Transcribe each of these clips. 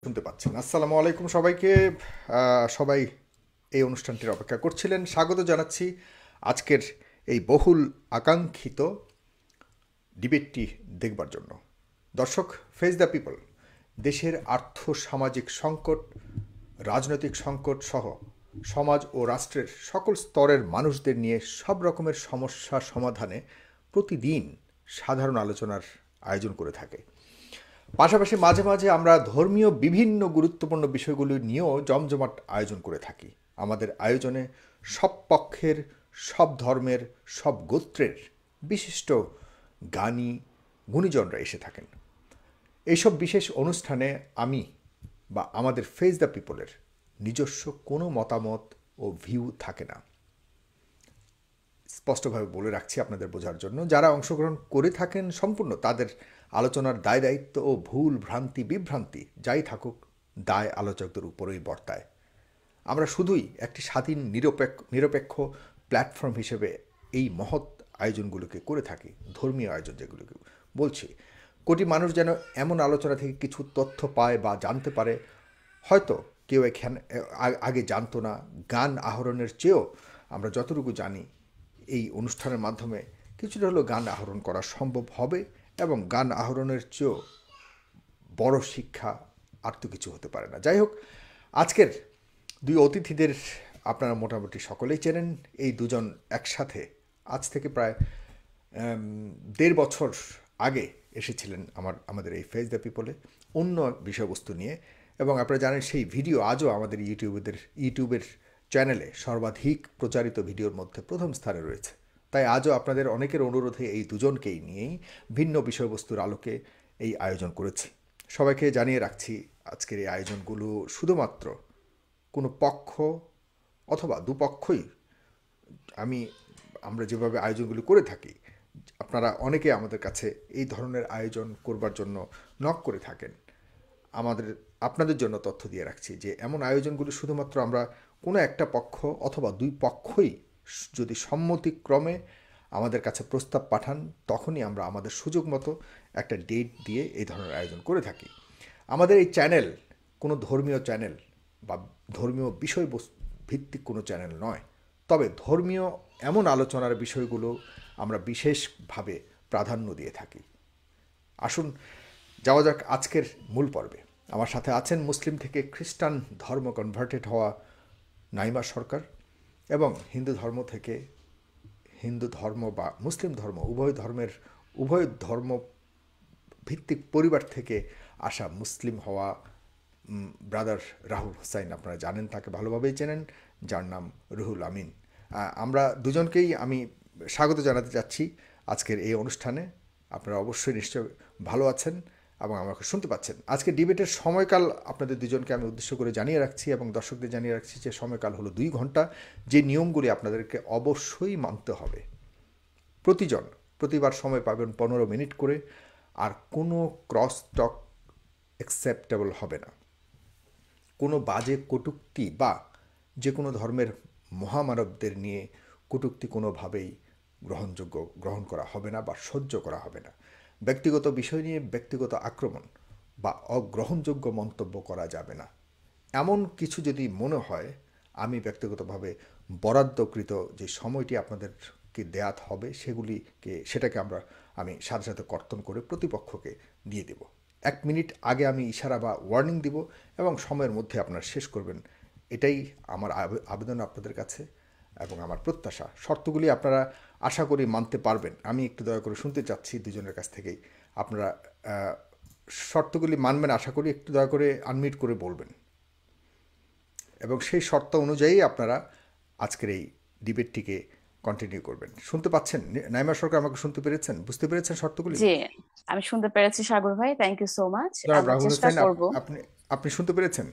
শুনতে পাচ্ছেন। আসসালামু আলাইকুম সবাইকে। সবাই এই অনুষ্ঠানটির অপেক্ষা করছিলেন। স্বাগত জানাচ্ছি আজকের এই বহুল আকাঙ্ক্ষিত ডিবেটটি দেখবার জন্য। দর্শক, ফেস দ্য পিপল দেশের আর্থ সামাজিক সংকট, রাজনৈতিক সংকট সহ সমাজ ও রাষ্ট্রের সকল স্তরের মানুষদের নিয়ে সব রকমের সমস্যা সমাধানে প্রতিদিন সাধারণ আলোচনার আয়োজন করে থাকে। পাশাপাশি মাঝে মাঝে আমরা ধর্মীয় বিভিন্ন গুরুত্বপূর্ণ বিষয়গুলি নিয়েও জমজমাট আয়োজন করে থাকি। আমাদের আয়োজনে সব পক্ষের, সব ধর্মের, সব গোত্রের বিশিষ্ট জ্ঞানী গুণীজনরা এসে থাকেন। এইসব বিশেষ অনুষ্ঠানে আমি বা আমাদের ফেস দ্য পিপলের নিজস্ব কোনো মতামত ও ভিউ থাকে না। স্পষ্টভাবে বলে রাখছি আপনাদের বোঝার জন্য, যারা অংশগ্রহণ করে থাকেন সম্পূর্ণ তাদের আলোচনার দায় দায়িত্ব ও ভুল ভ্রান্তি বিভ্রান্তি যাই থাকুক, দায় আলোচকদের উপরেই বর্তায়। আমরা শুধুই একটি স্বাধীন নিরপেক্ষ প্ল্যাটফর্ম হিসেবে এই মহৎ আয়োজনগুলোকে করে থাকি। ধর্মীয় আয়োজন যেগুলোকে বলছি, কোটি মানুষ যেন এমন আলোচনা থেকে কিছু তথ্য পায় বা জানতে পারে, হয়তো কেউ এখানে আগে জানতো না। জ্ঞান আহরণের চেয়েও আমরা যতটুকু জানি এই অনুষ্ঠানের মাধ্যমে কিছুটা হলেও জ্ঞান আহরণ করা সম্ভব হবে, এবং জ্ঞান আহরণের চেয়েও বড় শিক্ষা আর তো কিছু হতে পারে না। যাই হোক, আজকের দুই অতিথিদের আপনারা মোটামুটি সকলেই চেনেন। এই দুজন একসাথে আজ থেকে প্রায় ১.৫ বছর আগে এসেছিলেন আমাদের এই ফেস দ্য পিপলে অন্য বিষয়বস্তু নিয়ে, এবং আপনারা জানেন সেই ভিডিও আজও আমাদের ইউটিউবের চ্যানেলে সর্বাধিক প্রচারিত ভিডিওর মধ্যে প্রথম স্থানে রয়েছে। তাই আজও আপনাদের অনেকের অনুরোধে এই দুজনকেই নিয়েই ভিন্ন বিষয়বস্তুর আলোকে এই আয়োজন করেছি। সবাইকে জানিয়ে রাখছি, আজকের এই আয়োজনগুলো শুধুমাত্র কোনো পক্ষ অথবা দুপক্ষই আমরা যেভাবে আয়োজনগুলো করে থাকি, আপনারা অনেকে আমাদের কাছে এই ধরনের আয়োজন করবার জন্য নক করে থাকেন। আপনাদের জন্য তথ্য দিয়ে রাখছি যে এমন আয়োজনগুলো শুধুমাত্র আমরা কোনো একটা পক্ষ অথবা দুই পক্ষই যদি সম্মতিক্রমে আমাদের কাছে প্রস্তাব পাঠান, তখনই আমরা আমাদের সুযোগ মতো একটা ডেট দিয়ে এই ধরনের আয়োজন করে থাকি। আমাদের এই চ্যানেল কোনো ধর্মীয় চ্যানেল বা ধর্মীয় বিষয়বস্তু ভিত্তিক কোনো চ্যানেল নয়, তবে ধর্মীয় এমন আলোচনার বিষয়গুলো আমরা বিশেষভাবে প্রাধান্য দিয়ে থাকি। আসুন যাওয়া যাক আজকের মূল পর্বে। আমার সাথে আছেন মুসলিম থেকে খ্রিস্টান ধর্ম কনভার্টেড হওয়া নাইমা সরকার, এবং হিন্দু ধর্ম থেকে হিন্দু ধর্ম বা মুসলিম ধর্ম উভয় ধর্ম ভিত্তিক পরিবার থেকে আসা মুসলিম হওয়া ব্রাদার রাহুল হোসাইন। আপনারা জানেন, তাকে ভালোভাবেই চেনেন, যার নাম রুহুল আমিন। আমরা দুজনকেই আমি স্বাগত জানাতে চাচ্ছি আজকের এই অনুষ্ঠানে। আপনারা অবশ্যই নিশ্চয় ভালো আছেন এবং আমাকে শুনতে পাচ্ছেন। আজকে ডিবেটের সময়কাল আপনাদের দুজনকে আমি উদ্দেশ্য করে জানিয়ে রাখছি এবং দর্শকদের জানিয়ে রাখছি যে সময়কাল হলো 2 ঘন্টা। যে নিয়মগুলি আপনাদেরকে অবশ্যই মানতে হবে। প্রতিবার সময় পাবেন 15 মিনিট করে, আর কোনো ক্রস টক অ্যাকসেপ্টেবল হবে না। কোনো বাজে কটূক্তি বা যে কোনো ধর্মের মহামানবদের নিয়ে কটূক্তি কোনোভাবেই গ্রহণ করা হবে না বা সহ্য করা হবে না। ব্যক্তিগত বিষয় নিয়ে ব্যক্তিগত আক্রমণ বা অগ্রহণযোগ্য মন্তব্য করা যাবে না। এমন কিছু যদি মনে হয়, আমি ব্যক্তিগতভাবে বরাদ্দকৃত যে সময়টি আপনাদেরকে দেয়া হবে সেটাকে আমি সাথে সাথে কর্তন করে প্রতিপক্ষকে দিয়ে দেব। 1 মিনিট আগে আমি ইশারা বা ওয়ার্নিং দিব এবং সময়ের মধ্যে আপনারা শেষ করবেন। এটাই আমার আবেদন আপনাদের কাছে এবং আমার প্রত্যাশা। শর্তগুলি আপনারা আশা করি মানতে পারবেন। আমি একটু দয়া করে শুনতে চাচ্ছি দুজনের কাছ থেকেই, আপনারা শর্তগুলি মানবেন আশা করি। একটু দয়া করে আনমিউট করে বলবেন, এবং সেই শর্ত অনুযায়ী আপনারা আজকের এই ডিবেটটিকে কন্টিনিউ করবেন। শুনতে পাচ্ছেন নাইমা সরকার? আমাকে শুনতে পেরেছেন? বুঝতে পেরেছেন শর্তগুলি? জি, আমি শুনতে পেরেছি সাগর ভাই। Thank you so much. জনাব আমরা রাহুল চেষ্টা হোসেন, করব। আপনি শুনতে পেরেছেন?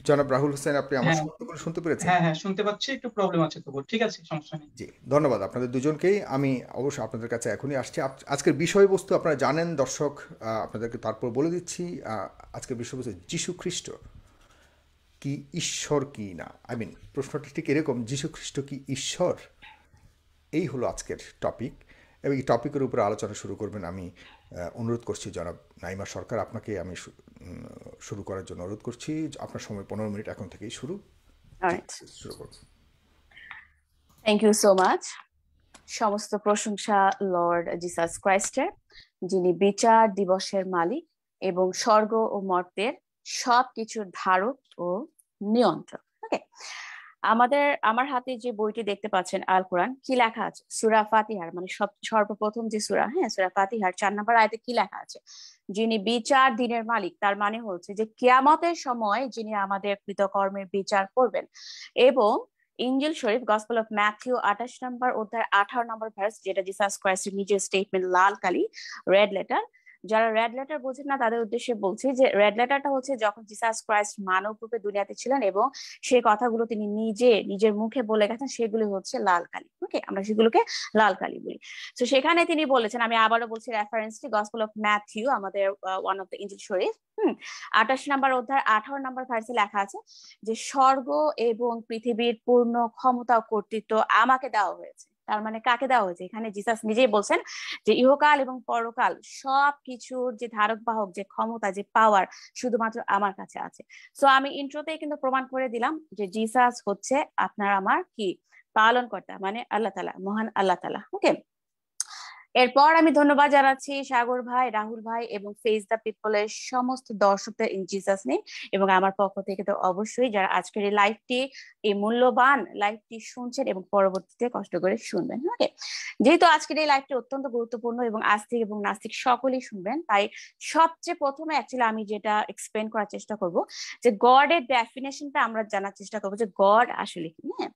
জনাব রাহুল হোসেন, আপনি আমার হ্যাঁ, শর্তগুলো শুনতে পেরেছেন? হ্যাঁ, হ্যাঁ, শুনতে পাচ্ছি। একটু প্রবলেম আছে, তবু ঠিক আছে, সমস্যা নেই। জি, ধন্যবাদ আপনাদের দুজনকেই। আমি অবশ্যই আপনাদের কাছে এখনই আসছি। আজকের বিষয়বস্তু আপনারা জানেন দর্শক, আপনাদেরকে তারপর বলে দিচ্ছি। আজকের বিষয়বস্তু যীশু খ্রিস্ট কি ঈশ্বর কি না। প্রশ্নটা ঠিক এরকম, যীশু খ্রিস্ট কি ঈশ্বর? এই হলো আজকের টপিক, এবং এই টপিকের উপরে আলোচনা শুরু করবেন আমি অনুরোধ করছি জনাব নাইমা সরকার, আপনাকে আমি শুরু করার জন্য অনুরোধ করছি। আপনার সময় 15 মিনিট এখন থেকেই শুরু। অলরাইট, শুরু করুন। Thank you so much. সমস্ত প্রশংসা লর্ড জিসাস ক্রাইস্টের, যিনি বিচার দিবসের মালিক এবং স্বর্গ ও মর্তের সবকিছুর ধারক ও নিয়ন্ত্রক। ওকে, আমার হাতে যে বইটি দেখতে পাচ্ছেন আল কোরআন, কি লেখা আছে? সূরা ফাতিহার মানে সর্বপ্রথম যে সূরা, হ্যাঁ, সূরা ফাতিহার 4 নম্বর আয়াতে কি লেখা আছে? যিনি বিচার দিনের মালিক, তার মানে হচ্ছে যে কিয়ামতের সময় যিনি আমাদের কৃতকর্মের বিচার করবেন। এবং ইঞ্জিল শরীফ গসপেল অফ ম্যাথিউ 28 নম্বর অধ্যায় 18 নম্বর ভার্স, যেটা জিসাস ক্রাইস্টের নিজের স্টেটমেন্ট, লাল কালি, রেড লেটার। যারা রেড লেটার বোঝেন না তাদের উদ্দেশ্যে বলছি যে রেড লেটারটা হচ্ছে যখন জিসাস ক্রাইস্ট মানব রূপে দুনিয়াতে ছিলেন এবং সেই কথাগুলো তিনি নিজের মুখে বলে গেছেন, সেগুলি হচ্ছে লাল কালি। ওকে, আমরা সেগুলোকে লাল কালি বলি। তো সেখানে তিনি বলেছেন, আমি আবারও বলছি রেফারেন্সটি গসপেল অফ ম্যাথিউ, আমাদের ওয়ান অফ দ্য ইঞ্জিল শরীফ 28 নম্বর অধ্যায় 18 নম্বর ভার্সে লেখা আছে যে স্বর্গ এবং পৃথিবীর পূর্ণ ক্ষমতা ও কর্তৃত্ব আমাকে দেওয়া হয়েছে। তার মানে কাকে দেওয়া হয়েছে? এখানে জিসাস নিজেই বলছেন যে ইহকাল এবং পরকাল সবকিছুর যে ধারক বাহক, যে ক্ষমতা, যে পাওয়ার শুধুমাত্র আমার কাছে আছে। সো আমি ইন্ট্রোতেই কিন্তু প্রমাণ করে দিলাম যে জিসাস হচ্ছে আপনার আমার কি পালন কর্তা, মানে আল্লাহ তাআলা, মহান আল্লাহ তাআলা। ওকে, এরপর আমি ধন্যবাদ জানাচ্ছি সাগর ভাই, রাহুল ভাই এবং ফেস দ্য পিপলের সমস্ত দর্শকদের ইন জিসাস নেম, এবং আমার পক্ষ থেকে তো অবশ্যই যারা আজকের এই লাইভটি, এই মূল্যবান লাইভটি শুনছেন এবং পরবর্তীতে কষ্ট করে শুনবেন। ওকে, যেহেতু আজকের এই লাইভটি অত্যন্ত গুরুত্বপূর্ণ এবং আস্তিক এবং নাস্তিক সকলেই শুনবেন, তাই সবচেয়ে প্রথমে অ্যাকচুয়ালি আমি যেটা এক্সপ্লেন করার চেষ্টা করব যে গডের ডেফিনেশনটা আমরা জানার চেষ্টা করবো যে গড আসলে কি। হ্যাঁ,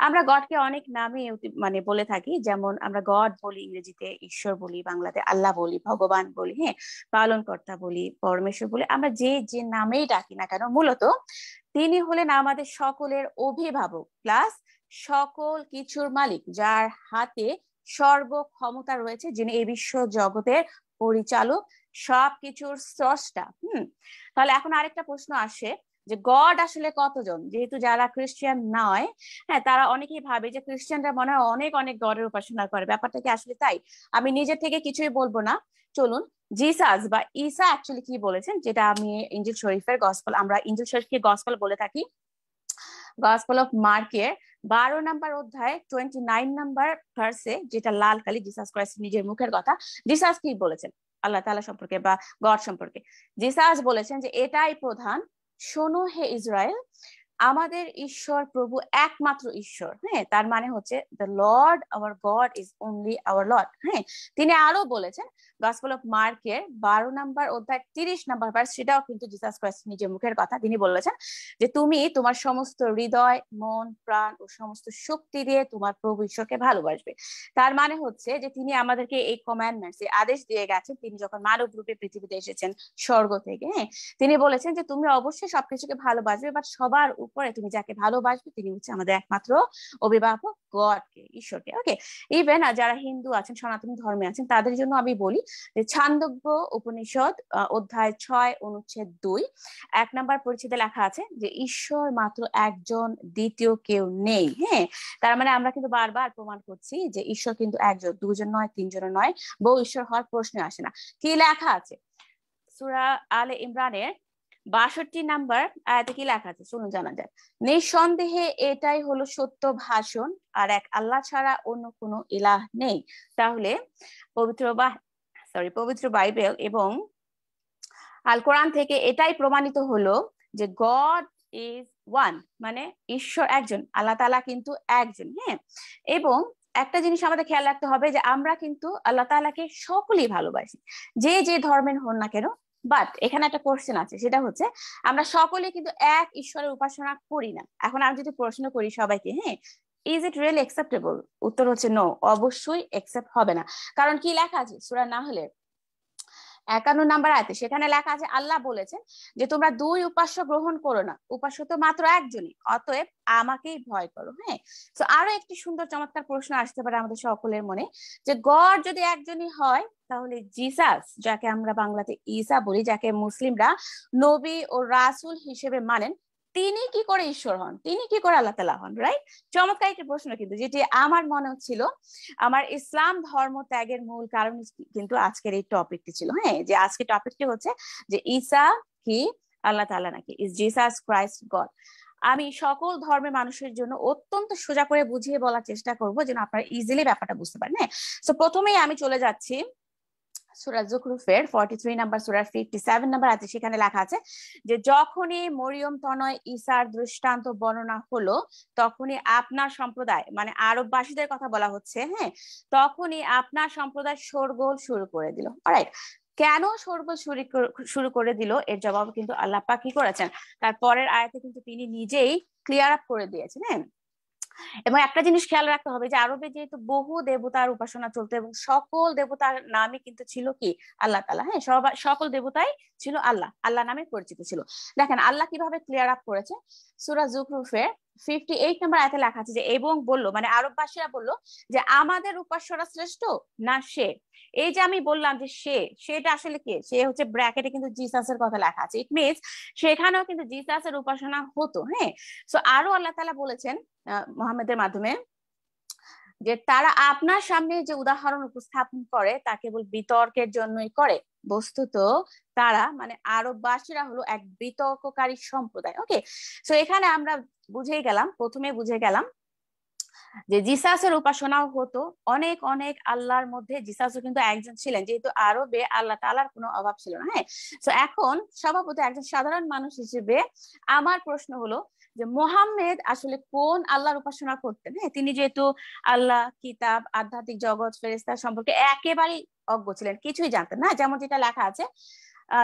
আমরা গডকে অনেক নামে মানে বলে থাকি, যেমন আমরা গড বলি ইংরেজিতে, ঈশ্বর বলি বাংলাতে, আল্লাহ বলি, ভগবান বলি, হ্যাঁ, পালনকর্তা বলি, পরমেশ্বর বলি, আমরা যে নামেই ডাকি না কেন, মূলত তিনি হলেন আমাদের সকলের অভিভাবক প্লাস সকল কিছুর মালিক, যার হাতে সর্ব ক্ষমতা রয়েছে, যিনি এই বিশ্ব জগতের পরিচালক, সবকিছুর স্রষ্টা। তাহলে এখন আরেকটা প্রশ্ন আসে যে গড আসলে কতজন? যেহেতু যারা খ্রিস্টান নয়, হ্যাঁ, তারা অনেকেই ভাবে যে খ্রিস্টানরা মনে হয় অনেক অনেক গডের উপাসনা করে। ব্যাপারটা কি আসলে তাই? আমি নিজে থেকে কিছুই বলবো না, চলুন জিসাস বা ঈসা অ্যাকচুয়ালি কি বলেছেন, যেটা আমি ইঞ্জিল শরীফের গসপেল, আমরা ইঞ্জিল শরীফকে গসপেল বলে থাকি, গসপেল অফ মার্কের 12 নম্বর অধ্যায় 29 নম্বর ভার্সে, যেটা লাল কালি, জিসাস ক্রাইস্ট নিজের মুখের কথা। জিসাস কি বলেছেন আল্লাহ তাআলা সম্পর্কে বা গড সম্পর্কে? জিসাস বলেছেন যে এটাই প্রধান, শোনো হে ইসরায়েল, আমাদের ঈশ্বর প্রভু একমাত্র ঈশ্বর। হ্যাঁ, তার মানে হচ্ছে the lord our god is only our lord. হ্যাঁ, তিনি আরো বলেছেন গসপেল অফ মার্কের 12 নম্বর অধ্যায় 30 নম্বর ভার্স, সেটাও কিন্তু জিসাস ক্রাইস্ট নিজের মুখের কথা। তিনি বলেছেন যে তুমি তোমার সমস্ত হৃদয়, মন, প্রাণ ও সমস্ত শক্তি দিয়ে তোমার প্রভু ঈশ্বরকে ভালোবাসবে। তার মানে হচ্ছে যে তিনি আমাদেরকে এই কমান্ডমেন্টস, এই আদেশ দিয়ে গেছেন তিনি যখন মানব রূপে পৃথিবীতে এসেছেন স্বর্গ থেকে। হ্যাঁ, তিনি বলেছেন যে তুমি অবশ্যই সবকিছুকে ভালোবাসবে, বাট সবার উপরে তুমি যাকে ভালোবাসবে তিনি হচ্ছে আমাদের একমাত্র অভিভাবক, গডকে, ঈশ্বরকে। ওকে, ইভেন যারা হিন্দু আছেন, সনাতনী ধর্মে আছেন, তাদের জন্য আমি বলি যে ছান্দোগ্য উপনিষদ অধ্যায় 6 অনুচ্ছেদ 2 1 নম্বর পরিচ্ছেদে লেখা আছে যে ঈশ্বর মাত্র একজন, দ্বিতীয় কেউ নেই। হ্যাঁ, তার মানে আমরা কিন্তু বারবার প্রমাণ করছি যে ঈশ্বর কিন্তু একজন, দুজন নয়, তিনজন নয়, বহু ঈশ্বর হওয়ার প্রশ্ন আসে না। কি লেখা আছে সূরা আলে ইমরানের 62 নাম্বার আয়াতে কি লেখা আছে শুনুন, জানা যাক। নিঃসন্দেহে এটাই হলো সত্য ভাষণ, আর এক আল্লাহ ছাড়া অন্য কোনো ইলাহ নেই। তাহলে পবিত্র বাইবেল এবং আল কোরআন থেকে এটাই প্রমাণিত হলো যে গড ইজ ওয়ান, মানে ঈশ্বর একজন, আল্লাহ তাআলা কিন্তু একজন। হ্যাঁ, এবং একটা জিনিস আমাদের খেয়াল রাখতে হবে যে আমরা কিন্তু আল্লাহ তাআলাকে সকলেই ভালোবাসি, যে ধর্মের হন না কেন। বাট এখানে একটা কোশ্চেন আছে, সেটা হচ্ছে আমরা সকলেই কিন্তু এক ঈশ্বরের উপাসনা করি না। এখন আমি যদি প্রশ্ন করি সবাইকে, হ্যাঁ, ইজ ইট রিয়েলি অ্যাকসেপ্টেবল, উত্তর হচ্ছে নো, অবশ্যই অ্যাকসেপ্ট হবে না। কারণ কি লেখা আছে সূরা নাহলের 51 নাম্বার আয়াতে, সেখানে লেখা আছে আল্লাহ বলেছেন যে তোমরা দুই উপাস্য গ্রহণ করো না, উপাস্য তো মাত্র একজনই, অতএব আমাকেই ভয় করো। হ্যাঁ, তো আরো একটি সুন্দর চমৎকার প্রশ্ন আসতে পারে আমাদের সকলের মনে, যে গড যদি একজনই হয় তাহলে জিসাস, যাকে আমরা বাংলাতে ঈসা বলি, যাকে মুসলিমরা নবী ও রাসূল হিসেবে মানেন, তিনি কি করে ঈশ্বর হন, তিনি কি করে আল্লাহ তাআলা হন, রাইট? চমৎকার একটা প্রশ্ন কিন্তু, যেটি আমার মনে হচ্ছিল আমার ইসলাম ধর্ম ত্যাগের মূল কারণ কিন্তু আজকের এই টপিকটি ছিল। হ্যাঁ, যে আজকের টপিকটি হচ্ছে যে ঈসা কি আল্লাহ তাআলা নাকি, ইজ জিসাস ক্রাইস্ট গড। আমি সকল ধর্মের মানুষের জন্য অত্যন্ত সোজা করে বুঝিয়ে বলার চেষ্টা করব যেন আপনারা ইজিলি ব্যাপারটা বুঝতে পারেন। হ্যাঁ, তো প্রথমেই আমি চলে যাচ্ছি সূরা যুখরুফের 43 নাম্বার সূরার 57 নাম্বার আয়াতে। সেখানে লেখা আছে যে যখনই মরিয়ম তনয় ঈসার দৃষ্টান্ত বর্ণনা হলো তখনই আপনার সম্প্রদায়, মানে আরববাসীদের কথা বলা হচ্ছে, হ্যাঁ, তখনই আপনার সম্প্রদায় শোরগোল শুরু করে দিল। অলরাইট, কেন শোরগোল শুরু করে দিল এর জবাব কিন্তু আল্লাহ পাক কি করেছেন তার পরের আয়াতে কিন্তু তিনি নিজেই ক্লিয়ার আপ করে দিয়েছেন। হ্যাঁ, এবং একটা জিনিস খেয়াল রাখতে হবে যে আরবে যেহেতু বহু দেবতার উপাসনা চলতো এবং সকল দেবতার নামই কিন্তু ছিল কি আল্লাহ তাআলা। হ্যাঁ, সকল দেবতাই ছিল আল্লাহ, আল্লাহ নামে পরিচিত ছিল। দেখেন আল্লাহ কিভাবে ক্লিয়ার আপ করেছে। সূরা যুখরুফের 58 নম্বর আয়াতে লেখা আছে যে এবং বলল, মানে আরববাসীরা বলল যে আমাদের উপাস্যরা শ্রেষ্ঠ না সে। এই যে আমি বললাম যে সেটা আসলে কে, সে হচ্ছে ব্র্যাকেটে কিন্তু জিসাসের কথা লেখা আছে। ইট মিনস সেখানেও কিন্তু জিসাসের উপাসনা হতো। হ্যাঁ, সো আরো আল্লাহ তাআলা বলেছেন মুহাম্মদের মাধ্যমে যে তারা আপনার সামনে যে উদাহরণ উপস্থাপন করে তা কেবল বিতর্কের জন্যই করে। বস্তুত তারা, মানে আরববাসীরা হলো এক বিতর্ককারী সম্প্রদায়। ওকে, সো এখানে আমরা প্রথমে বুঝে গেলাম যে জিসাসের উপাসনাও হতো। অনেক অনেক আল্লাহর মধ্যে জিসাসও কিন্তু একজন ছিলেন, যেহেতু আরবে আল্লাহ তাআলার কোনো অভাব ছিল না। হ্যাঁ, তো এখন স্বভাবত একজন সাধারণ মানুষ হিসেবে আমার প্রশ্ন হলো যে মুহাম্মদ আসলে কোন আল্লাহর উপাসনা করতেন? হ্যাঁ, তিনি যেহেতু আল্লাহ, কিতাব, আধ্যাত্মিক জগৎ, ফেরেশতা সম্পর্কে একেবারেই অজ্ঞ ছিলেন, কিছুই জানতেন না। যেমন যেটা লেখা আছে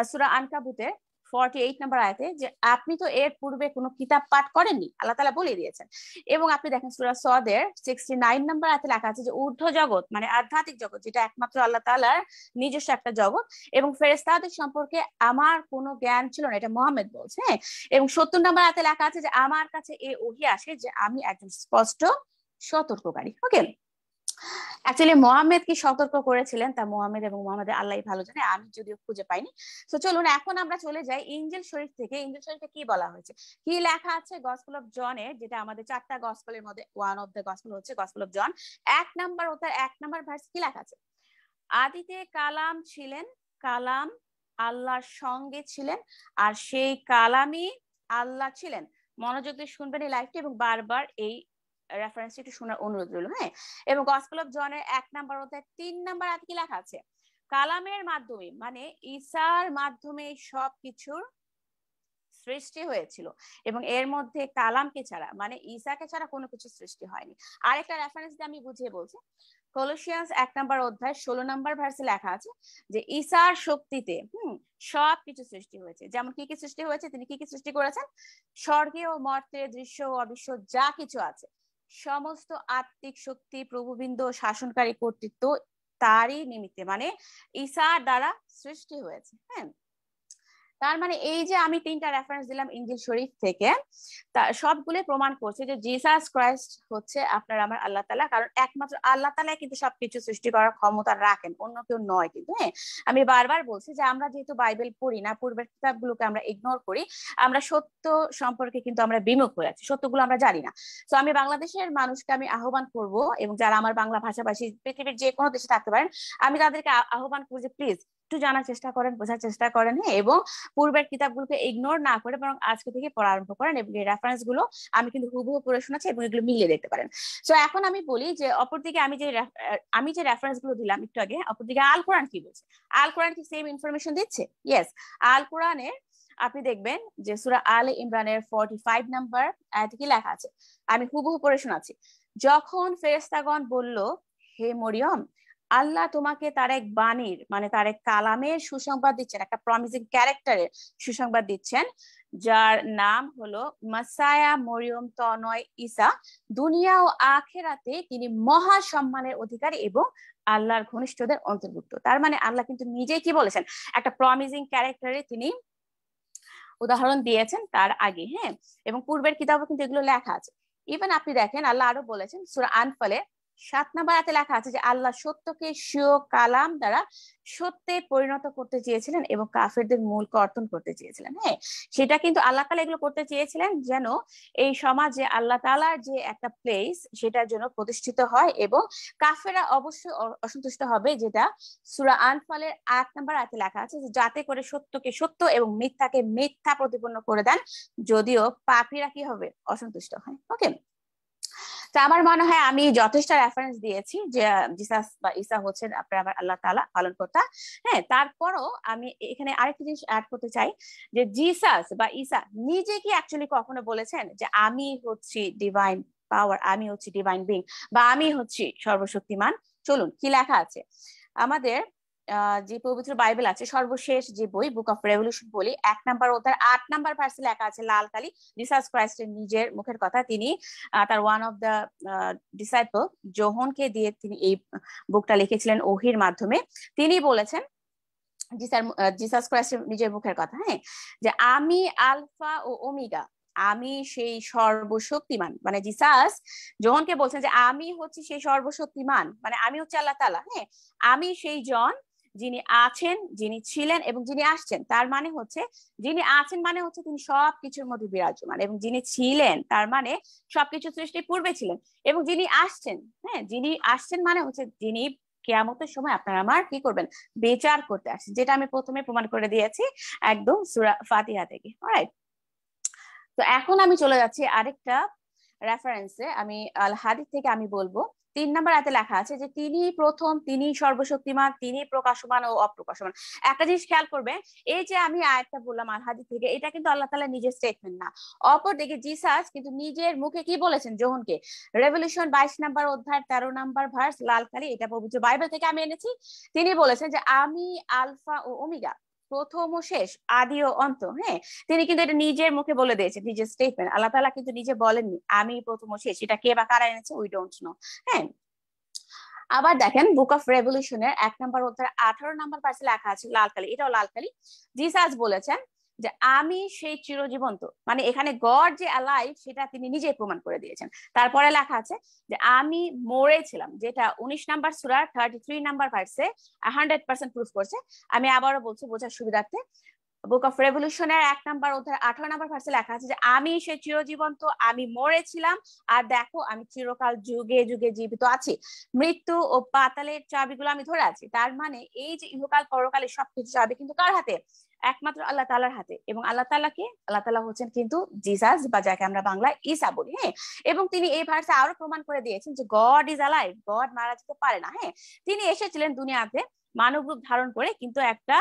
সূরা আনকাবুতের 48 নম্বর আয়াতে যে আপনি তো এর পূর্বে কোনো কিতাব পাঠ করেননি, আল্লাহ তাআলা বলে দিয়েছেন। এবং আপনি দেখেন সূরা সদের 69 নম্বর আয়াতে লেখা আছে যে ঊর্ধ্ব জগৎ, মানে আধ্যাত্মিক জগৎ, যেটা একমাত্র আল্লাহ তাআলার নিজস্ব একটা জগৎ, এবং ফেরেশতাদের সম্পর্কে আমার কোনো জ্ঞান ছিল না, এটা মুহাম্মদ বলছে। হ্যাঁ, এবং 70 নম্বর আয়াতে লেখা আছে যে আমার কাছে এই ওহী আসে যে আমি একজন স্পষ্ট সতর্ককারী। ওকে, অ্যাকচুয়ালি মুহাম্মদ কি সতর্ক করেছিলেন তা মুহাম্মদ এবং মুহাম্মদের আল্লাহই ভালো জানে, আমি যদিও খুঁজে পাইনি। তো চলুন এখন আমরা চলে যাই ইনজিল শরীফ থেকে। ইনজিল শরীফে কি বলা হয়েছে, কি লেখা আছে গসপেল অফ জনের, যেটা আমাদের 4টা গসপেলের মধ্যে ওয়ান অফ দ্য গসপেল হচ্ছে গসপেল অফ জন। 1 নাম্বার ওটার 1 নাম্বার ভার্স কি লেখা আছে, আদিতে কালাম ছিলেন, কালাম আল্লাহর সঙ্গে ছিলেন, আর সেই কালামই আল্লাহ ছিলেন। মনোযোগ দিয়ে শুনবেন এই লাইভটি এবং বারবার এই রেফারেন্স একটু শোনার অনুরোধ রইল। হ্যাঁ, এবং গসপেল অফ জনের 1 নাম্বার অধ্যায় 3 নাম্বার আয়াতে কি লেখা আছে, কালামের মাধ্যমে, মানে ঈসার মাধ্যমে সবকিছুর সৃষ্টি হয়েছিল এবং এর মধ্যে কালামকে ছাড়া, মানে ঈসাকে ছাড়া কোনো কিছু সৃষ্টি হয়নি। আরেকটা রেফারেন্স দিয়ে আমি বুঝিয়ে বলছি। কলোসিয়ান্স 1 নাম্বার অধ্যায় 16 নাম্বার ভার্সে লেখা আছে যে ঈসার শক্তিতে সবকিছু সৃষ্টি হয়েছে। যেমন কি কি সৃষ্টি হয়েছে, তিনি কি কি সৃষ্টি করেছেন, স্বর্গে ও মর্তে, দৃশ্য ও অদৃশ্য যা কিছু আছে সমস্ত আত্মিক শক্তি, প্রভুবৃন্দ, শাসনকারী কর্তৃত্ব তারই নিমিত্তে, মানে ঈসার দ্বারা সৃষ্টি হয়েছে। হ্যাঁ, তার মানে এই যে আমি 3টা রেফারেন্স দিলাম ইনজিল শরীফ থেকে, তা সবগুলো প্রমাণ করছে যে জিসাস ক্রাইস্ট হচ্ছে আপনার আমার আল্লাহ তাআলা, কারণ একমাত্র আল্লাহ তাআলাই কিন্তু সবকিছু সৃষ্টি করার ক্ষমতা রাখেন, অন্য কেউ নয় কিন্তু। হ্যাঁ, আমি বারবার বলছি যে আমরা যেহেতু বাইবেল পড়ি না, পূর্বের কিতাবগুলোকে আমরা ইগনোর করি, আমরা সত্য সম্পর্কে কিন্তু আমরা বিমুখ হয়ে আছি, সত্যগুলো আমরা জানি না। তো আমি বাংলাদেশের মানুষকে আমি আহ্বান করব, এবং যারা আমার বাংলা ভাষাভাষী পৃথিবীর যে কোনো দেশে থাকতে পারেন, আমি তাদেরকে আহ্বান করবো যে প্লিজ একটু জানার চেষ্টা করেন, বোঝার চেষ্টা করেন। হ্যাঁ, এবং পূর্বের কিতাবগুলোকে ইগনোর না করে বরং আজকে থেকে পড়া আরম্ভ করেন, এবং এই রেফারেন্স গুলো আমি কিন্তু হুবহু পড়ে শোনাচ্ছি এবং এগুলো মিলিয়ে দেখতে পারেন। সো এখন আমি বলি যে অপরদিকে আমি যে রেফারেন্স গুলো দিলাম একটু আগে, অপরদিকে আল কোরআন কি বলছে। আল কোরআন কি সেম ইনফরমেশন দিচ্ছে? ইয়েস, আল কোরআনের আপনি দেখবেন যে সূরা আলে ইমরানের 45 নাম্বার আয়াতে কি লেখা আছে, আমি হুবহু পড়ে শোনাচ্ছি। যখন ফেরেশতাগণ বলল, হে মরিয়ম, আল্লাহ তোমাকে তার এক বাণীর, মানে তার এক কালামের সুসংবাদ দিচ্ছেন, একটা প্রমিসিং ক্যারেক্টারের সুসংবাদ দিচ্ছেন, যার নাম হলো মাসায়া মরিয়ম তনয় ঈসা। দুনিয়া ও আখিরাতে তিনি মহা সম্মানের অধিকারী এবং আল্লাহর ঘনিষ্ঠদের অন্তর্ভুক্ত। তার মানে আল্লাহ কিন্তু নিজেই কি বলেছেন, একটা প্রমিসিং ক্যারেক্টারে তিনি উদাহরণ দিয়েছেন তার আগে। হ্যাঁ, এবং পূর্বের কিতাবও কিন্তু এগুলো লেখা আছে। ইভেন আপনি দেখেন আল্লাহ আরো বলেছেন সূরা আনফালে 7 নম্বর আয়াতে লেখা আছে যে আল্লাহ সত্যকে স্বীয় কালাম দ্বারা সত্যে পরিণত করতে চেয়েছিলেন এবং কাফেরদের মূল কর্তন করতে চেয়েছিলেন। হ্যাঁ, সেটা কিন্তু আল্লাহ তাআলা এগুলো করতে চেয়েছিলেন যেন এই সমাজে আল্লাহ তাআলার যে একটা প্লেস সেটার জন্য প্রতিষ্ঠিত হয়, এবং কাফেররা অবশ্যই অসন্তুষ্ট হবে, যেটা সূরা আনফালের 8 নম্বর আয়াতে লেখা আছে, যাতে করে সত্যকে সত্য এবং মিথ্যাকে মিথ্যা প্রতিপন্ন করে দেন, যদিও পাপীরা কি হবে, অসন্তুষ্ট হয়। ওকে, তো আমার মনে হয় আমি যথেষ্ট রেফারেন্স দিয়েছি যে জিসাস বা ঈসা হচ্ছেন আপনার আল্লাহ তাআলা পালনকর্তা। হ্যাঁ, তারপরও আমি এখানে আরেকটা জিনিস অ্যাড করতে চাই যে জিসাস বা ঈসা নিজে কি অ্যাকচুয়ালি কখনো বলেছেন যে আমি হচ্ছি ডিভাইন পাওয়ার, আমি হচ্ছি ডিভাইন বিং, বা আমি হচ্ছি সর্বশক্তিমান? চলুন কি লেখা আছে আমাদের যে পবিত্র বাইবেল আছে, সর্বশেষ যে বই বুক অফ রেভলিউশন বলি, 1 নম্বর অধ্যায় 8 নম্বর ভার্সে লেখা আছে লাল কালি, জিসাস ক্রাইস্টের নিজের মুখের কথা। তিনি তার ওয়ান অফ দা ডিসাইপল যোহনকে দিয়ে তিনি এই বুকটা লিখেছিলেন ওহির মাধ্যমে। তিনি বলেছেন, জিসাস ক্রাইস্টের নিজের মুখের কথা, হ্যাঁ, যে আমি আলফা ও ওমেগা, আমি সেই সর্বশক্তিমান। মানে জিসাস যোহনকে বলছেন যে আমি হচ্ছি সেই সর্বশক্তিমান, মানে আমি হচ্ছে আল্লাহ তাআলা। হ্যাঁ, আমি সেই জন যিনি আছেন, যিনি ছিলেন এবং যিনি আসছেন। তার মানে হচ্ছে যিনি আছেন মানে হচ্ছে তিনি সবকিছুর মধ্যে বিরাজমান, এবং যিনি ছিলেন তার মানে সবকিছু সৃষ্টির পূর্বে ছিলেন, এবং যিনি আসছেন, হ্যাঁ, যিনি আসছেন মানে হচ্ছে যিনি কিয়ামতের সময় আপনারা আমার কি করবেন, বিচার করতে আসছেন, যেটা আমি প্রথমে প্রমাণ করে দিয়েছি একদম সূরা ফাতিহা থেকে। অলরাইট, তো এখন আমি চলে যাচ্ছি আরেকটা রেফারেন্সে। আমি আল হাদিস থেকে আমি বলবো 3 নম্বর আয়াতে লেখা আছে যে তিনি প্রথম, তিনি সর্বশক্তিমান, তিনি প্রকাশমান ও অপ্রকাশমান। একটা জিনিস খেয়াল করবে, এই যে আমি আয়াতটা বললাম আল হাদিস থেকে, এটা কিন্তু আল্লাহ তাআলা নিজের স্টেটমেন্ট না। অপরদিকে জিসাস কিন্তু নিজের মুখে কি বলেছেন যোহনকে, রেভলিউশন 22 নম্বর অধ্যায় 13 নম্বর ভার্স লাল কালি, এটা পবিত্র বাইবেল থেকে আমি এনেছি। তিনি বলেছেন যে আমি আলফা ও ওমেগা, প্রথম ও শেষ, আদি ও অন্ত। হ্যাঁ, তিনি কিন্তু এটা নিজের মুখে বলে দিয়েছেন, নিজের স্টেটমেন্ট। আল্লাহ তাআলা কিন্তু নিজে বলেননি আমি প্রথম ও শেষ, এটা কে বা কারা এনেছে উই ডোন্ট নো। হ্যাঁ, আবার দেখেন বুক অফ রেভলিউশনের 1 নম্বর অধ্যায় 18 নম্বর ভার্সে লেখা আছে লাল কালি, এটাও লাল কালি, জিসাস বলেছেন যে আমি সেই চিরজীবন্ত, মানে এখানে গড যে অ্যালাইভ সেটা তিনি নিজেই প্রমাণ করে দিয়েছেন। তারপরে লেখা আছে যে আমি মরেছিলাম, যেটা 19 নম্বর সূরা 33 নম্বর ভার্সে 100% প্রুফ করছে। আমি আবারও বলছি বোঝার সুবিধার্থে, বুক অফ রেভলিউশনের 1 নম্বর অধ্যায় 18 নম্বর ভার্সে লেখা আছে যে আমি সে চিরজীবন্ত, আমি মরেছিলাম, আর দেখো আমি চিরকাল যুগে যুগে জীবিত আছি, মৃত্যু ও পাতালের চাবিগুলো আমি ধরে আছি। তার মানে এই যে ইহকাল পরকালের সবকিছু চাবি কিন্তু কার হাতে, একমাত্র আল্লাহ তাআলার হাতে। এবং আল্লাহ তাআলা কে, আল্লাহ তাআলা হচ্ছেন কিন্তু জিসাস, বা যাকে আমরা বাংলায় ঈসা বলি। হ্যাঁ, এবং তিনি এই ভার্সে আরো প্রমাণ করে দিয়েছেন যে গড ইজ অ্যালাইভ, গড মারা যেতে পারে না। হ্যাঁ, তিনি এসেছিলেন দুনিয়াতে মানব রূপ ধারণ করে, কিন্তু একটা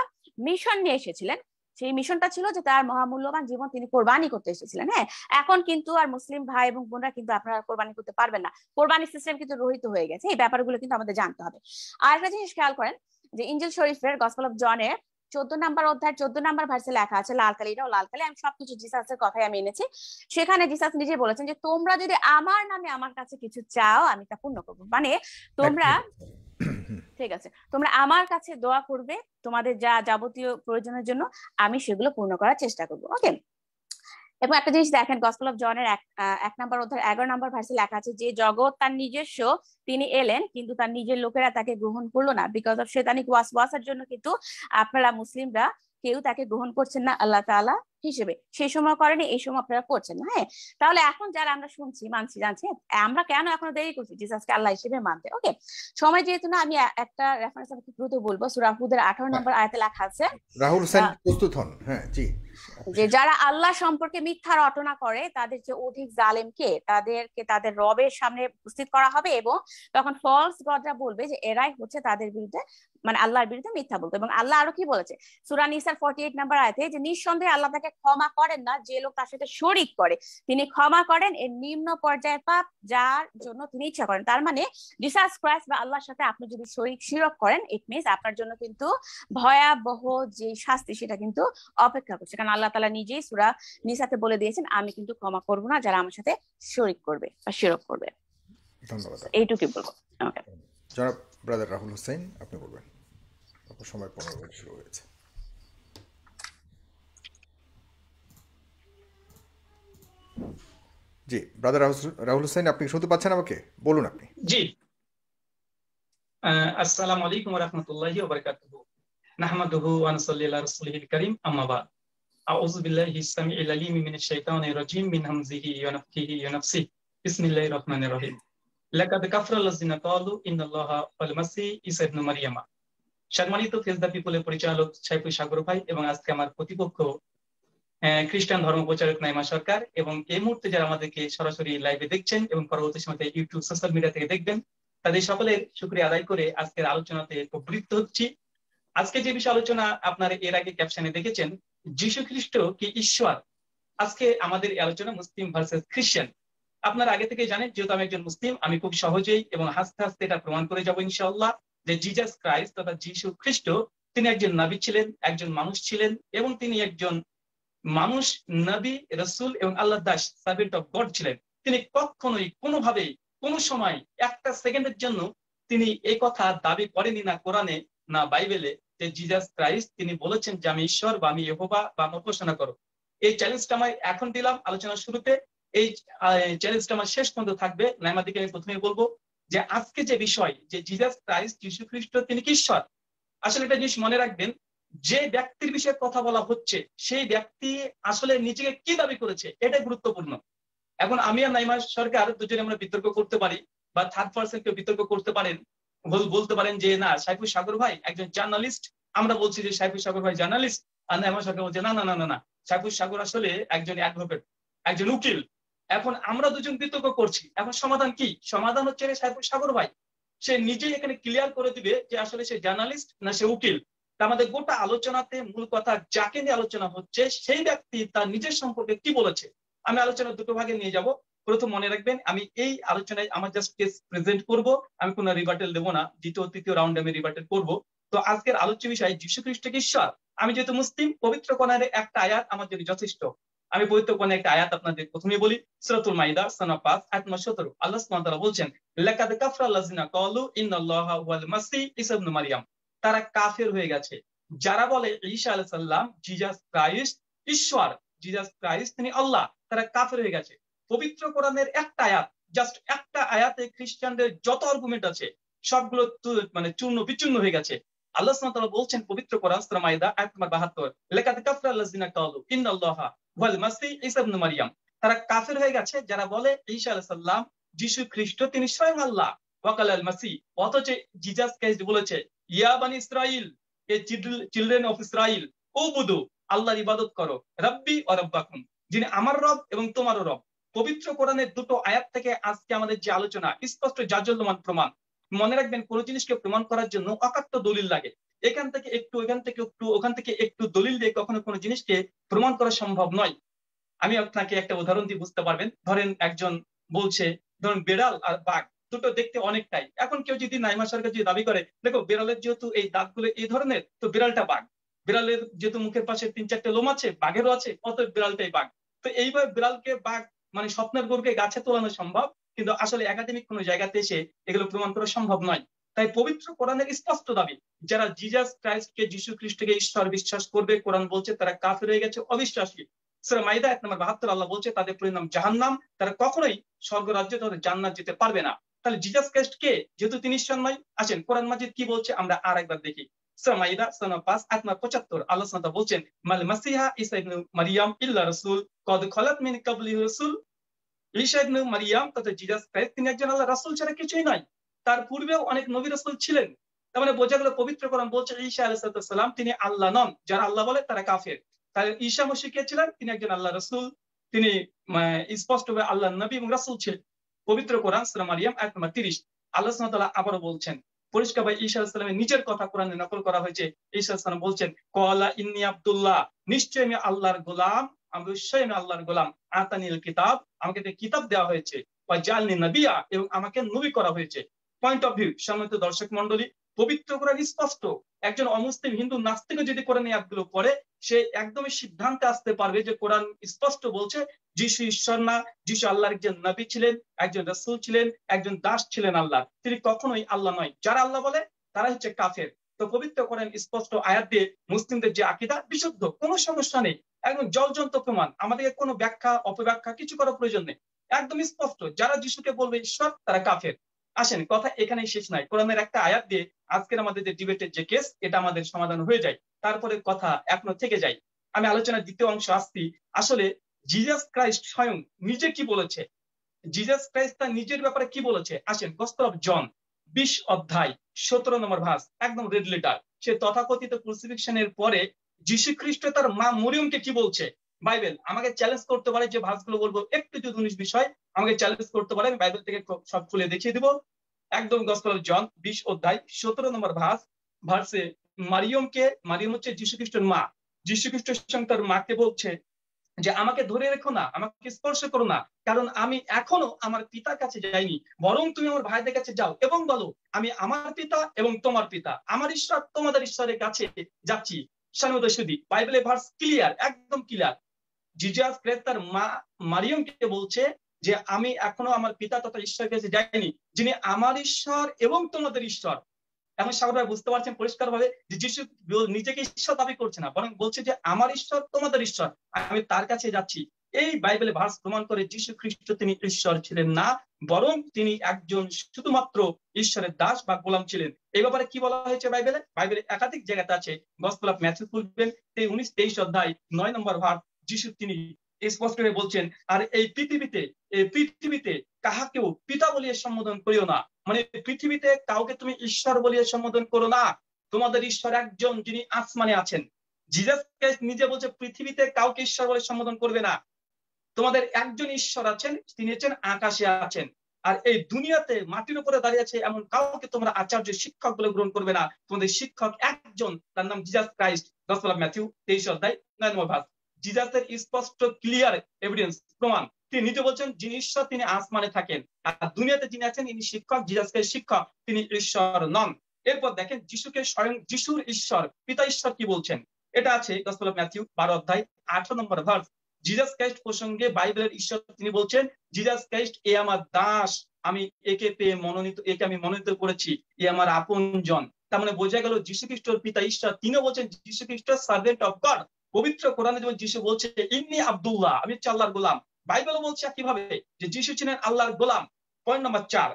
মিশন নিয়ে এসেছিলেন। সেই মিশনটা ছিল যে তার মহামূল্যবান জীবন তিনি কোরবানি করতে এসেছিলেন। হ্যাঁ, এখন কিন্তু আর মুসলিম ভাই এবং বোনরা কিন্তু আপনারা কোরবানি করতে পারবেন না, কোরবানি সিস্টেম কিন্তু রহিত হয়ে গেছে। এই ব্যাপারগুলো কিন্তু আমাদের জানতে হবে। আর একটা জিনিস খেয়াল করেন যে ইনজিল শরীফের গসপেল অফ জনের 14 নম্বর অধ্যায় 14 নম্বর ভার্সে লেখা আছে লাল কালি, এটাও লাল কালি, আমি সবকিছু জিসাসের কথাই আমি এনেছি। সেখানে জিসাস নিজে বলেছেন যে তোমরা যদি আমার নামে আমার কাছে কিছু চাও আমি তা পূর্ণ করবো। মানে তোমরা, ঠিক আছে, তোমরা আমার কাছে দোয়া করবে তোমাদের যা যাবতীয় প্রয়োজনের জন্য, আমি সেগুলো পূর্ণ করার চেষ্টা করবো। ওকে, এবং একটা জিনিস দেখেন গসপেল অফ জনের 1 নম্বর অধ্যায় 11 নম্বর ভার্সে লেখা আছে যে জগৎ তার নিজস্ব তিনি এলেন, কিন্তু তার নিজের লোকেরা তাকে গ্রহণ করলো না, বিকজ অফ শয়তানিক ওয়াসওয়াসার জন্য কিন্তু আপনারা মুসলিমরা কেউ তাকে গ্রহণ করছেন না আল্লাহ তাআলা হিসেবে। সেই সময় করেনি, এই সময় আপনারা করছেন না। হ্যাঁ, তাহলে এখন যারা আমরা শুনছি, মানছি, জানছি, আমরা কেন এখনো দেরি করছি জিসাসকে আল্লাহ হিসেবে মানতে? ওকে, সময় যেহেতু না, আমি একটা রেফারেন্স আমি খুব দ্রুত বলবো। সূরা হুদের 18 নম্বর আয়াতে লেখা আছে, রাহুল হোসেন প্রস্তুত হন। হ্যাঁ, জি, যে যারা আল্লাহ সম্পর্কে মিথ্যা রটনা করে তাদের যে অধিক জালেমকে তাদেরকে তাদের রবের সামনে উপস্থিত করা হবে, এবং তখন ফলস গডরা বলবে যে এরাই হচ্ছে তাদের বিরুদ্ধে, মানে আল্লাহর বিরুদ্ধে মিথ্যা বলতো। এবং আল্লাহ আরো কি বলেছে সূরা নিসার 48 নম্বর আয়াতে, যে নিঃসন্দেহে আল্লাহ তাকে ক্ষমা করেন না যে লোক তার সাথে শরিক করে, তিনি ক্ষমা করেন এর নিম্ন পর্যায়ের পাপ যার জন্য তিনি ইচ্ছা করেন। তার মানে জিসাস ক্রাইস্ট বা আল্লাহর সাথে আপনি যদি শরিক শিরক করেন, ইট মিনস আপনার জন্য কিন্তু ভয়াবহ যে শাস্তি সেটা কিন্তু অপেক্ষা করছে। কারণ আল্লাহ তাআলা নিজেই সূরা নিসাতে বলে দিয়েছেন আমি কিন্তু ক্ষমা করব না যারা আমার সাথে শরিক করবে বা শিরক করবে। ধন্যবাদ। এইটুকুই বলবো। ওকে, জনাব ব্রাদার রাহুল হোসেন, আপনি বলবেন। আপনার সময় 15 মিনিট শুরু হয়েছে। জি ব্রাদার রাহুল হোসেন, আপনি শুনতে পাচ্ছেন আমাকে? বলুন আপনি। জি আসসালামু আলাইকুম ওয়া রাহমাতুল্লাহি ওয়া বারাকাতুহু। নাহমাদুহু ওয়া নুসাল্লি আলা রাসূলিহিল কারীম, আম্মা বা'দ। আউযু বিল্লাহি সামিউল আলিম মিনাশ শাইতানির রাজীম মিন হামজিহি ওয়া নাফখিহি ওয়া নাফসিহি। বিসমিল্লাহির রহমানির রহিম। লাকাদ কাফারা আল্লাযিনা ক্বালু ইন্নাল্লাহা ওয়াল মাসীহ ঈসা ইবনে মারইয়াম। সম্মানিত ফেস দ্য পিপলের পরিচালক সাইফুল সাগর ভাই এবং আজকে আমার প্রতিপক্ষ খ্রিস্টান ধর্ম প্রচারক নাইমা সরকার, এবং এই মুহূর্তে যারা আমাদেরকে সরাসরি লাইভে দেখছেন এবং পরবর্তী সময় ইউটিউব সোশ্যাল মিডিয়া থেকে দেখবেন, তাদের সকলের শুকরিয়া আদায় করে আজকের আলোচনাতে প্রবৃত্ত হচ্ছি। আজকে যে বিষয় আলোচনা আপনারা এর আগে ক্যাপশনে দেখেছেন, যীশু খ্রিস্ট কি ঈশ্বর। আজকে আমাদের এই আলোচনা মুসলিম ভার্সেস খ্রিস্টান। আপনারা আগে থেকে জানেন, যেহেতু আমি একজন মুসলিম, আমি খুব সহজেই এবং হাসতে হাসতে এটা প্রমাণ করে যাবো ইনশাআল্লাহ যে জিজাস ক্রাইস্ট তথা যীশু খ্রিস্ট তিনি একজন নবী ছিলেন, একজন মানুষ ছিলেন, এবং তিনি একজন মানুষ, নবী, রাসূল এবং আল্লাহর দাস, সার্ভেন্ট অফ গড ছিলেন। তিনি কখনোই কোনোভাবেই কোনো সময় একটা সেকেন্ডের জন্য তিনি এই কথা দাবি করেনি, না কোরআনে না বাইবেলে, যে জিজাস ক্রাইস্ট তিনি বলেছেন যে আমি ঈশ্বর বা আমি ইয়েহোবা বা আমি উপাসনা করো। এই চ্যালেঞ্জটা আমি এখন দিলাম আলোচনার শুরুতে। এই চ্যালেঞ্জটা আমার শেষ পর্যন্ত থাকবে। নাইমাদিকে আমি প্রথমে বলবো যে আজকে যে বিষয় যে জিজাস ক্রাইস্ট যীশু খ্রিস্ট তিনি কি ঈশ্বর। আসলে একটা জিনিস মনে রাখবেন, যে ব্যক্তির বিষয়ে কথা বলা হচ্ছে সেই ব্যক্তি আসলে নিজেকে কি দাবি করেছে এটা গুরুত্বপূর্ণ। এখন আমি আর নাইমা সরকার দুজনে আমরা বিতর্ক করতে পারি, বা থার্ড পার্সন কেউ বিতর্ক করতে পারেন, বলতে পারেন যে না সাইফুল সাগর ভাই একজন জার্নালিস্ট, আমরা বলছি যে সাইফুল সাগর ভাই জার্নালিস্ট, আর নাইমা সরকার বলছে না না না না না সাইফুল সাগর আসলে একজন অ্যাডভোকেট, একজন উকিল। এখন আমরা দুজন বিতর্ক করছি, এখন সমাধান কি? সমাধান হচ্ছে সাইফুল সাগর ভাই সে নিজেই এখানে ক্লিয়ার করে দিবে যে আসলে সে জার্নালিস্ট না সে উকিল। আমাদের গোটা আলোচনাতে মূল কথা যাকে নিয়ে আলোচনা হচ্ছে সেই ব্যক্তি তার নিজের সম্পর্কে কি বলেছে। আমি আলোচনা দুটো ভাগে নিয়ে যাব। প্রথম মনে রাখবেন, আমি এই আলোচনায় আমার জাস্ট কেস প্রেজেন্ট করব, আমি কোনো রিবার্টেল দেবো না। দ্বিতীয় তৃতীয় রাউন্ডে আমি রিবার্টেল করব। তো আজকের আলোচ্য বিষয় যীশু খ্রিস্ট কি ঈশ্বর। আমি যেহেতু মুসলিম, পবিত্র কোরআনের একটা আয়াত আমার জন্য যথেষ্ট। আমি পবিত্র কোরআনের একটা আয়াত আপনাদের প্রথমে বলি, সূরাতুল মাইদা সূরা ৫ আয়াত নম্বর ১৭। আল্লাহ সুবহানাহু ওয়া তাআলা বলছেন, লাকাদ কাফারা আল্লাযিনা ক্বালু ইন্নাল্লাহা ওয়াল মাসীহ ঈসা ইবনে মারইয়াম। তারা কাফের হয়ে গেছে যারা বলে ঈসা আলাইহিস সালাম, জিজাস ক্রাইস্ট ঈশ্বর, জিজাস ক্রাইস্ট তিনি আল্লাহ, তারা কাফের হয়ে গেছে। পবিত্র কোরআনের একটা আয়াত, জাস্ট একটা আয়াতে খ্রিস্টানদের যত আর্গুমেন্ট আছে সবগুলো মানে চূর্ণ বিচূর্ণ হয়ে গেছে। আল্লাহ সুবহানাহু ওয়া তাআলা বলছেন পবিত্র কোরআন সূরা মাইদা আয়াত নম্বর ৭২, লাকাদ কাফারা আল্লাযিনা ক্বালু ইন্নাল্লাহা ওয়াল মাসীহ ঈসা ইবনে মারইয়াম। তারা কাফের হয়ে গেছে যারা বলে ঈসা আলাইহিস সালাম, যীশু খ্রিস্ট তিনি স্বয়ং আল্লাহ। ওয়াকাল আল মাসীহ, অথচ জিজাস ক্রাইস্ট বলেছে ইয়া বানি ইসরাইল, এ চিলড্রেন অফ ইসরাইল, উবুদু, আল্লাহর ইবাদত করো, রাব্বি ওয়া রাব্বাকুম, যিনি আমার রব এবং তোমারও রব। পবিত্র কোরআনের দুটো আয়াত থেকে আজকে আমাদের যে আলোচনা স্পষ্ট জাজ্জল্যমান প্রমাণ। মনে রাখবেন, কোন জিনিসকে প্রমাণ করার জন্য অকাট্য দলিল লাগে। এখান থেকে একটু, এখান থেকে একটু, ওখান থেকে একটু দলিল দিয়ে কখনো কোনো জিনিসকে প্রমাণ করা সম্ভব নয়। আমি আপনাকে একটা উদাহরণ দিয়ে বুঝতে পারবেন। ধরেন একজন বলছে, ধরুন বেড়াল আর বাঘ দুটো দেখতে অনেকটাই। এখন কেউ যদি নাইমা সরকার যদি দাবি করে, দেখো বেড়ালের যেহেতু এই দাঁতগুলো এই ধরনের, তো বিড়ালটা বাঘ। বিড়ালের যেহেতু মুখের পাশে ৩-৪টে লোম আছে, বাঘেরও আছে, অতএব বিড়ালটাই বাঘ। তো এইভাবে বিড়ালকে বাঘ মানে স্বপ্নের গরুকে গাছে তোলানো সম্ভব, কিন্তু আসলে একাডেমিক কোনো জায়গাতে এসে এগুলো প্রমাণ করা সম্ভব নয়। তাই পবিত্র কোরআনের স্পষ্ট দাবি, যারা জিজাস ক্রাইস্টকে, যীশু খ্রিস্টকে ঈশ্বর বিশ্বাস করবে, কোরআন বলছে তারা কাফের হয়ে গেছে, অবিশ্বাসী। সূরা মাইদা আয়াত নম্বর ৭২ আল্লাহ বলছে তাদের পরিণাম জাহান্নাম, তারা কখনোই স্বর্গরাজ্যে তাদের জান্নাত যেতে পারবে না। তাহলে জিজাস ক্রাইস্ট কে, যেহেতু তিনি ঈশ্বর নয়, আসেন কোরআন মাজিদ কি বলছে আমরা আর একবার দেখি। সূরা মাইদা সূরা ৫ আয়াত নম্বর ৭৫ আল্লাহ সুবহানাহু ওয়া তাআলা বলছেন, মাল মাসিহা ঈসা ইবনে মারইয়াম ইল্লা রাসূল কদ খলাত মিন ক্বাবলিহি রাসূল। ঈসা ইবনে মারইয়াম তথা জিজাস ক্রাইস্ট তিনি একজন আল্লাহর রাসূল ছাড়া কিছুই নয়। তার পূর্বেও অনেক নবী রাসূল ছিলেন। তার মানে বোঝা গেল পবিত্র কোরআন বলছে ঈসা আলাইহিস সালাম তিনি আল্লাহ নন। যারা আল্লাহ বলে তারা কাফের। তাহলে ঈসা মসীহ কে ছিলেন? তিনি একজন আল্লাহ রাসূল, তিনি স্পষ্টভাবে আল্লাহর নবী এবং রাসূল ছিলেন। পবিত্র কোরআন সূরা মারইয়াম আয়াত নম্বর ৩০ আল্লাহ সুবহানাহু ওয়া তাআলা আবারো বলছেন, পরিষ্কারভাবে ঈসা আলাইহিস সালামের নিজের কথা কোরআনে নকল করা হয়েছে। ঈসা আলাইহিস সালাম বলছেন, ক্বালা ইন্নী আব্দুল্লাহ, নিশ্চয়ই আমি আল্লাহর গোলাম, অবশ্যই আমি আল্লাহর গোলাম। আতানিল কিতাব, আমাকে কিতাব দেওয়া হয়েছে, ওয়া জাআলনি নবিয়্যা, এবং আমাকে নবী করা হয়েছে। পয়েন্ট অফ ভিউ, সম্মানিত দর্শক মণ্ডলী, পবিত্র কোরআন স্পষ্ট। একজন অমুসলিম হিন্দু নাস্তিকও যদি কোরআন এই আয়াতগুলো পড়ে, সে একদমই সিদ্ধান্তে আসতে পারবে যে কোরআন স্পষ্ট বলছে যিশু ঈশ্বর না, যিশু আল্লাহর একজন নবী ছিলেন, একজন রাসূল ছিলেন, একজন দাস ছিলেন আল্লাহ, তিনি কখনোই আল্লাহ নয়। যারা আল্লাহ বলে তারা হচ্ছে কাফের। তো পবিত্র কোরআন স্পষ্ট আয়াত দিয়ে মুসলিমদের যে আকীদা বিশুদ্ধ, কোনো সমস্যা নেই, একদম জলজন্ত প্রমাণ। আমাদেরকে কোনো ব্যাখ্যা অপব্যাখ্যা কিছু করার প্রয়োজন নেই, একদম স্পষ্ট। যারা যিশুকে বলবে ঈশ্বর তারা কাফের। আসেন, কথা এখানেই শেষ নাই। কোরআনের একটা আয়াত দিয়ে আজকের আমাদের যে ডিবেটের যে কেস, এটা আমাদের সমাধান হয়ে যায়। তারপরে কথা এখনো থেকে যায়। আমি আলোচনার দ্বিতীয় অংশ আসছি। আসলে জিজাস ক্রাইস্ট স্বয়ং নিজে কি বলেছে, জিজাস ক্রাইস্ট তার নিজের ব্যাপারে কি বলেছে। আসেন, গসপেল অফ জন 20 অধ্যায় 17 নম্বর ভার্স, একদম রেড লেটার। সে তথাকথিত ক্রুসিফিকশনের পরে যীশু খ্রিস্ট তার মা মরিয়মকে কি বলছে। বাইবেল আমাকে চ্যালেঞ্জ করতে পারে, যে ভার্সগুলো বলবো একটু যদি 19 বিষয় আমাকে চ্যালেঞ্জ করতে পারে, আমি বাইবেল থেকে সব খুলে দেখিয়ে দিব। একদম গসপেল অফ জন 20 অধ্যায় 17 নম্বর ভার্সে মারিয়ম হচ্ছে যীশু খ্রিস্টের মা। যীশু খ্রিস্টের সঙ্গে তার মাকে বলছে যে আমাকে ধরে রেখো না, আমাকে স্পর্শ করো না, কারণ আমি এখনো আমার পিতার কাছে যাইনি, বরং তুমি আমার ভাইদের কাছে যাও এবং বলো আমি আমার পিতা এবং তোমার পিতা, আমার ঈশ্বর তোমাদের ঈশ্বরের কাছে যাচ্ছি। বাইবেলের ভার্স ক্লিয়ার, একদম ক্লিয়ার। জিজাস ক্রাইস্ট তার মা মারিয়মকে বলছে যে আমি এখনো আমার পিতা তথা ঈশ্বরের কাছে যাইনি, যিনি আমার ঈশ্বর এবং তোমাদের ঈশ্বর। এখন সাগর ভাই বুঝতে পারছেন পরিষ্কার ভাবে যে যিশু নিজেকে ঈশ্বর দাবি করছে না, বরং বলছে যে আমার ঈশ্বর তোমাদের ঈশ্বর, আমি তার কাছে যাচ্ছি। এই বাইবেলে ভার্স প্রমাণ করে যীশু খ্রিস্ট তিনি ঈশ্বর ছিলেন না, বরং তিনি একজন শুধুমাত্র ঈশ্বরের দাস বা গোলাম ছিলেন। এই ব্যাপারে কি বলা হয়েছে বাইবেলে একাধিক জায়গাতে আছে। গসপেল অফ ম্যাথিউ খুলবেন 19-23 অধ্যায় 9 নম্বর ভার্স, যিশু তিনি স্পষ্ট হয়ে বলছেন, আর এই পৃথিবীতে কাহাকেও পিতা বলিয়া সম্বোধন করিও না, মানে পৃথিবীতে কাউকে তুমি ঈশ্বর বলিয়া সম্বোধন করো না, তোমাদের ঈশ্বর একজন, যিনি আসমানে আছেন। জিজাস ক্রাইস্ট নিজে বলছে পৃথিবীতে কাউকে ঈশ্বর বলে সম্বোধন করবে না, তোমাদের একজন ঈশ্বর আছেন, তিনি হচ্ছেন আকাশে আছেন। আর এই দুনিয়াতে মাটির উপরে দাঁড়িয়ে আছে এমন কাউকে তোমরা আচার্য শিক্ষক বলে গ্রহণ করবে না, তোমাদের শিক্ষক একজন, তার নাম Jesus Christ. Gospel of Matthew 23 অধ্যায় 9 নম্বর ভার্স। জিজাসের স্পষ্ট ক্লিয়ার এভিডেন্স প্রমাণ, তিনি নিজে বলছেন যিনি ঈশ্বর তিনি আসমানে থাকেন, আর দুনিয়াতে যিনি আছেন ইনি শিক্ষক, জিজাসকে শিক্ষক, তিনি ঈশ্বর নন। এরপর দেখেন যিশুকে স্বয়ং যিশুর ঈশ্বর পিতা ঈশ্বর কি বলছেন, এটা আছে গসপেল অফ ম্যাথিউ 12 অধ্যায় 18 নম্বর ভার্স। জিজাস ক্রাইস্ট প্রসঙ্গে বাইবেলের ঈশ্বর তিনি বলছেন, জিজাস ক্রাইস্ট এ আমার দাস, আমি একে পেয়ে একে আমি মনোনীত করেছি, এ আমার আপনজন। তার মানে বোঝা গেল যীশু খ্রিস্টের পিতা ঈশ্বর, তিনিও বলছেন যীশু খ্রিস্ট সার্ভেন্ট অফ গড। পবিত্র কোরআনে যেমন যিশু বলছে ইন্নী আব্দুল্লাহ, আমি হচ্ছে আল্লাহর গোলাম, বাইবেলও বলছে কিভাবে যে যিশু ছিলেন আল্লাহর গোলাম। পয়েন্ট নম্বর 4,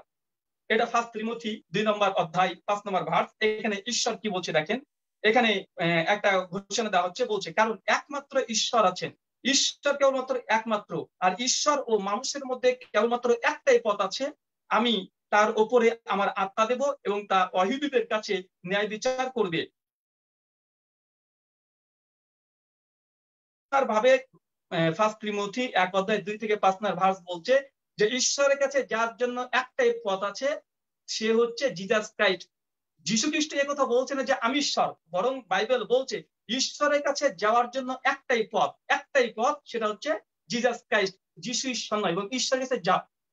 এটা 1 তিমথি 2 নম্বর অধ্যায় 5 নম্বর ভার্স। এখানে ঈশ্বর কি বলছে দেখেন, এখানে একটা ঘোষণা দেওয়া হচ্ছে, বলছে কারণ একমাত্র ঈশ্বর আছেন, ঈশ্বর কেবলমাত্র একমাত্র, আর ঈশ্বর ও মানুষের মধ্যে কেবলমাত্র একটাই পথ আছে, আমি তার ওপরে আমার আত্মা দেব এবং তা অহিদুদের কাছে ন্যায় বিচার করবে। ভাবে 1 তিমথি 1 অধ্যায় 2 থেকে 5 নম্বর ভার্স বলছে যে ঈশ্বরের কাছে যার জন্য একটাই পথ আছে, সে হচ্ছে জিজাস ক্রাইস্ট। যীশু খ্রিস্ট কথা বলছে না যে আমি ঈশ্বর, বরং বাইবেল বলছে ঈশ্বরের কাছে যাওয়ার জন্য একটাই পথ, সেটা হচ্ছে জিজাস ক্রাইস্ট। যিশু ঈশ্বর নয়, এবং ঈশ্বরের কাছে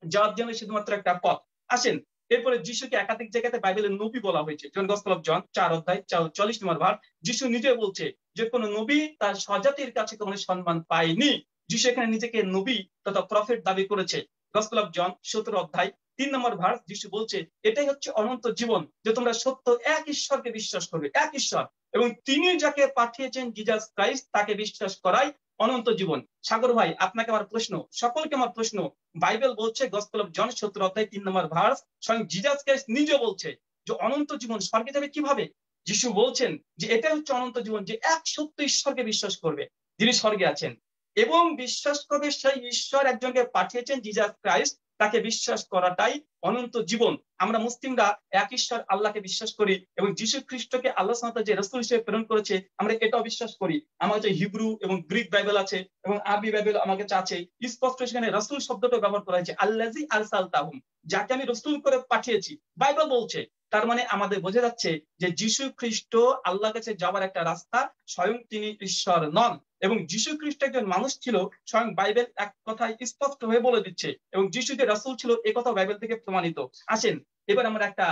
যাওয়ার জন্য শুধুমাত্র একটা পথ। আসেন, এরপরে যিশুকে একাধিক জায়গাতে বাইবেলের নবী বলা হয়েছে, যেমন গসপেল অফ জন 4 অধ্যায় 40 নম্বর ভার্স। যিশু নিজে বলছে যে কোন নবী তার স্বজাতির কাছে কোনো সম্মান পায়নি। যিশু এখানে নিজেকে নবী তথা প্রফেট দাবি করেছে। গসপেল অফ জন 17 অধ্যায় 3 নম্বর ভার্স, যিশু বলছে এটাই হচ্ছে অনন্ত জীবন, যে তোমরা সত্য এক ঈশ্বরকে বিশ্বাস করবে, এক ঈশ্বর, এবং তিনি যাকে পাঠিয়েছেন জিজাস ক্রাইস্ট তাকে বিশ্বাস করাই অনন্ত জীবন। সাগর ভাই, আপনাকে আমার প্রশ্ন, সকলকে আমার প্রশ্ন, বাইবেল বলছে গসপেল অফ জন 17 অধ্যায় 3 নম্বর ভার্স, স্বয়ং জিজাস ক্রাইস্ট নিজে বলছে যে অনন্ত জীবন স্বর্গে যাবে কিভাবে। যিশু বলছেন যে এটাই হচ্ছে অনন্ত জীবন, যে এক সত্য ঈশ্বরকে বিশ্বাস করবে যিনি স্বর্গে আছেন, এবং বিশ্বাস করবে সেই ঈশ্বর একজনকে পাঠিয়েছেন জিজাস ক্রাইস্ট, তাকে বিশ্বাস করাটাই অনন্ত জীবন। আমরা মুসলিমরা এক ঈশ্বর আল্লাহকে বিশ্বাস করি, এবং যীশু খ্রিস্টকে আল্লাহ সুবহানাহু যে রাসূল হিসেবে প্রেরণ করেছে আমরা এটাও বিশ্বাস করি। আমার কাছে হিব্রু এবং গ্রিক বাইবেল আছে, এবং আরবি বাইবেল আমার কাছে আছে, স্পষ্ট সেখানে রাসূল শব্দটা ব্যবহার করা হয়েছে, আল্লাযী আরসালতাহুম, যাকে আমি রাসূল করে পাঠিয়েছি, বাইবেল বলছে। তার মানে আমাদের বোঝা যাচ্ছে যে যীশু খ্রিস্ট আল্লাহর কাছে যাওয়ার একটা রাস্তা, স্বয়ং তিনি ঈশ্বর নন। এবং যীশু খ্রিস্ট একজন মানুষ ছিল, স্বয়ং বাইবেল এক কথায় স্পষ্ট হয়ে বলে দিচ্ছে, এবং যীশু যে রাসূল ছিল এ কথা বাইবেল থেকে প্রমাণিত। আসেন, এবার আমরা একটা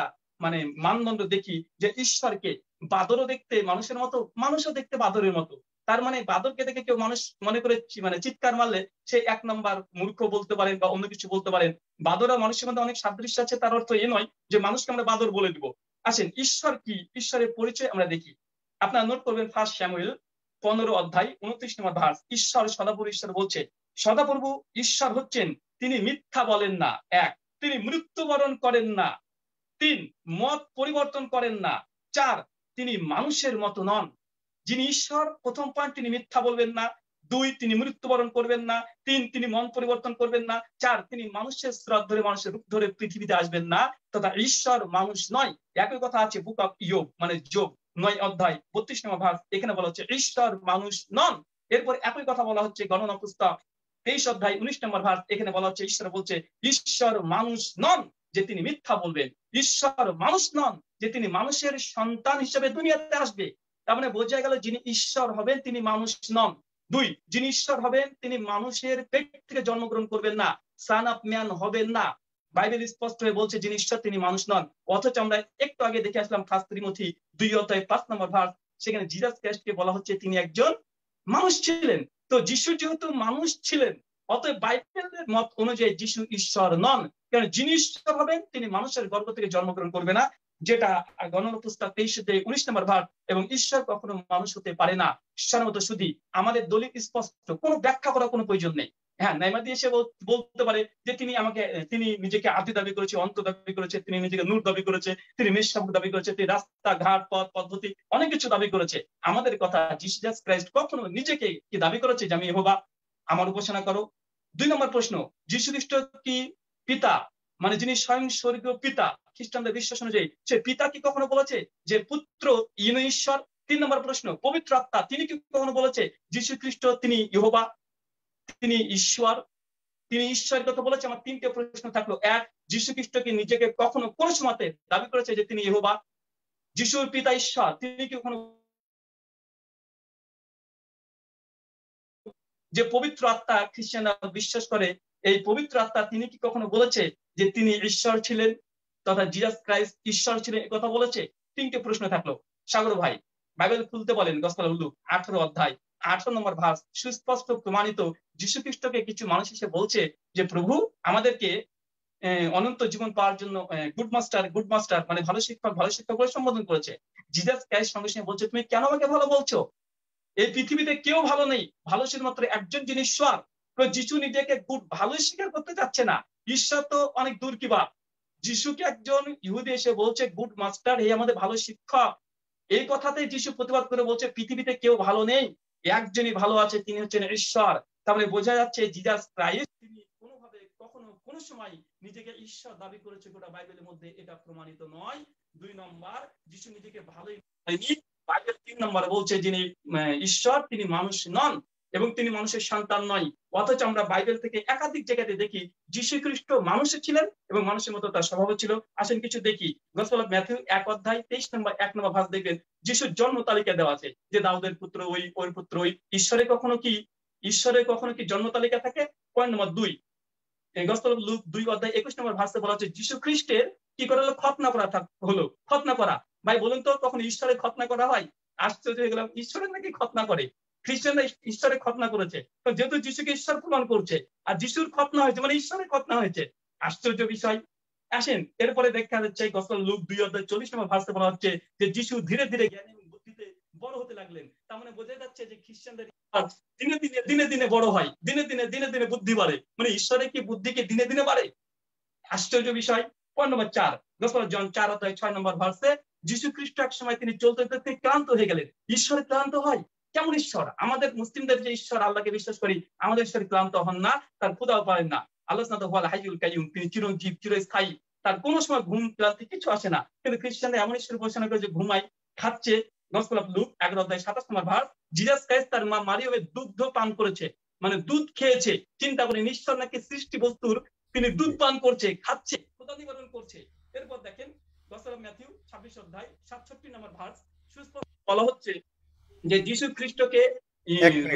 মানদণ্ড দেখি যে ঈশ্বরকে, বাদরও দেখতে মানুষের মতো, মানুষও দেখতে বাদরের মতো। তার মানে বাদরকে দেখে কেউ মানুষ মনে করে চিৎকার মারলে সে 1 নম্বর মূর্খ বলতে পারেন বা অন্য কিছু বলতে পারেন। বাদর আর মানুষের মধ্যে অনেক সাদৃশ্য আছে, তার অর্থ এ নয় যে মানুষকে আমরা বাদর বলে দিব। আসেন, ঈশ্বর কি, ঈশ্বরের পরিচয় আমরা দেখি। আপনারা নোট করবেন 1 স্যামুয়েল 15 অধ্যায় 29 নম্বর ভার্স। ঈশ্বর সদাপ্রভু ঈশ্বর বলছে, সদাপ্রভু ঈশ্বর হচ্ছেন তিনি মিথ্যা বলেন না, 1। তিনি মৃত্যুবরণ করেন না। 3, মত পরিবর্তন করেন না। 4, তিনি মানুষের মতো নন। যিনি ঈশ্বর, প্রথম পয়েন্ট, তিনি মিথ্যা বলবেন না। 2, তিনি মৃত্যুবরণ করবেন না। 3, তিনি মন পরিবর্তন করবেন না। 4, তিনি মানুষের স্রোত ধরে, মানুষের রূপ ধরে পৃথিবীতে আসবেন না, তথা ঈশ্বর মানুষ নয়। একই কথা আছে বুক অফ ইয়োব, মানে যোব 9 অধ্যায় 32 নম্বর ভাগ, এখানে বলা হচ্ছে ঈশ্বর মানুষ নন। এরপর একই কথা বলা হচ্ছে গণনা পুস্তক 23 অধ্যায় 19 নম্বর ভাগ, এখানে বলা হচ্ছে ঈশ্বর বলছে ঈশ্বর মানুষ নন যে তিনি মিথ্যা বলবেন, ঈশ্বর মানুষ নন যে তিনি মানুষের সন্তান হিসেবে দুনিয়াতে আসবে। তার মানে বোঝা গেল যিনি ঈশ্বর হবেন তিনি মানুষ নন। 2, যিনি ঈশ্বর হবেন তিনি মানুষের পেট থেকে জন্মগ্রহণ করবেন না, সান অফ ম্যান হবেন না। বাইবেল স্পষ্ট হয়ে বলছে যিনি ঈশ্বর তিনি মানুষ নন। অথচ আমরা একটু আগে দেখে আসলাম 1 তিমোথী 2 অধ্যায় 5 নম্বর ভার্স, সেখানে জিসাস খ্রিস্টকে বলা হচ্ছে তিনি একজন মানুষ ছিলেন। তো যিশু যেহেতু মানুষ ছিলেন, অতএব বাইবেলের মত অনুযায়ী যিশু ঈশ্বর নন, কারণ যিনি ঈশ্বর হবেন তিনি মানুষের গর্ভ থেকে জন্মগ্রহণ করবে না, যেটা গণনা পুস্তক 23-19 নম্বর ভাগ। এবং ঈশ্বর কখনো মানুষ হতে পারে না। ঈশ্বরের মতো শুধু আমাদের দলিল স্পষ্ট, কোনো ব্যাখ্যা করার কোনো প্রয়োজন নেই। হ্যাঁ, নাইমা দিয়ে সে বলতে পারে যে তিনি নিজেকে আদি দাবি করেছে, অন্ত দাবি করেছে, তিনি নিজেকে নূর দাবি করেছে, তিনি মেষশাবক দাবি করেছে, তিনি রাস্তা ঘাট পথ পদ্ধতি অনেক কিছু দাবি করেছে। আমাদের কথা, জিসাস খ্রাইস্ট কখনো নিজেকে কি দাবি করেছে যে আমি ইহোবা, আমার উপাসনা করো? 2 নম্বর প্রশ্ন, যীশু খ্রিস্ট কি পিতা, মানে যিনি স্বয়ং স্বর্গীয় পিতা, খ্রিস্টানদের বিশ্বাস অনুযায়ী সে পিতা কি কখনো বলেছে যে পুত্র ইনি ঈশ্বর? 3 নম্বর প্রশ্ন, পবিত্র আত্মা তিনি কি কখনো বলেছে যীশু খ্রিস্ট তিনি ইহোবা, তিনি ঈশ্বর, তিনি ঈশ্বরের কথা বলেছে? আমার 3টে প্রশ্ন থাকলো। 1, যীশু খ্রিস্ট কি নিজেকে কখনো কোন সময়তে দাবি করেছে যে তিনি ইহোবা? যিশুর পিতা ঈশ্বর, তিনি কি কখনো যে পবিত্র আত্মা খ্রিস্টানরা বিশ্বাস করে, এই পবিত্র আত্মা তিনি কি কখনো বলেছে যে তিনি ঈশ্বর ছিলেন, তথা জিসাস খ্রাইস্ট ঈশ্বর ছিলেন কথা বলেছে? 3টে প্রশ্ন থাকলো। সাগর ভাই বাইবেল খুলতে বলেন, গসপেল অফ লুক 18 অধ্যায় 18 নম্বর ভার্স, সুস্পষ্ট প্রমাণিত যীশু খ্রিস্টকে কিছু মানুষ এসে বলছে যে প্রভু আমাদেরকে অনন্ত জীবন পাওয়ার জন্য গুড মাস্টার মানে ভালো শিক্ষক বলে সম্বোধন করেছে। জিসাস খ্রাইস্ট সঙ্গে সঙ্গে বলছে তুমি কেন আমাকে ভালো বলছো? এই পৃথিবীতে কেউ ভালো নেই, ভালো শুধুমাত্র একজন যিনি ঈশ্বর। যিশু নিজেকে গুড ভালোই স্বীকার করতে চাচ্ছে না, ঈশ্বর তো অনেক দূর কি বা। যিশুকে একজন ইহুদি এসে বলছে গুড মাস্টার, এই আমাদের ভালো শিক্ষক। এই কথাতেই যিশু প্রতিবাদ করে বলছে পৃথিবীতে কেউ ভালো নেই, একজনই ভালো আছে, তিনি হচ্ছেন ঈশ্বর। তাহলে বোঝা যাচ্ছে জিসাস খ্রাইস্ট তিনি কোনোভাবে কখনো কোনো সময় নিজেকে ঈশ্বর দাবি করেছে গোটা বাইবেলের মধ্যে এটা প্রমাণিত নয়। 2 নম্বর, যিশু নিজেকে ভালোই বলেনি। বাইবেল 3 নম্বরে বলছে যিনি ঈশ্বর তিনি মানুষ নন এবং তিনি মানুষের সন্তান নয়। অথচ আমরা বাইবেল থেকে একাধিক জায়গাতে দেখি যীশু খ্রিস্ট মানুষের ছিলেন এবং মানুষের মতো তার স্বভাব ছিল। আসেন কিছু দেখি, গসপেল অফ ম্যাথিউ 1 অধ্যায় 23 নম্বর 1 নম্বর ভাগ দেখবেন যিশুর জন্ম তালিকা দেওয়া আছে যে দাউদের পুত্র ওই পুত্র ওই। ঈশ্বরের কখনো কি জন্ম তালিকা থাকে? Point number 2, gospel of look 2 অধ্যায় 21 নম্বর ভার্সে বলা হচ্ছে যীশু খ্রিস্টের কি করা হলো? খতনা করা। ভাই বলুন তো কখন ঈশ্বরের খতনা করা হয়? আশ্চর্য হয়ে গেলাম, ঈশ্বরের নাকি খতনা করে? খ্রিস্টানরা ঈশ্বরের খতনা করেছে, তো যেহেতু যিশুকে ঈশ্বর প্রমাণ করছে আর যিশুর খতনা হয়েছে মানে ঈশ্বরের খতনা হয়েছে, আশ্চর্য বিষয়। আসেন এরপরে দেখা যাচ্ছে গসপেল লুক 2 অধ্যায় 40 নম্বর ভার্সে বলা হচ্ছে যে যিশু ধীরে ধীরে জ্ঞান এবং বুদ্ধিতে বড় হতে লাগলেন। তার মানে বোঝা যাচ্ছে যে খ্রিস্টানদের দিনে দিনে বড় হয়, দিনে দিনে বুদ্ধি বাড়ে, মানে ঈশ্বরের কি বুদ্ধি কি দিনে দিনে বাড়ে? আশ্চর্য বিষয়। পয়েন্ট নম্বর 4, গসপেল জন 4 অধ্যায় 6 নম্বর ভার্সে যিশু খ্রিস্ট এক সময় তিনি চলতে চলতে ক্লান্ত হয়ে গেলেন। ঈশ্বর ক্লান্ত হয়? কেমন ঈশ্বর? আমাদের মুসলিমদের যে ঈশ্বর আল্লাহকে বিশ্বাস করি, আমাদের ঈশ্বর ক্লান্ত হন না, তার ক্ষুধাও পারেন না। আল্লাহ সুবহানাহু ওয়া তাআলা হাইয়ুল কাইয়ুম, তিনি চিরঞ্জীব চিরস্থায়ী, তার কোনো সময় ঘুম ক্লান্তি কিছু আসে না। কিন্তু খ্রিস্টানরা এমন ঈশ্বর উপাসনা করে যে ঘুমায় খাচ্ছে। গসপেল অফ লুক 11 অধ্যায় 27 নম্বর ভার্স, জিসাস খ্রাইস্ট তার মা মারিয়ামের দুগ্ধ পান করেছে, মানে দুধ খেয়েছে। চিন্তা করেন, ঈশ্বর নাকি সৃষ্টি বস্তুর তিনি দুধ পান করছে, খাচ্ছে, ক্ষুধা নিবারণ করছে। এরপর দেখেন গসপেল অফ ম্যাথিউ 26 অধ্যায় 67 নম্বর ভার্স, সুস্পষ্ট বলা হচ্ছে যে যিশু খ্রিস্টকে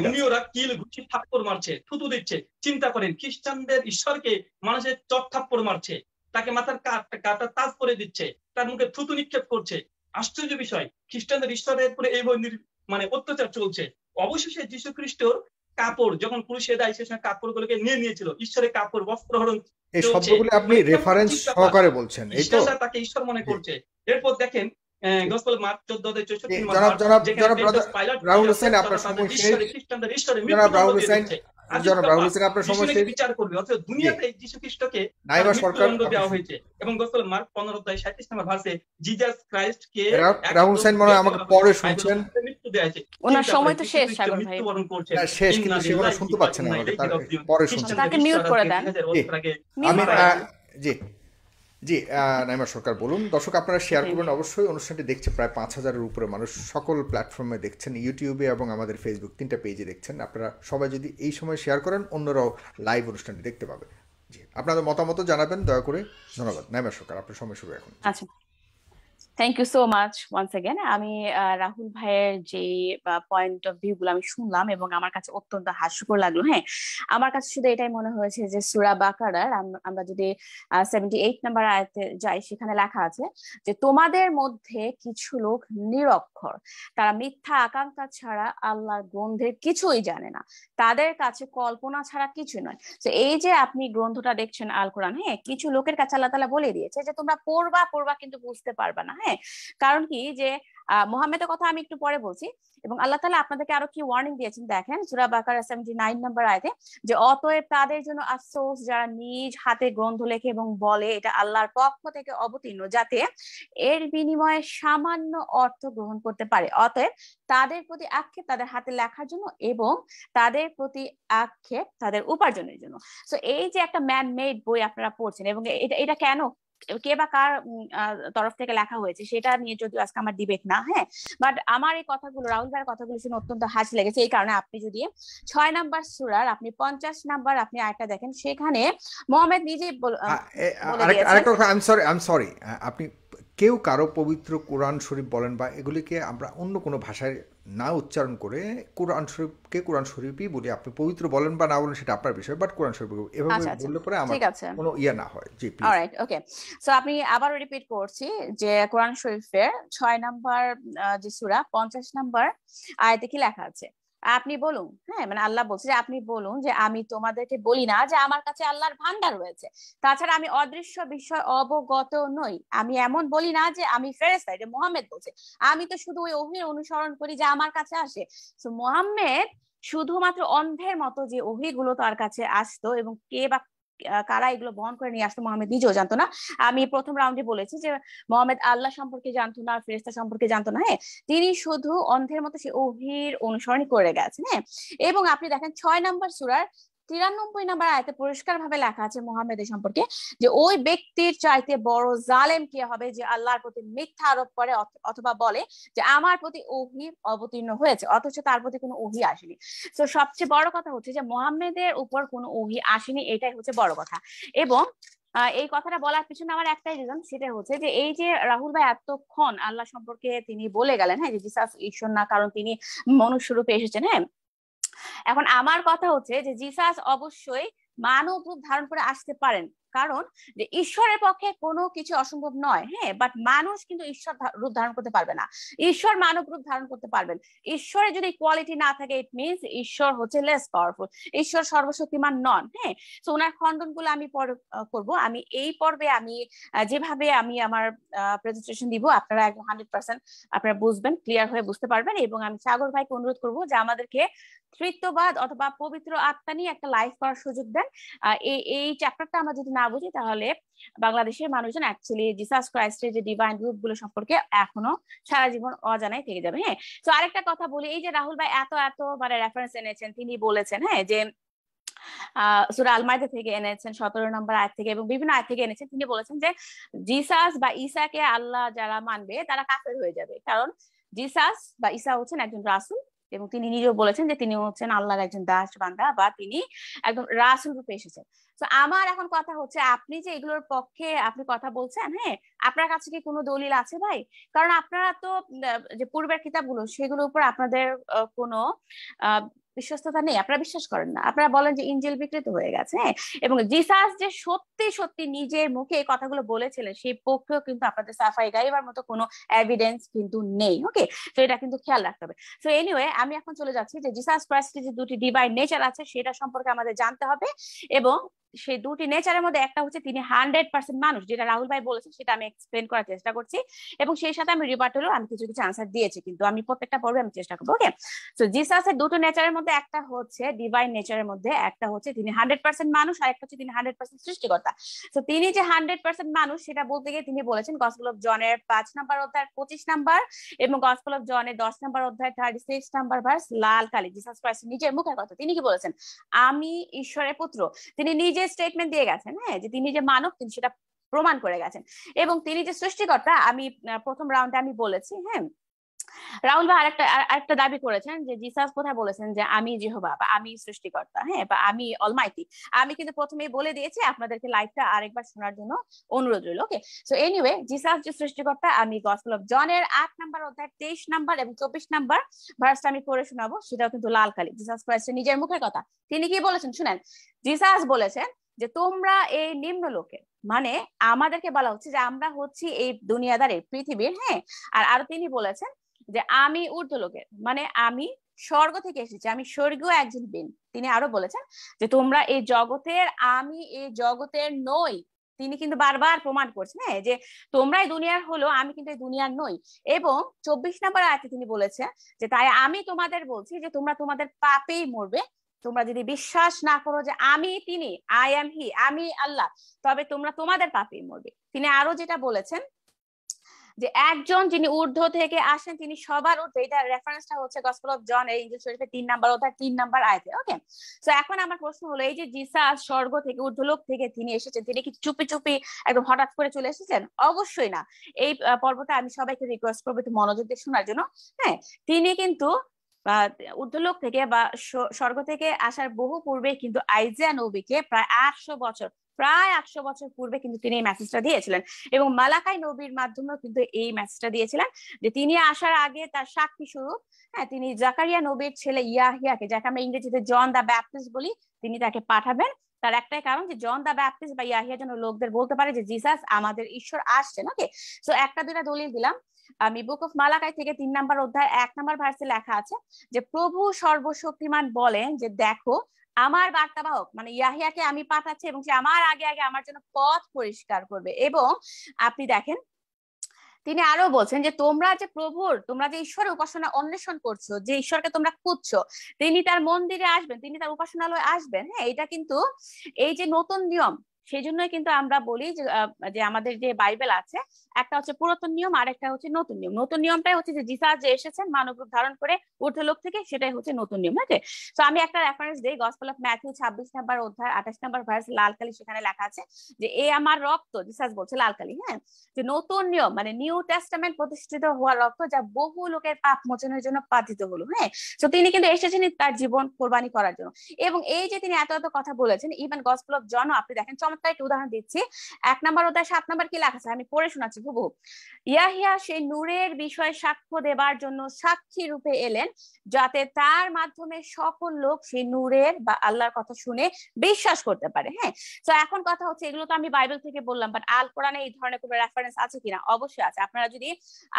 রোমীয়রা কিল ঘুষি থাপ্পড় মারছে, থুতু দিচ্ছে। চিন্তা করেন, খ্রিস্টানদের ঈশ্বরকে মানুষের চট থাপ্পড় মারছে, তাকে মাথার কাটা তাজ করে দিচ্ছে, তার মুখে থুতু নিক্ষেপ করছে। আশ্চর্য বিষয়, খ্রিস্টানদের ঈশ্বরের উপরে এইভাবে মানে অত্যাচার চলছে। অবশেষে যিশু খ্রিস্টর কাপড় যখন পুরুষে দেয় সে সময় কাপড়গুলোকে নিয়েছিল, ঈশ্বরের কাপড় বস্ত্রহরণ। এই শব্দগুলো আপনি রেফারেন্স সহকারে বলছেন, এই তো তাকে ঈশ্বর মনে করছে। এরপর দেখেন গসপেল মার্ক 14 অধ্যায় 64 জনাব রাহুল হোসেন, আপনার সময় শেষ। জনাব রাহুল হোসেন, জনাব রাহুল হোসেন, আপনার সময় শেষ। বিচার করবে, অথচ দুনিয়াতে যীশু খ্রিস্টকে নাইবা সরকার মৃত্যুদণ্ড দেওয়া হয়েছে এবং গোসল মার্ক 15 অধ্যায় 37 নম্বর ভার্সে জিজাস ক্রাইস্ট কে রাহুল হোসেন মনে হয় আমাকে পরে শুনছেন, মৃত্যু দেওয়া হয়েছে। ওনার সময় তো শেষ সাগর ভাই, মৃত্যুবরণ করছেন শেষ, কিন্তু সেগুলো শুনতে পাচ্ছেন না আমাকে, পরে শুনছেন। তাকে মিউট করে দেন। আমি জি জি নাইমা সরকার বলুন। দর্শক আপনারা শেয়ার করবেন অবশ্যই। অনুষ্ঠানটি দেখছে প্রায় 5,000-এর উপরে মানুষ, সকল প্ল্যাটফর্মে দেখছেন, ইউটিউবে এবং আমাদের ফেসবুক 3টা পেজে দেখছেন। আপনারা সবাই যদি এই সময় শেয়ার করেন, অন্যরাও লাইভ অনুষ্ঠানটি দেখতে পাবে। জি, আপনাদের মতামত জানাবেন দয়া করে। ধন্যবাদ। নাইমা সরকার, আপনার সময় শুরু এখন। আচ্ছা, thank you so much once again. আমি রাহুল ভাইয়ের যে পয়েন্ট অফ ভিউ গুলো আমি শুনলাম এবং আমার কাছে অত্যন্ত হাস্যকর লাগলো। হ্যাঁ, আমার কাছে শুধু এটাই মনে হয়েছে যে সূরা বাকারার আমরা যদি 78 নাম্বার আয়াতে যাই, সেখানে লেখা আছে যে তোমাদের মধ্যে কিছু লোক নিরক্ষর, তারা মিথ্যা আকাঙ্ক্ষা ছাড়া আল্লাহর গ্রন্থের কিছুই জানে না, তাদের কাছে কল্পনা ছাড়া কিছু নয়। তো এই যে আপনি গ্রন্থটা দেখছেন আল কোরআন, হ্যাঁ, কিছু লোকের কাছে আল্লাহ তাআলা বলে দিয়েছে যে তোমরা পড়বা কিন্তু বুঝতে পারবা না। হ্যাঁ, কারণ কি যে মুহাম্মদের কথা আমি একটু পরে বলছি, এবং আল্লাহ তাআলা আপনাদেরকে আরো কি ওয়ার্নিং দিয়েছেন দেখেন সূরা বাকারা 79 নম্বর আয়াতে, যে অতএব তাদের জন্য আফসোস যারা নিজ হাতে গ্রন্থ লেখে এবং বলে এটা আল্লাহর পক্ষ থেকে অবতীর্ণ, যাতে এর বিনিময়ে সামান্য অর্থ গ্রহণ করতে পারে। অতএব তাদের প্রতি আক্ষেপ তাদের হাতে লেখার জন্য এবং তাদের প্রতি আক্ষেপ তাদের উপার্জনের জন্য। তো এই যে একটা ম্যান মেড বই আপনারা পড়ছেন, এবং এটা কেন, কে বা কার তরফ থেকে লেখা হয়েছে সেটা নিয়ে যদিও আজকে আমার ডিবেট না। হ্যাঁ, বাট আমার এই কথাগুলো, রাহুল ভাইয়ের কথাগুলো শুনে অত্যন্ত হাসি লেগেছে। এই কারণে আপনি যদি 6 নাম্বার সূরার আপনি 50 নাম্বার আপনি আয়াতটা দেখেন, সেখানে মুহাম্মদ নিজেই বলে আরেকটা কথা, আই এম সরি, আপনি কেউ কারো পবিত্র কোরআন শরীফ বলেন বা এগুলিকে আমরা অন্য কোনো ভাষায় না উচ্চারণ করে কোরআন শরীফকে কোরআন শরীফই বলি। আপনি পবিত্র বলেন বা না বলেন সেটা আপনার বিষয়, বাট কোরআন শরীফ এভাবে বললে পরে আমার কোনো ইয়া না হয়। জি প্লিজ। Alright, okay. সো আপনি আবার রিপিট করছি যে কোরআন শরীফের 6 নাম্বার যে সূরা 50 নাম্বার আয়াতে কি লেখা আছে আপনি বলুন। হ্যাঁ, মানে আল্লাহ বলছে যে আপনি বলুন যে আমি তোমাদেরকে বলি না যে আমার কাছে আল্লাহর ভান্ডার রয়েছে, তাছাড়া আমি অদৃশ্য বিষয় অবগত নই, আমি এমন বলি না যে আমি ফেরেশতা। এটা মুহাম্মদ বলছে, আমি তো শুধু ওই ওহীর অনুসরণ করি যে আমার কাছে আসে। সো মুহাম্মদ শুধুমাত্র অন্ধের মতো যে ওহীগুলো তার কাছে আসতো এবং কে বা কারা এগুলো বহন করে নিয়ে আসতো মুহাম্মদ নিজেও জানতো না। আমি প্রথম রাউন্ডে বলেছি যে মুহাম্মদ আল্লাহ সম্পর্কে জানতো না, ফেরেশতা সম্পর্কে জানতো না। হ্যাঁ, তিনি শুধু অন্ধের মতো সে ওহীর অনুসরণ করে গেছেন। হ্যাঁ, এবং আপনি দেখেন 6 নাম্বার সূরার 93 নাম্বার আয়াতে পরিষ্কার ভাবে লেখা আছে মুহাম্মদের সম্পর্কে যে ওই ব্যক্তির চাইতে বড় জালেম কে হবে যে আল্লাহর প্রতি মিথ্যা আরোপ করে অথবা বলে যে আমার প্রতি ওহী অবতীর্ণ হয়েছে অথচ তার প্রতি কোনো ওহী আসেনি। তো সবচেয়ে বড় কথা হচ্ছে যে মুহাম্মদের উপর কোনো ওহী আসেনি, এটাই হচ্ছে বড় কথা। এবং এই কথাটা বলার পিছনে আমার একটাই রিজন, সেটা হচ্ছে যে এই যে রাহুল ভাই এতক্ষণ আল্লাহ সম্পর্কে তিনি বলে গেলেন, হ্যাঁ, যে জিসাস ঈশ্বর না, কারণ তিনি মনুষ্য রূপে এসেছেন। হ্যাঁ, এখন আমার কথা হচ্ছে যে জিসাস অবশ্যই মানব রূপ ধারণ করে আসতে পারেন, কারণ যে ঈশ্বরের পক্ষে কোনো কিছু অসম্ভব নয়। হ্যাঁ, বাট মানুষ কিন্তু ঈশ্বর রূপ ধারণ করতে পারবে না, ঈশ্বর মানব রূপ ধারণ করতে পারবেন। ঈশ্বরের যদি কোয়ালিটি না থাকে, ইট মিনস ঈশ্বর হচ্ছে লেস পাওয়ারফুল, ঈশ্বর সর্বশক্তিমান নন। হ্যাঁ, তো ওনার খণ্ডনগুলো আমি পরে করব। আমি এই পর্বে আমি যেভাবে আমি আমার প্রেজেন্টেশন দিব, আপনারা একদম 100% আপনারা বুঝবেন, ক্লিয়ার হয়ে বুঝতে পারবেন। এবং আমি সাগর ভাইকে অনুরোধ করবো যে আমাদেরকে তৃতীয়বাদ অথবা পবিত্র আত্মা নিয়ে একটা লাইভ করার সুযোগ দেন। এই চ্যাপ্টারটা আমরা যদি না বুঝি, তাহলে বাংলাদেশের মানুষজন অ্যাকচুয়ালি জিসাস ক্রাইস্টের যে ডিভাইন রূপ গুলো সম্পর্কে এখনো সারা জীবন অজানাই থেকে যাবে। হ্যাঁ, তো আরেকটা কথা বলি, এই যে রাহুল ভাই এত মানে রেফারেন্স এনেছেন, তিনি বলেছেন হ্যাঁ যে সূরা আল মাইদা থেকে এনেছেন, 17 নম্বর আয়াত থেকে এবং বিভিন্ন আয়াত থেকে এনেছেন। তিনি বলেছেন যে জিসাস বা ঈসাকে আল্লাহ যারা মানবে তারা কাফের হয়ে যাবে, কারণ জিসাস বা ঈসা হচ্ছেন একজন রাসূল এবং তিনি নিজেও বলেছেন যে তিনি হচ্ছেন আল্লাহর একজন দাস বান্দা, বা তিনি একদম রাসূল রূপে এসেছেন। তো আমার এখন কথা হচ্ছে, আপনি যে এগুলোর পক্ষে আপনি কথা বলছেন, হ্যাঁ, আপনার কাছে কি কোনো দলিল আছে ভাই? কারণ আপনারা তো যে পূর্বের কিতাবগুলো সেগুলোর উপর আপনাদের কোনো বিশ্বস্ততা নেই, আপনারা বিশ্বাস করেন না, আপনারা বলেন যে ইনজিল বিকৃত হয়ে গেছে। হ্যাঁ, এবং জিসাস যে সত্যি সত্যি নিজের মুখে এই কথাগুলো বলেছিলেন, সেই পক্ষেও কিন্তু আপনাদের সাফাই গাইবার মতো কোনো এভিডেন্স কিন্তু নেই। ওকে, তো এটা কিন্তু খেয়াল রাখতে হবে। তো এনিওয়ে, আমি এখন চলে যাচ্ছি যে জিসাস ক্রাইস্টের যে দুটি ডিভাইন নেচার আছে সেটা সম্পর্কে আমাদের জানতে হবে, এবং সেই দুটি নেচারের মধ্যে একটা হচ্ছে তিনি 100% মানুষ, যেটা রাহুল ভাই বলেছেন সেটা আমি এক্সপ্লেন করার চেষ্টা করছি, এবং সেই সাথে আমি রিবার্টালও আমি কিছু কিছু আনসার দিয়েছি, কিন্তু আমি প্রত্যেকটা পর্বে আমি চেষ্টা করবো। ওকে, তো জিসাসের দুটো নেচারের মধ্যে একটা হচ্ছে ডিভাইন নেচারের মধ্যে, একটা হচ্ছে তিনি 100% মানুষ, আর একটা হচ্ছে তিনি 100% সৃষ্টিকর্তা। তো তিনি যে 100% মানুষ সেটা বলতে গিয়ে তিনি বলেছেন গসপেল অফ জনের 5 নম্বর অধ্যায় 25 নাম্বার এবং গসপেল অফ জনের 10 নম্বর অধ্যায় 36 নাম্বার ভার্স, লাল কালি জিসাস ক্রাইস্ট নিজের মুখের কথা তিনি কি বলেছেন, আমি ঈশ্বরের পুত্র। তিনি নিজে স্টেটমেন্ট দিয়ে গেছেন, হ্যাঁ, যে তিনি যে মানব তিনি সেটা প্রমাণ করে গেছেন, এবং তিনি যে সৃষ্টিকর্তা আমি প্রথম রাউন্ডে আমি বলেছি। হ্যাঁ, রাহুল ভাই আরেকটা দাবি করেছেন যে জিসাস কোথায় বলেছেন যে আমি যেহোবা বা আমি সৃষ্টিকর্তা, হ্যাঁ, বা আমি অলমাইটি। আমি কিন্তু প্রথমেই বলে দিয়েছি, আপনাদেরকে লাইভটা আরেকবার শোনার জন্য অনুরোধ রইল। ওকে, সো এনিওয়ে জিসাস যে সৃষ্টিকর্তা আমি গসপেল অফ জনের 8 নাম্বার অধ্যায় 23 নাম্বার এবং 24 নাম্বার ভার্সটা আমি পড়ে শোনাবো, সেটাও কিন্তু লাল কালি জিসাস ক্রাইস্টের নিজের মুখের কথা। তিনি কি বলেছেন শুনেন, জিসাস বলেছেন যে তোমরা এই নিম্ন লোকে, মানে আমাদেরকে বলা হচ্ছে যে আমরা হচ্ছি এই দুনিয়াদারের পৃথিবীর, হ্যাঁ, আর আরো তিনি বলেছেন যে আমি ঊর্ধ্বলোকের, মানে আমি স্বর্গ থেকে এসেছি, আমি স্বর্গীয় একজন বিন। তিনি আরো বলেছেন যে তোমরা এই জগতের, আমি এই জগতের নই। তিনি কিন্তু বারবার প্রমাণ করছেন, হ্যাঁ, যে তোমরা এই দুনিয়ার হলো, আমি কিন্তু এই দুনিয়ার নই। এবং 24 নম্বর আয়াতে তিনি বলেছেন যে তাই আমি তোমাদের বলছি যে তোমরা তোমাদের পাপেই মরবে, তোমরা যদি বিশ্বাস না করো যে আমি তিনি, আই এম হি, আমি আল্লাহ, তবে তোমরা তোমাদের পাপেই মরবে। তিনি আরো যেটা বলেছেন যে একজন যিনি ঊর্ধ্ব থেকে আসেন তিনি সবার ঊর্ধ্বে, এটা রেফারেন্সটা হচ্ছে গসপেল অফ জন এর ইঞ্জিল শরীফের 3 নাম্বার অধ্যায় 3 নাম্বার আয়াতে। ওকে, সো এখন আমার প্রশ্ন হলো এই যে জিসাস স্বর্গ থেকে ঊর্ধ্বলোক থেকে তিনি এসেছেন, তিনি কি চুপি চুপি একদম হঠাৎ করে চলে এসেছেন? অবশ্যই না। এই পর্বটা আমি সবাইকে রিকোয়েস্ট করবো একটু মনোযোগ দিয়ে শোনার জন্য। হ্যাঁ, তিনি কিন্তু ঊর্ধ্বলোক থেকে বা স্বর্গ থেকে আসার বহু পূর্বে কিন্তু আইজিয়া নবীকে প্রায় 800 বছর পূর্বে কিন্তু তিনি এই মেসেজটা দিয়েছিলেন, এবং মালাকাই নবীর মাধ্যমেও কিন্তু এই মেসেজটা দিয়েছিলেন যে তিনি আসার আগে তার সাক্ষী স্বরূপ, হ্যাঁ, তিনি জাকারিয়া নবীর ছেলে ইয়াহিয়াকে, যাকে আমরা ইংরেজিতে জন দা ব্যাপটিস্ট বলি, তিনি তাকে পাঠাবেন। তার একটাই কারণ যে জন দা ব্যাপটিস্ট বা ইয়াহিয়া যেন লোকদের বলতে পারে যে জিসাস আমাদের ঈশ্বর আসছেন। ওকে, সো একটা দুইটা দলিল দিলাম আমি। বুক অফ মালাকাই থেকে 3 নাম্বার অধ্যায় 1 নাম্বার ভার্সে লেখা আছে যে প্রভু সর্বশক্তিমান বলেন যে দেখো আমার বার্তাবাহক মানে ইয়াহিয়াকে আমি পাঠাচ্ছি, এবং সে আমার আগে আগে আমার জন্য পথ পরিষ্কার করবে। এবং আপনি দেখেন তিনি আরো বলছেন যে তোমরা যে প্রভুর, তোমরা যে ঈশ্বরের উপাসনা অন্বেষণ করছো, যে ঈশ্বরকে তোমরা খুঁজছো, তিনি তার মন্দিরে আসবেন, তিনি তার উপাসনালয়ে আসবেন। হ্যাঁ, এটা কিন্তু এই যে নতুন নিয়ম, সেই জন্যই কিন্তু আমরা বলি যে আমাদের যে বাইবেল আছে একটা হচ্ছে পুরাতন নিয়ম আর একটা হচ্ছে নতুন নিয়ম। নতুন নিয়মটাই হচ্ছে যে জিসাস যে এসেছেন মানব রূপ ধারণ করে ঊর্ধ্বলোক থেকে, সেটাই হচ্ছে নতুন নিয়ম। ঠিক আছে, তো আমি একটা রেফারেন্স দেই, গসপেল অফ ম্যাথিউ 26 নাম্বার অধ্যায় 28 নাম্বার ভার্স, লাল কালি, সেখানে লেখা আছে যে এ আমার রক্ত, জিসাস বলছে লাল কালি, হ্যাঁ, যে নতুন নিয়ম মানে নিউ টেস্টামেন্ট প্রতিষ্ঠিত হওয়া রক্ত, যা বহু লোকের পাপ মোচনের জন্য পাতিত হলো। হ্যাঁ, তো তিনি কিন্তু এসেছেন তার জীবন কোরবানি করার জন্য। এবং এই যে তিনি এত এত কথা বলেছেন, ইভেন গসপেল অফ জন আপনি দেখেন, চমৎকার একটা উদাহরণ দিচ্ছি, 1 নাম্বার অধ্যায় 7 নাম্বার কি লেখা আছে আমি পড়ে শোনাচ্ছি হুবহু। ইয়াহিয়া সেই নূরের বিষয়ে সাক্ষ্য দেবার জন্য সাক্ষী রূপে এলেন, যাতে তার মাধ্যমে সকল লোক সেই নূরের বা আল্লাহর কথা শুনে বিশ্বাস করতে পারে। হ্যাঁ, তো এখন কথা হচ্ছে এগুলো তো আমি বাইবেল থেকে বললাম, বাট আল কোরআনে এই ধরনের কোনো রেফারেন্স আছে কিনা? অবশ্যই আছে। আপনারা যদি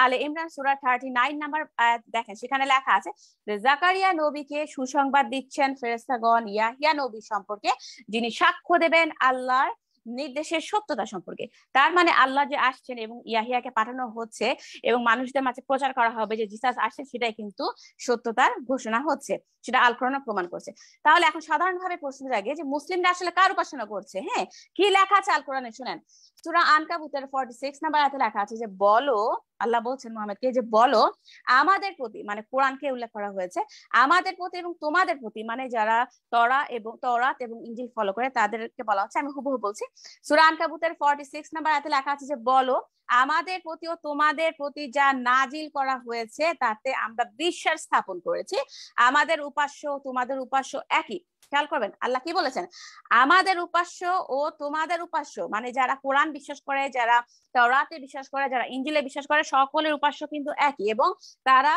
আলে ইমরান সূরা 39 নাম্বার আয়াত দেখেন, সেখানে লেখা আছে যে জাকারিয়া নবীকে সুসংবাদ দিচ্ছেন ফেরেশতাগণ ইয়াহিয়া নবী সম্পর্কে, যিনি সাক্ষ্য দেবেন আল্লাহর নির্দেশের সত্যতা সম্পর্কে। তার মানে আল্লাহ যে আসছেন এবং ইয়াহিয়াকে পাঠানো হচ্ছে এবং মানুষদের মাঝে প্রচার করা হবে যে জিসাস আসছেন, সেটাই কিন্তু সত্যতার ঘোষণা হচ্ছে, সেটা আল কোরআন প্রমাণ করছে। তাহলে এখন সাধারণভাবে প্রশ্ন জাগে যে মুসলিমরা আসলে কার উপাসনা করছে? হ্যাঁ, কি লেখা আছে আল কোরআনে শুনেন। সূরা আনকাবুতের 46 নাম্বার আয়াতে লেখা আছে যে বলো, আল্লাহ বলছেন মুহাম্মদকে যে বলো আমাদের প্রতি, মানে কোরআনকে উল্লেখ করা হয়েছে, আমাদের প্রতি এবং তোমাদের প্রতি, মানে যারা তওরাত এবং ইনজিল ফলো করে তাদেরকে বলা হচ্ছে, আমি হুবহু বলছি, সূরা আনকাবুতের 46 নাম্বার আয়াতে লেখা আছে যে বলো আমাদের প্রতি ও তোমাদের প্রতি যা নাজিল করা হয়েছে তাতে আমরা বিশ্বাস স্থাপন করেছি, আমাদের উপাস্য তোমাদের উপাস্য একই। খেয়াল করবেন আল্লাহ কি বলেছেন, আমাদের উপাস্য ও তোমাদের উপাস্য, মানে যারা কোরআন বিশ্বাস করে, যারা তাওরাতে বিশ্বাস করে, যারা ইনজিলে বিশ্বাস করে, সকলের উপাস্য কিন্তু একই, এবং তারা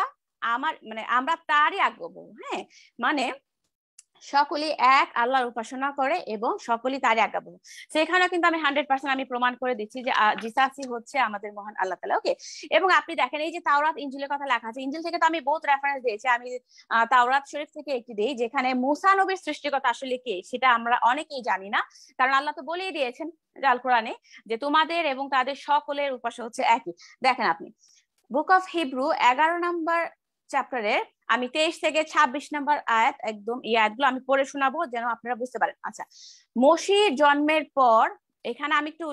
আমার মানে আমরা তারই আজ্ঞাবহ। হ্যাঁ, মানে সকলেই এক আল্লাহর উপাসনা করে এবং সকলেই তারই আজ্ঞাবহ। সেখানে কিন্তু আমি 100% আমি প্রমাণ করে দিচ্ছি যে জিসাসই হচ্ছে আমাদের মহান আল্লাহ তাআলা। ওকে, এবং আপনি দেখেন এই যে তাওরাত ইনজিলের কথা লেখা আছে, ইনজিল থেকে তো আমি বহুত রেফারেন্স দিয়েছি, আমি তাওরাত শরীফ থেকে একটি দেই যেখানে মুসা নবীর সৃষ্টিকর্তা আসলে কে সেটা আমরা অনেকেই জানি না, কারণ আল্লাহ তো বলেই দিয়েছেন আল কোরআনে যে তোমাদের এবং তাদের সকলের উপাস্য হচ্ছে একই। দেখেন আপনি বুক অফ হিব্রু 11 নম্বর চ্যাপ্টারের আমি 23 থেকে 26 নম্বর আয়াত, একদম এই আয়াতগুলো আমি পড়ে শোনাবো যেন আপনারা বুঝতে পারেন। আচ্ছা, মসির জন্মের পর এখানে আমি একটু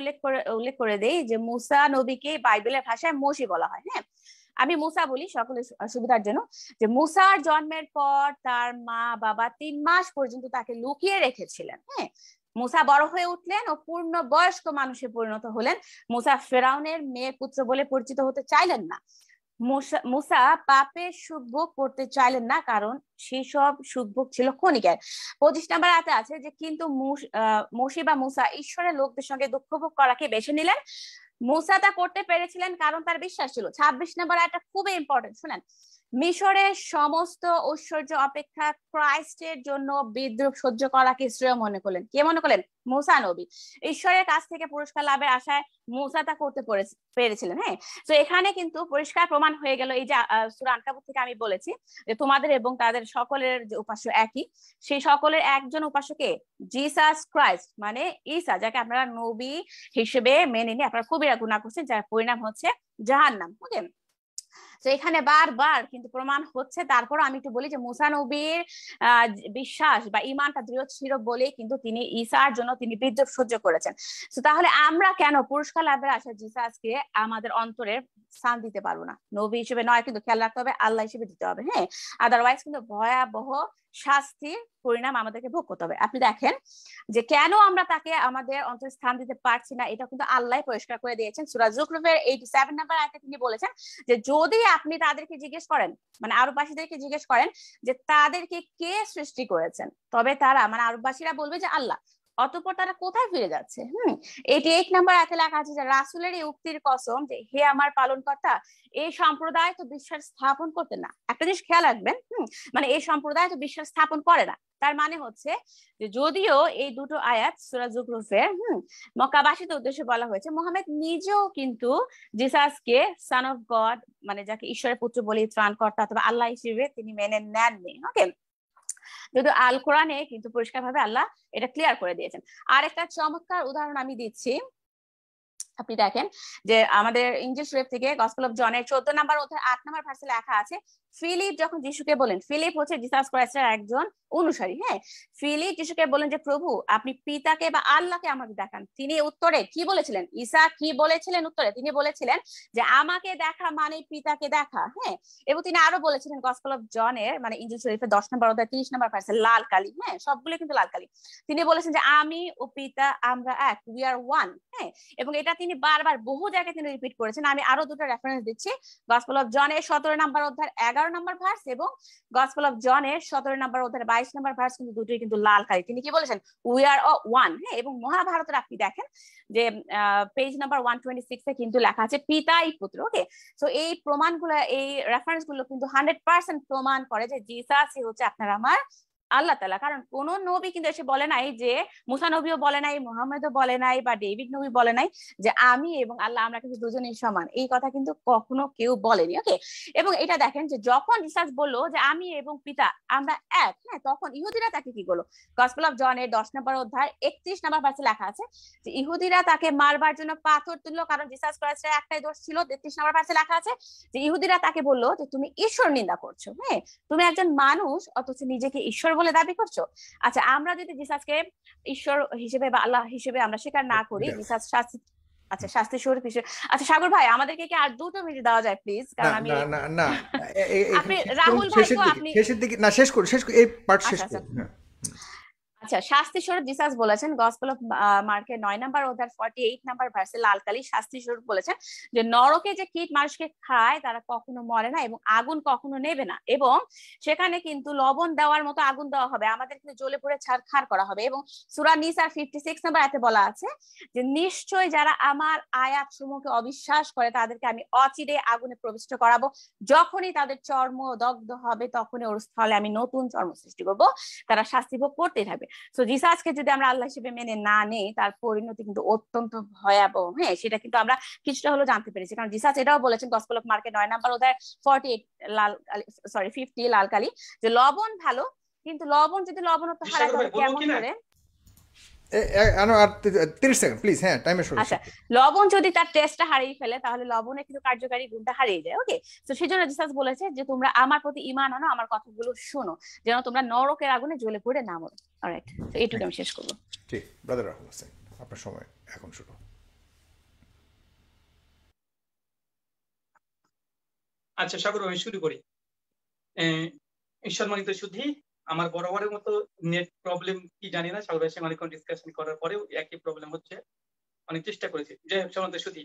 উল্লেখ করে দেই যে মুসা নবীকে বাইবেলের ভাষায় মসি বলা হয়। হ্যাঁ, আমি মুসা বলি সকলের সুবিধার জন্য, যে মুসার জন্মের পর তার মা বাবা 3 মাস পর্যন্ত তাকে লুকিয়ে রেখেছিলেন। হ্যাঁ, মুসা বড় হয়ে উঠলেন ও পূর্ণ বয়স্ক মানুষে পরিণত হলেন। মুসা ফেরাউনের মেয়ের পুত্র বলে পরিচিত হতে চাইলেন না। মুসা পাপের সুখভোগ করতে চাইলেন না, কারণ সেই সব সুখভোগ ছিল ক্ষণিকের। 25 নম্বর আয়াতে আছে যে কিন্তু মসি বা মুসা ঈশ্বরের লোকদের সঙ্গে দুঃখ ভোগ করাকে বেছে নিলেন। মুসা তা করতে পেরেছিলেন কারণ তার বিশ্বাস ছিল। 26 নম্বর আয়াতটা খুবই ইম্পর্টেন্ট, শুনেন। মিশরের সমস্ত ঐশ্বর্য অপেক্ষা ক্রাইস্টের জন্য বিদ্রুপ সহ্য করাকে শ্রেয় মনে করলেন। কে মনে করলেন? মুসা নবী। ঈশ্বরের কাছ থেকে পুরস্কার লাভের আশায় মুসা তা করতে পেরেছিলেন। হ্যাঁ, তো এখানে কিন্তু পরিষ্কার প্রমাণ হয়ে গেল, এই যে সূরা আনকাবুত থেকে আমি বলেছি যে তোমাদের এবং তাদের সকলের যে উপাস্য একই, সেই সকলের একজন উপাস্যকে জিসাস ক্রাইস্ট, মানে ঈসা, যাকে আপনারা নবী হিসেবে মেনে নিয়ে আপনারা কবিরা গুনাহ করছেন, যার পরিণাম হচ্ছে জাহান্নাম। ওকে, তো এখানে বারবার কিন্তু প্রমাণ হচ্ছে। তারপর আমি একটু বলি যে মুসা নবীর বিশ্বাস বা ইমানটা দৃঢ় ছিল বলেই কিন্তু তিনি ঈসার জন্য তিনি বিদ্রুপ সহ্য করেছেন। তো তাহলে আমরা কেন পুরস্কার লাভের আশা জিসাসকে আমাদের অন্তরের স্থান দিতে পারবো না? নবী হিসেবে নয়, কিন্তু খেয়াল রাখতে হবে আল্লাহ হিসেবে দিতে হবে। হ্যাঁ, আদারওয়াইজ কিন্তু ভয়াবহ শাস্তির পরিণাম আমাদেরকে ভোগ করতে হবে। আপনি দেখেন যে কেন আমরা তাকে আমাদের অন্তরে স্থান দিতে পারছি না, এটা কিন্তু আল্লাহ পরিষ্কার করে দিয়েছেন। সূরা যুখরুফের 87 নম্বর আয়াতে তিনি বলেছেন যে যদি আপনি তাদেরকে জিজ্ঞেস করেন, মানে আরববাসীদেরকে জিজ্ঞেস করেন যে তাদেরকে কে সৃষ্টি করেছেন, তবে তারা, মানে আরববাসীরা বলবে যে আল্লাহ। অতঃপর তারা কোথায় ফিরে যাচ্ছে? 88 নম্বর আয়াতে লেখা আছে যে রাসূলের এই উক্তির কসম যে হে আমার পালনকর্তা, এই সম্প্রদায় তো বিশ্বাস স্থাপন করতে না। একটা জিনিস খেয়াল রাখবেন, মানে এই সম্প্রদায় তো বিশ্বাস স্থাপন করে না, তার মানে হচ্ছে যে যদিও এই দুটো আয়াত সূরা যুখরুফের মক্কাবাসীদের উদ্দেশ্যে বলা হয়েছে, মুহাম্মদ নিজেও কিন্তু জিসাসকে সন অফ গড, মানে যাকে ঈশ্বরের পুত্র বলে ত্রাণকর্তা অথবা আল্লাহ হিসেবে তিনি মেনে নেননি। ওকে, যদিও আল কোরআনে কিন্তু পরিষ্কারভাবে আল্লাহ এটা ক্লিয়ার করে দিয়েছেন। আর একটা চমৎকার উদাহরণ আমি দিচ্ছি, আপনি দেখেন যে আমাদের ইনজিল শরীফ থেকে গসপেল অফ জনের 14 নম্বর অধ্যায় 8 নম্বর ভার্সে লেখা আছে, ফিলিপ যখন যিশুকে বলেন, ফিলিপ হচ্ছে জিসাস ক্রাইস্টের একজন অনুসারী। হ্যাঁ, ফিলিপ যিশুকে বলেন যে প্রভু আপনি পিতাকে বা আল্লাহকে আমাকে দেখান। তিনি উত্তরে কি বলেছিলেন? ঈসা কি বলেছিলেন উত্তরে? তিনি বলেছিলেন যে আমাকে দেখা মানে পিতাকে দেখা। হ্যাঁ, এবং তিনি আরো বলেছিলেন গসপেল অফ জনের, মানে ইনজিল শরীফের 10 নম্বর অধ্যায় 30 নম্বর ভার্সে, লাল কালি, হ্যাঁ সবগুলো কিন্তু লাল কালি, তিনি বলেছেন যে আমি ও পিতা আমরা এক, উই আর ওয়ান। হ্যাঁ, এবং এটা তিনি বারবার বহু জায়গায় তিনি রিপিট করেছেন। আমি আরো দুটো রেফারেন্স দিচ্ছি, গসপেল অফ জনের 17 নম্বর অধ্যায় 11 নম্বর ভার্স এবং গসপেল অফ জনের 17 নম্বর অধ্যায় 22 নম্বর ভার্স, কিন্তু দুটোই কিন্তু লাল কালি। তিনি কি বলেছেন? We are one. হ্যাঁ, এবং মহাভারতের আপনি দেখেন যে পেজ নাম্বার 126 এ কিন্তু লেখা আছে পিতাই পুত্র। ওকে, তো এই প্রমাণগুলো, এই রেফারেন্স গুলো কিন্তু 100% প্রমাণ করে যে জিসাসই হচ্ছে আপনার আমার আল্লাহ তাআলা। কারণ কোন নবী কিন্তু এসে বলে নাই, যে মুসা নবীও বলে নাই, মুহাম্মদও বলে নাই, বা ডেভিড নবী বলে নাই যে আমি এবং আল্লাহ আমরা কিন্তু দুজনেই সমান। এই কথা কিন্তু কখনো কেউ বলেনি। ওকে, এবং এটা দেখেন যে যখন জিসাস বললো যে আমি এবং পিতা আমরা এক, হ্যাঁ, তখন ইহুদিরা তাকে কি করলো? গসপেল অফ জনের 10 নম্বর অধ্যায় 31 নম্বর ভার্সে লেখা আছে যে ইহুদিরা তাকে মারবার জন্য পাথর তুললো, কারণ জিসাস ক্রাইস্টের একটাই দোষ ছিল। 33 নম্বর ভার্সে লেখা আছে যে ইহুদিরা তাকে বললো যে তুমি ঈশ্বর নিন্দা করছো। হ্যাঁ, তুমি একজন মানুষ অথচ নিজেকে ঈশ্বর বলে দাবি করছো। আচ্ছা, আমরা যদি জিসাসকে ঈশ্বর হিসেবে বা আল্লাহ হিসেবে আমরা স্বীকার না করি, জিসাস শাস্তি, আচ্ছা শাস্তি স্বরূপ হিসেবে। আচ্ছা সাগর ভাই, আমাদেরকে কি আর 2 মিনিট দেওয়া যায় প্লিজ? কারণ আমি না না না, আপনি রাহুল ভাই তো আপনি শেষের দিকে না, শেষ করি এই পার্ট শেষ আচ্ছা করি। হ্যাঁ, আচ্ছা, শাস্তি স্বরূপ জিসাস বলেছেন গসপেল অফ মার্কের 9 নম্বর অধ্যায় 48 নম্বর ভার্সে লাল কালি শাস্তি স্বরূপ বলেছেন যে নরকে যে কীট মানুষকে খায় তারা কখনো মরে না এবং আগুন কখনো নেবে না, এবং সেখানে কিন্তু লবণ দেওয়ার মতো আগুন দেওয়া হবে, আমাদের কিন্তু জ্বলে পুড়ে ছারখার করা হবে। এবং সূরা নিসার 56 নম্বর আয়াতে বলা আছে যে নিশ্চয় যারা আমার আয়াত সমূহকে অবিশ্বাস করে তাদেরকে আমি অচিরে আগুনে প্রবিষ্ট করাবো, যখনই তাদের চর্ম দগ্ধ হবে তখনই ওর স্থলে আমি নতুন চর্ম সৃষ্টি করবো, তারা শাস্তি ভোগ করতেই থাকবে। সো জিসাসকে যদি আমরা আল্লাহ হিসেবে মেনে না নেই তার পরিণতি কিন্তু অত্যন্ত ভয়াবহ। হ্যাঁ, সেটা কিন্তু আমরা কিছুটা হলেও জানতে পেরেছি, কারণ জিসাস এটাও বলেছেন গসপেল অফ মার্কের 9 নম্বর অধ্যায় 50 লাল কালি যে লবণ ভালো, কিন্তু লবণ যদি লবণত্ব হারায় তাহলে কেমন করে। আর 30 সেকেন্ড প্লিজ। হ্যাঁ, টাইমের শুরু। আচ্ছা, লবণ যদি তার টেস্টটা হারিয়ে ফেলে তাহলে লবণের কিন্তু কার্যকারী গুণটা হারিয়ে যায়। ওকে, তো সেই জন্য জিসাস বলেছে যে তোমরা আমার প্রতি ঈমান আনো, আমার কথাগুলো শোনো, যেন তোমরা নরকের আগুনে জ্বলে পুড়ে না মরো। অলরাইট, তো এইটুকু আমি শেষ করবো। ঠিক, ব্রাদার রাহুল হোসেন, আপনার সময় এখন শুরু। আচ্ছা সাগর, আমি শুরু করি। সম্মানিত সুধী, আমার বরাবরের মতো নেট প্রবলেম কি জানি না, সাগরের সঙ্গে অনেকক্ষণ ডিসকাশন করার পরেও একই প্রবলেম হচ্ছে, অনেক চেষ্টা করেছি। যাই হোক সম্মানিত সুধী,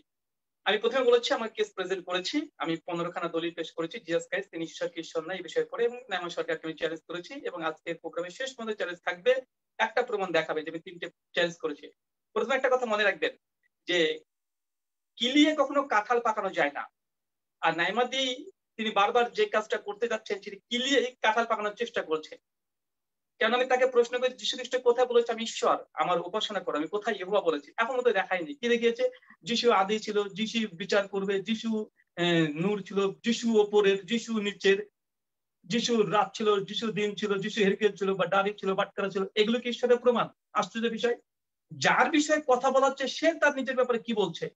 আমি প্রথমে বলেছি আমার কেস প্রেজেন্ট করেছি, আমি 15খানা দলিল পেশ করেছি জিসাস ক্রাইস্ট তিনি ঈশ্বর কি ঈশ্বর না এই বিষয়ে পড়ে, এবং নাইমা সরকারকে আমি চ্যালেঞ্জ করেছি, এবং আজকের প্রোগ্রামের শেষ পর্যন্ত চ্যালেঞ্জ থাকবে, একটা প্রমাণ দেখাবে যে আমি 3টে চ্যালেঞ্জ করেছি। প্রথমে একটা কথা মনে রাখবেন যে কিলিয়ে কখনো কাঁঠাল পাকানো যায় না, আর নাইমাদি তিনি বারবার যে কাজটা করতে যাচ্ছেন সেটি কিলিয়ে কাঁঠাল পাকানোর চেষ্টা করছে। কেন আমি তাকে প্রশ্ন করি যীশু খ্রিস্ট কোথায় বলেছে আমি ঈশ্বর, আমার উপাসনা করো, আমি কোথায় ইহোয়া বলেছি? এখনো তো দেখাইনি। কি দেখিয়েছে? যীশু আদি ছিল, যীশু বিচার করবে, যীশু নূর ছিল, যীশু ওপরের, যীশু নিচের, যীশু রাত ছিল, যীশু দিন ছিল, যীশু হেরকেল ছিল বা ডালিক ছিল, বাটকারা ছিল। এগুলো কি ঈশ্বরের প্রমাণ? আশ্চর্য বিষয়। যার বিষয়ে কথা বলা হচ্ছে সে তার নিজের ব্যাপারে কি বলছে?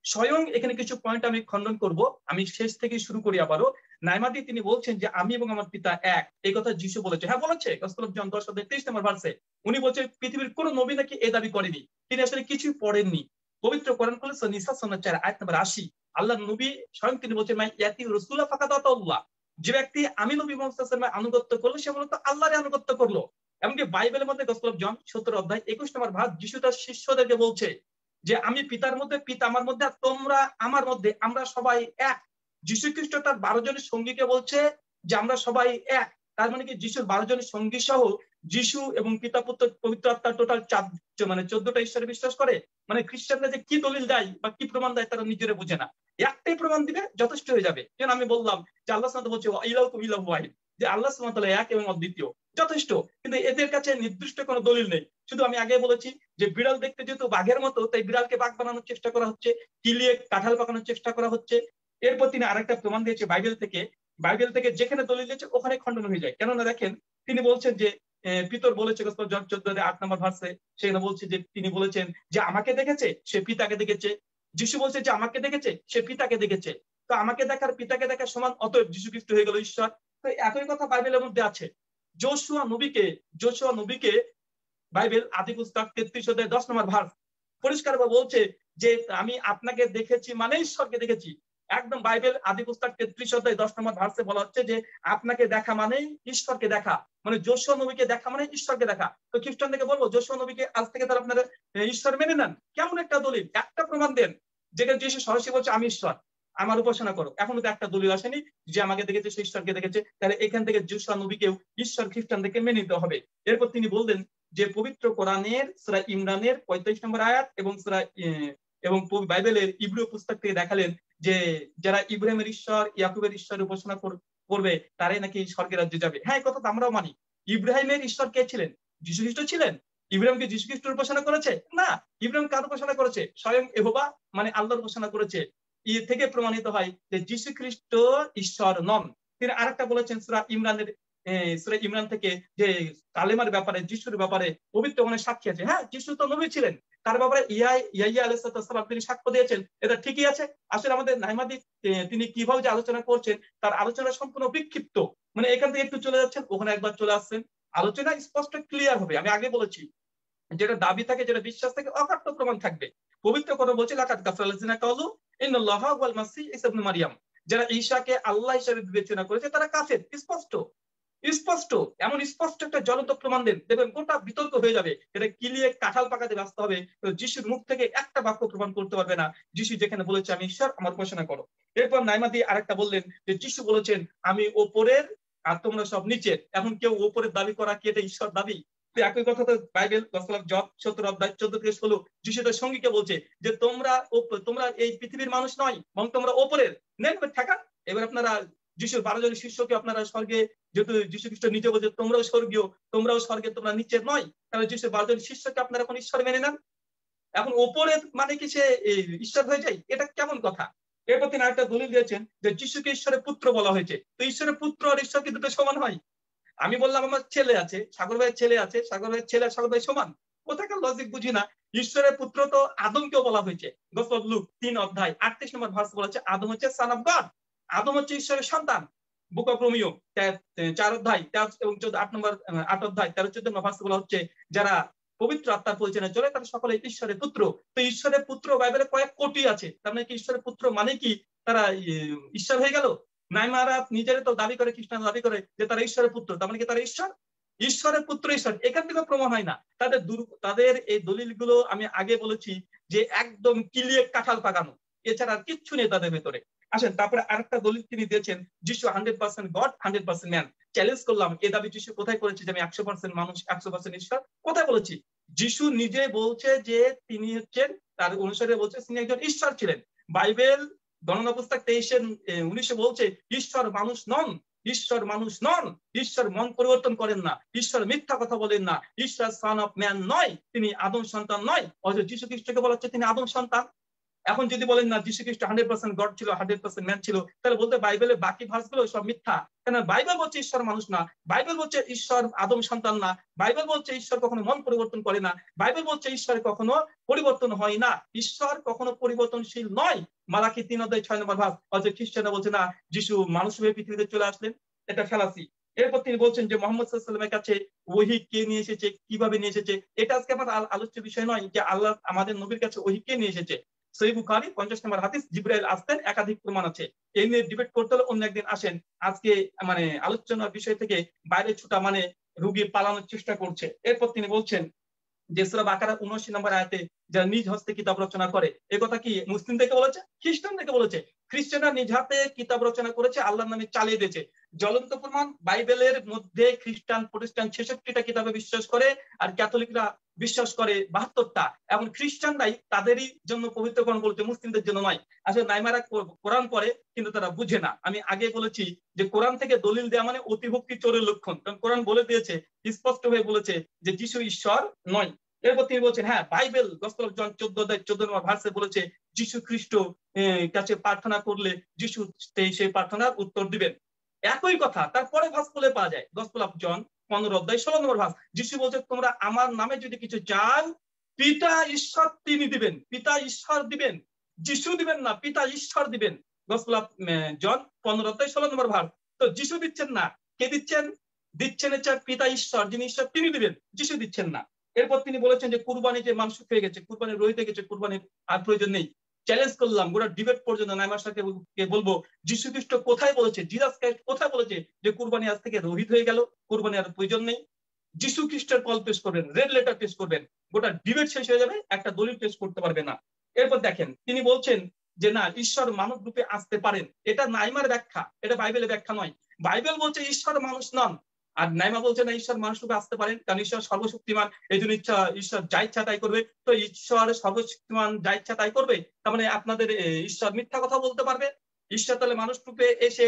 স্বয়ং এখানে কিছু পয়েন্ট আমি খণ্ডন করব, আমি শেষ থেকে শুরু করি আবারও। নাইমাদি তিনি বলছেন যে আমি এবং আমার পিতা এক, এই কথা যিশু বলেছে। হ্যাঁ বলেছে, গসপেল অফ জন 10:23 নম্বর ভার্সে উনি বলছে পৃথিবীর কোন নবী নাকি এই দাবি করেনি, তিনি আসলে কিছুই পড়েননি। পবিত্র কোরআন খুলে নিসা সূরা 4 আয়াত নম্বর 80 আল্লাহ নবী স্বয়ং তিনি বলছেন মাই ইয়াতি রাসূলা ফাকাত আতাল্লাহ, যে ব্যক্তি আমি নবী মুহাম্মদ সাল্লাল্লাহু আলাইহি ওয়াসাল্লামের আনুগত্য করলো সে মূলত আল্লাহর আনুগত্য করলো। এমনকি বাইবেলের মধ্যে গসপেল অফ জন 17 অধ্যায় 21 নম্বর ভাগ যিশু তার শিষ্যদেরকে বলছে যে আমি পিতার মধ্যে, পিতা আমার মধ্যে, আর তোমরা আমার মধ্যে, আমরা সবাই এক। যীশু খ্রিস্ট তার 12 জনের সঙ্গীকে বলছে যে আমরা সবাই এক। তার মানে কি যিশুর 12 জনের সঙ্গী সহ যিশু এবং পিতা পুত্র পবিত্র আত্মা টোটাল 14টা ঈশ্বরে বিশ্বাস করে। মানে খ্রিস্টানরা যে কি দলিল দেয় বা কি প্রমাণ দেয় তারা নিজেরা বুঝে না, একটাই প্রমাণ দিবে যথেষ্ট হয়ে যাবে। যেন আমি বললাম যে আল্লাহ সুবহানাহু বলছে ইলাহুকুম ইলাহু ওয়াহিদ, যে আল্লাহ সুবহানাহু ওয়া তাআলা এক এবং অদ্বিতীয়, যথেষ্ট। কিন্তু এদের কাছে নির্দিষ্ট কোনো দলিল নেই। শুধু আমি আগে বলেছি যে বিড়াল দেখতে যেহেতু বাঘের মতো, তাই বিড়ালকে বাঘ বানানোর চেষ্টা করা হচ্ছে, কিলিয়ে কাঁঠাল পাকানোর চেষ্টা করা হচ্ছে। এরপর তিনি আরেকটা প্রমাণ দিয়েছে বাইবেল থেকে, বাইবেল থেকে যেখানে দলিল দিয়েছে ওখানে খণ্ডন হয়ে যায়। কেননা দেখেন তিনি বলছেন যে পিতর বলেছে জন 14 8 নম্বর ভার্সে, সেখানে বলছে যে তিনি বলেছেন যে আমাকে দেখেছে সে পিতাকে দেখেছে। যিশু বলছে যে আমাকে দেখেছে সে পিতাকে দেখেছে। তো আমাকে দেখার পিতাকে দেখার সমান, অতএব যিশু খ্রিস্ট হয়ে গেল ঈশ্বর। তো একই কথা বাইবেলের মধ্যে আছে। যোশুয়া নবীকে বাইবেল আদি পুস্তক 33 অধ্যায় 10 নম্বর ভার্স পরিষ্কারভাবে বলছে যে আমি আপনাকে দেখেছি মানে ঈশ্বরকে দেখেছি। একদম বাইবেল আদি পুস্তক 33 অধ্যায় 10 নম্বর ভার্সে বলা হচ্ছে যে আপনাকে দেখা মানে ঈশ্বরকে দেখা, মানে যোশুয়া নবীকে দেখা মানে ঈশ্বরকে দেখা। তো খ্রিস্টানদেরকে বলবো যোশুয়া নবীকে আজ থেকে তারা আপনারা ঈশ্বর মেনে নেন। কেমন একটা দলিল, একটা প্রমাণ দেন যেখানে যিশু সরাসরি বলছে আমি ঈশ্বর, আমার উপাসনা করো। এখনো তো একটা দলিল আসেনি যে আমাকে দেখেছে সে ঈশ্বরকে দেখেছে। তাহলে এখান থেকে যোশুয়া নবীকেও ঈশ্বর খ্রিস্টানদেরকে মেনে নিতে হবে। এরপর তিনি বললেন যে পবিত্র কোরআনের সূরা ইমরানের 45 নম্বর আয়াত এবং বাইবেলের ইব্রু পুস্তক থেকে দেখালেন যে যারা ইব্রাহিমের ঈশ্বর ইয়াকুবের ঈশ্বর উপাসনা করবে তারাই নাকি স্বর্গের রাজ্যে যাবে। হ্যাঁ, এই কথা তো আমরাও মানি। ইব্রাহিমের ঈশ্বর কে ছিলেন? যীশু খ্রিস্ট ছিলেন। ইব্রাহিমকে যীশু খ্রিস্টের উপাসনা করেছে না, ইব্রাহিম কার উপাসনা করেছে? স্বয়ং ইহোবা মানে আল্লাহর উপাসনা করেছে। এর থেকে প্রমাণিত হয় যে যীশু খ্রিস্ট ঈশ্বর নন। তিনি আরেকটা বলেছেন সূরা ইমরান থেকে যে কালেমার ব্যাপারে, যিশুর ব্যাপারে পবিত্র কোরআনে সাক্ষী আছে। হ্যাঁ, যিশু তো নবী ছিলেন, তার ব্যাপারে ইয়াহইয়া আলাইহিস সালাম তিনি সাক্ষ্য দিয়েছেন, এটা ঠিকই আছে। আসলে আমাদের নাইমাদি তিনি কিভাবে যে আলোচনা করছেন তার আলোচনা সম্পূর্ণ বিক্ষিপ্ত, মানে এখান থেকে একটু চলে যাচ্ছেন ওখানে একবার চলে আসছেন। আলোচনা স্পষ্ট ক্লিয়ার হবে। আমি আগে বলেছি যেটা দাবি থাকে, যেটা বিশ্বাস থাকে, অকাট্য প্রমাণ থাকবে। পবিত্র কোরআন বলছে লাকাদ কাফারাল্লাযিনা কালু ইন্নাল্লাহা ওয়াল মাসিহ ঈসা ইবনে মারইয়াম, যারা ঈসাকে আল্লাহ হিসেবে বিবেচনা করেছে তারা কাফের, স্পষ্ট। স্পষ্ট, এমন স্পষ্ট একটা জ্বলন্ত প্রমাণ দেন, দেখবেন গোটা বিতর্ক হয়ে যাবে, এটা কিলিয়ে কাঁঠাল পাকাতে ব্যস্ত হবে, তো যিশুর মুখ থেকে একটা বাক্য প্রমাণ করতে পারবে না যিশু যেখানে বলেছে আমি ঈশ্বর, আমার উপাসনা করো। এরপর নাইমাদি আরেকটা বললেন যে যিশু বলেছেন আমি ওপরের আর তোমরা সব নিচের। এখন কেউ ওপরের দাবি করা কি এটা ঈশ্বর দাবি? তো একই কথা তো বাইবেল গসপেল অফ জন 17 অধ্যায় 14 থেকে 16 যিশু তার সঙ্গীকে বলছে যে তোমরা এই পৃথিবীর মানুষ নয়, বরং তোমরা ওপরের, নেন ঠেকা। এবার আপনারা যিশুর 12 জন শিষ্যকে আপনারা স্বর্গে, যেহেতু যিশু খ্রিস্ট নিজে বলছে তোমরাও স্বর্গীয়, তোমরাও স্বর্গে, তোমরা নিচের নয়, তাহলে যিশুর 12 জন শিষ্যকে আপনারা এখন ঈশ্বর মেনে নেন। এখন ওপরের মানে কি সে ঈশ্বর হয়ে যায়? এটা কেমন কথা? এরপর তিনি আরেকটা দলিল দিয়েছেন যে যিশুকে ঈশ্বরের পুত্র বলা হয়েছে। তো ঈশ্বরের পুত্র আর ঈশ্বর কি দুটো সমান হয়? আমি বললাম আমার ছেলে আছে, সাগর ভাইয়ের ছেলে আছে, সাগর ভাইয়ের ছেলে আর সাগর ভাই সমান, কোথাকার লজিক বুঝি না। ঈশ্বরের পুত্র তো আদমকেও বলা হয়েছে, গসপেল অফ লুক 3 অধ্যায় 38 নম্বর ভার্স বলেছে আদম হচ্ছে সন অফ গড, আদম হচ্ছে ঈশ্বরের সন্তান। বুক অফ রোমিও 4 অধ্যায় 13 এবং 14 8 অধ্যায় 13-14 নম্বর ভার্স বলা হচ্ছে যারা পবিত্র আত্মার পরিচালনায় চলে তারা সকলে ঈশ্বরের পুত্র। তো ঈশ্বরের পুত্র বাইবেলে কয়েক কোটি আছে, তার মানে কি ঈশ্বরের পুত্র মানে কি তারা ঈশ্বর হয়ে গেল? নাইমারা নিজেরা তো দাবি করে, খ্রিস্টান দাবি করে যে তারা ঈশ্বরের পুত্র, তার মানে কি তারা ঈশ্বর? ঈশ্বরের পুত্র ঈশ্বর এখান থেকে প্রমাণ হয় না। তাদের এই দলিলগুলো আমি আগে বলেছি যে একদম ক্লিয়ার কাঁঠাল পাকানো, এছাড়া আর কিচ্ছু নেই তাদের ভেতরে। আসেন তারপরে আরেকটা দলিল তিনি দিয়েছেন যিশু 100% গড 100% ম্যান। চ্যালেঞ্জ করলাম এই দাবি যিশু কোথায় করেছে যে আমি 100% মানুষ 100% ঈশ্বর? কোথায় বলেছি? যিশু নিজে বলছে যে তিনি হচ্ছেন, তার অনুসারে বলছে তিনি একজন ঈশ্বর ছিলেন। বাইবেল গণনা পুস্তক 23-19 বলছে ঈশ্বর মানুষ নন, ঈশ্বর মানুষ নন, ঈশ্বর মন পরিবর্তন করেন না, ঈশ্বর মিথ্যা কথা বলেন না, ঈশ্বর সন অফ ম্যান নয়, তিনি আদম সন্তান নয়। অথচ যীশু খ্রিস্টকে বলা হচ্ছে তিনি আদম সন্তান। এখন যদি বলেন না যীশু খ্রিস্ট 100% গড ছিল 100% ম্যান ছিল, তাহলে বলতে বাইবেলের বাকি ভার্সগুলো সব মিথ্যা। কেন? বাইবেল বলছে ঈশ্বর মানুষ না, বাইবেল বলছে ঈশ্বর আদম সন্তান না, বাইবেল বলছে ঈশ্বর কখনো মন পরিবর্তন করে না, বাইবেল বলছে ঈশ্বর কখনো পরিবর্তন হয় না, ঈশ্বর কখনো পরিবর্তনশীল নয়। মালাকি 3 অধ্যায় 6 নম্বর ভার্স। অথচ খ্রিস্টানরা বলছে না যিশু মানুষ হয়ে পৃথিবীতে চলে আসলেন, এটা ফেলাসি। এরপর তিনি বলছেন যে মোহাম্মদ সাল্লাল্লাহু আলাইহি ওয়াসাল্লামের কাছে ওহী কে নিয়ে এসেছে, কিভাবে নিয়ে এসেছে, এটা আজকে আমার আলোচ্য বিষয় নয় যে আল্লাহ আমাদের নবীর কাছে ওহী কে নিয়ে এসেছে। সহিহ বুখারী 50 নম্বর হাদিস, জিবরাইল আসতেন, একাধিক প্রমাণ আছে। এই নিয়ে ডিবেট করতে হলে অন্য একদিন আসেন। আজকে মানে আলোচনার বিষয় থেকে বাইরে ছুটা মানে রুগী পালানোর চেষ্টা করছে। এরপর তিনি বলছেন যে সূরা বাকারা 79 নম্বর আয়াতে যারা নিজ হস্তে কিতাব রচনা করে, এই কথা কি মুসলিমদেরকে বলেছে? খ্রিস্টানদেরকে বলেছে। খ্রিস্টানরা নিজ হাতে কিতাব রচনা করেছে, আল্লাহর নামে চালিয়ে দিয়েছে। জ্বলন্ত প্রমাণ বাইবেলের মধ্যে খ্রিস্টান প্রোটেস্ট্যান্ট 66টা কিতাবে বিশ্বাস করে, আর ক্যাথলিকরা বিশ্বাস করে 72টা। এখন খ্রিস্টানরাই তাদেরই জন্য পবিত্রকরণ বলছে, মুসলিমদের জন্য নয়। আসলে নাইমারা কোরআন পড়ে কিন্তু তারা বুঝে না। আমি আগে বলেছি যে কোরআন থেকে দলিল দেওয়া মানে অতিভক্তি চোরের লক্ষণ, কারণ কোরআন বলে দিয়েছে, স্পষ্ট হয়ে বলেছে যে যিশু ঈশ্বর নয়। এরপর তিনি বলছেন হ্যাঁ বাইবেল গসপেল অফ জন 14 অধ্যায় 14 নম্বর ভার্সে বলেছে যিশু খ্রিস্ট কাছে প্রার্থনা করলে যিশু সেই প্রার্থনার উত্তর দিবেন। একই কথা তারপরে ভার্স বলে পাওয়া যায় গসপেল অফ জন 15 অধ্যায় 16 নম্বর ভার্স। যিশু বলছে তোমরা আমার নামে যদি কিছু চাও পিতা ঈশ্বর তিনি দিবেন, পিতা ঈশ্বর দিবেন, যিশু দিবেন না, পিতা ঈশ্বর দিবেন। গসপেল অফ জন 15 অধ্যায় 16 নম্বর ভার্স। তো যিশু দিচ্ছেন না, কে দিচ্ছেন? দিচ্ছেন হচ্ছে পিতা ঈশ্বর, যিনি ঈশ্বর তিনি দিবেন, যিশু দিচ্ছেন না। এরপর তিনি বলেছেন যে কুরবানি যে মাংস হয়ে গেছে, কুরবানি রহিতে গেছে, কুরবানির আর প্রয়োজন নেই। চ্যালেঞ্জ করলাম গোটা ডিবেট পর্যন্ত নাইমার সাথে বলবো যীশু খ্রিস্ট কোথায় বলেছে, জিসাস ক্রাইস্ট কোথায় বলেছে যে কুরবানি আজ থেকে রহিত হয়ে গেল, কুরবানি আর প্রয়োজন নেই? যীশু খ্রিস্টের কল পেশ করবেন, রেড লেটার পেশ করবেন, গোটা ডিবেট শেষ হয়ে যাবে, একটা দলিল পেশ করতে পারবে না। এরপর দেখেন তিনি বলছেন যে না ঈশ্বর মানব রূপে আসতে পারেন, এটা নাইমার ব্যাখ্যা, এটা বাইবেলের ব্যাখ্যা নয়। বাইবেল বলছে ঈশ্বর মানুষ নন, আর নাইমা বলছে না ঈশ্বর মানুষ রূপে আসতে পারেন, কারণ ঈশ্বর সর্বশক্তিমান, এই জন্য ঈশ্বর যা ইচ্ছা তাই করবে। তো ঈশ্বর সর্বশক্তিমান, যা ইচ্ছা তাই করবে, তার মানে আপনাদের ঈশ্বর মিথ্যা কথা বলতে পারবে? ঈশ্বর তাহলে মানুষ রূপে এসে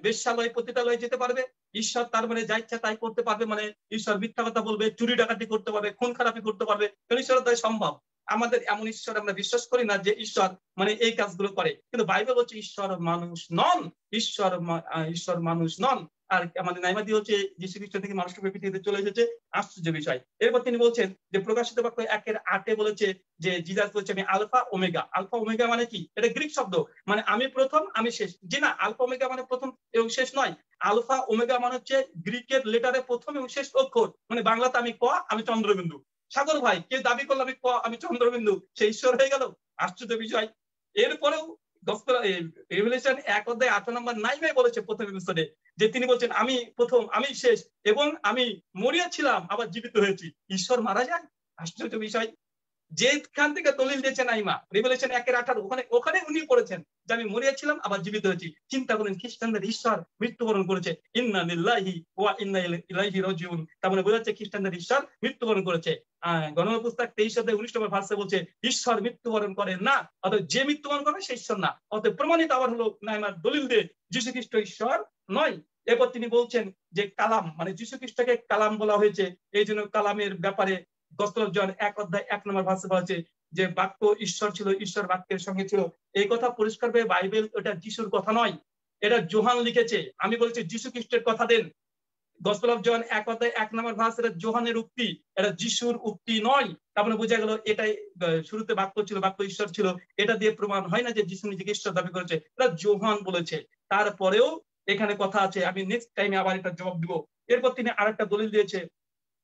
বেশ্যালয় পতিতালয়ে যেতে পারবে? ঈশ্বর তার মানে যা ইচ্ছা তাই করতে পারবে মানে ঈশ্বর মিথ্যা কথা বলবে, চুরি ডাকাতি করতে পারবে, খুন খারাপি করতে পারবে? ঈশ্বর তাই সম্ভব? আমাদের এমন ঈশ্বর আমরা বিশ্বাস করি না যে ঈশ্বর মানে এই কাজগুলো করে। কিন্তু বাইবেল হচ্ছে ঈশ্বর মানুষ নন, ঈশ্বর মানুষ নন। আর আমাদের নাইমাদি হচ্ছে যীশু খ্রিস্ট থেকে মানুষ রূপে পৃথিবীতে চলে এসেছে, আশ্চর্য বিষয়। এরপর তিনি বলছেন যে প্রকাশিত বাক্য 1:8 বলেছে যে জিসাস বলছে আমি আলফা ওমেগা। আলফা ওমেগা মানে কি? এটা গ্রিক শব্দ, মানে আমি প্রথম আমি শেষ। জি না, আলফা ওমেগা মানে প্রথম এবং শেষ নয়। আলফা ওমেগা মানে হচ্ছে গ্রিকের লেটারে প্রথম এবং শেষ অক্ষর, মানে বাংলাতে আমি ক, আমি চন্দ্রবিন্দু। সাগর ভাই কে দাবি করলো আমি ক, আমি চন্দ্রবিন্দু, সে ঈশ্বর হয়ে গেল? আশ্চর্য বিষয়। এরপরেও রেভেলেশন 1 অধ্যায় 8 নম্বর নাইমাই বলেছে প্রথম এপিসোডে যে তিনি বলছেন আমি প্রথম, আমি শেষ, এবং আমি মরিয়াছিলাম আবার জীবিত হয়েছি। ঈশ্বর মারা যায়? আশ্চর্য বিষয়। যেখান থেকে দলিল দিয়েছেন আইমা, রিভেলেশন 1:18, ওখানে উনি পড়েছেন যে আমি মরিয়াছিলাম আবার জীবিত হয়েছি। চিন্তা করেন, খ্রিস্টানদের ঈশ্বর মৃত্যুবরণ করেছে, ইন্না লিল্লাহি ওয়া ইন্না ইলাইহি রাজিউন। তার মানে বোঝা যাচ্ছে খ্রিস্টানদের ঈশ্বর মৃত্যুবরণ করেছে। গণনা পুস্তক 23 নম্বর ভার্সে বলছে ঈশ্বর মৃত্যুবরণ করে না, অর্থাৎ যে মৃত্যুবরণ করে সে ঈশ্বর না। অর্থাৎ প্রমাণিত আবার হলো নাইমার দলিল দিয়ে যীশু খ্রিস্ট ঈশ্বর নয়। এরপর তিনি বলছেন যে কালাম, মানে যীশু খ্রিস্টকে কালাম বলা হয়েছে, এই জন্য কালামের ব্যাপারে গসপেল অফ জন 1 নম্বর ভার্সে বলা হচ্ছে যে বাক্য ঈশ্বর ছিল, ঈশ্বর বাক্যের সঙ্গে ছিল। এই কথা পরিষ্কার ভাবে বাইবেল, এটা যিশুর কথা নয়, এটা যোহান লিখেছে। আমি বলছি যীশু খ্রিস্টের কথা দেন। গসপেল অফ জন 1 নম্বর ভার্স, এটা যোহানের উক্তি, এটা যিশুর উক্তি নয়। তার মানে বোঝা গেল এটাই শুরুতে বাক্য ছিল, বাক্য ঈশ্বর ছিল। এটা দিয়ে প্রমাণ হয় না যে যিশু নিজেকে ঈশ্বর দাবি করেছে, এটা যোহান বলেছে। তারপরেও এখানে কথা আছে, আমি নেক্সট টাইমে আবার এটা জবাব দিব। এরপর তিনি আরেকটা দলিল দিয়েছে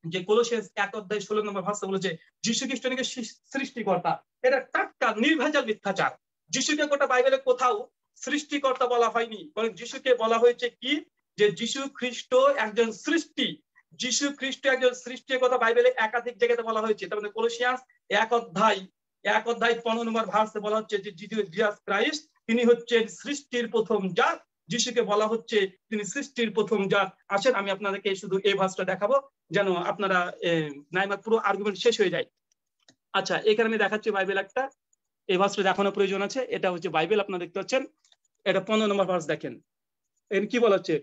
যে কোলোসিয়াস 1:16 নম্বর ভাষা বলেছে যীশু খ্রিস্ট নাকি সৃষ্টিকর্তা। এটা টাটকা নির্ভেজাল মিথ্যাচার। যিশুকে গোটা বাইবেলে কোথাও সৃষ্টিকর্তা বলা হয়নি, বরং যিশুকে বলা হয়েছে কি, যে যীশু খ্রিস্ট একজন সৃষ্টি। যীশু খ্রিস্ট একজন সৃষ্টির কথা বাইবেলে একাধিক জায়গাতে বলা হয়েছে। তার মানে কোলোসিয়াস 1:15 নম্বর ভার্সে বলা হচ্ছে যে জিসাস ক্রাইস্ট তিনি হচ্ছেন সৃষ্টির প্রথম জাত। যিশুকে বলা হচ্ছে তিনি সৃষ্টির প্রথম জাত। আসেন আমি আপনাদেরকে শুধু এই ভার্সটা দেখাবো যেন আপনারা নাইমার পুরো আর্গুমেন্ট শেষ হয়ে যায়। আচ্ছা, এখানে আমি দেখাচ্ছি বাইবেল একটা, এই ভার্সটা দেখানোর প্রয়োজন আছে। এটা হচ্ছে বাইবেল, আপনারা দেখতে পাচ্ছেন, এটা 15 নম্বর ভার্স দেখেন। এর কি বলা হচ্ছে,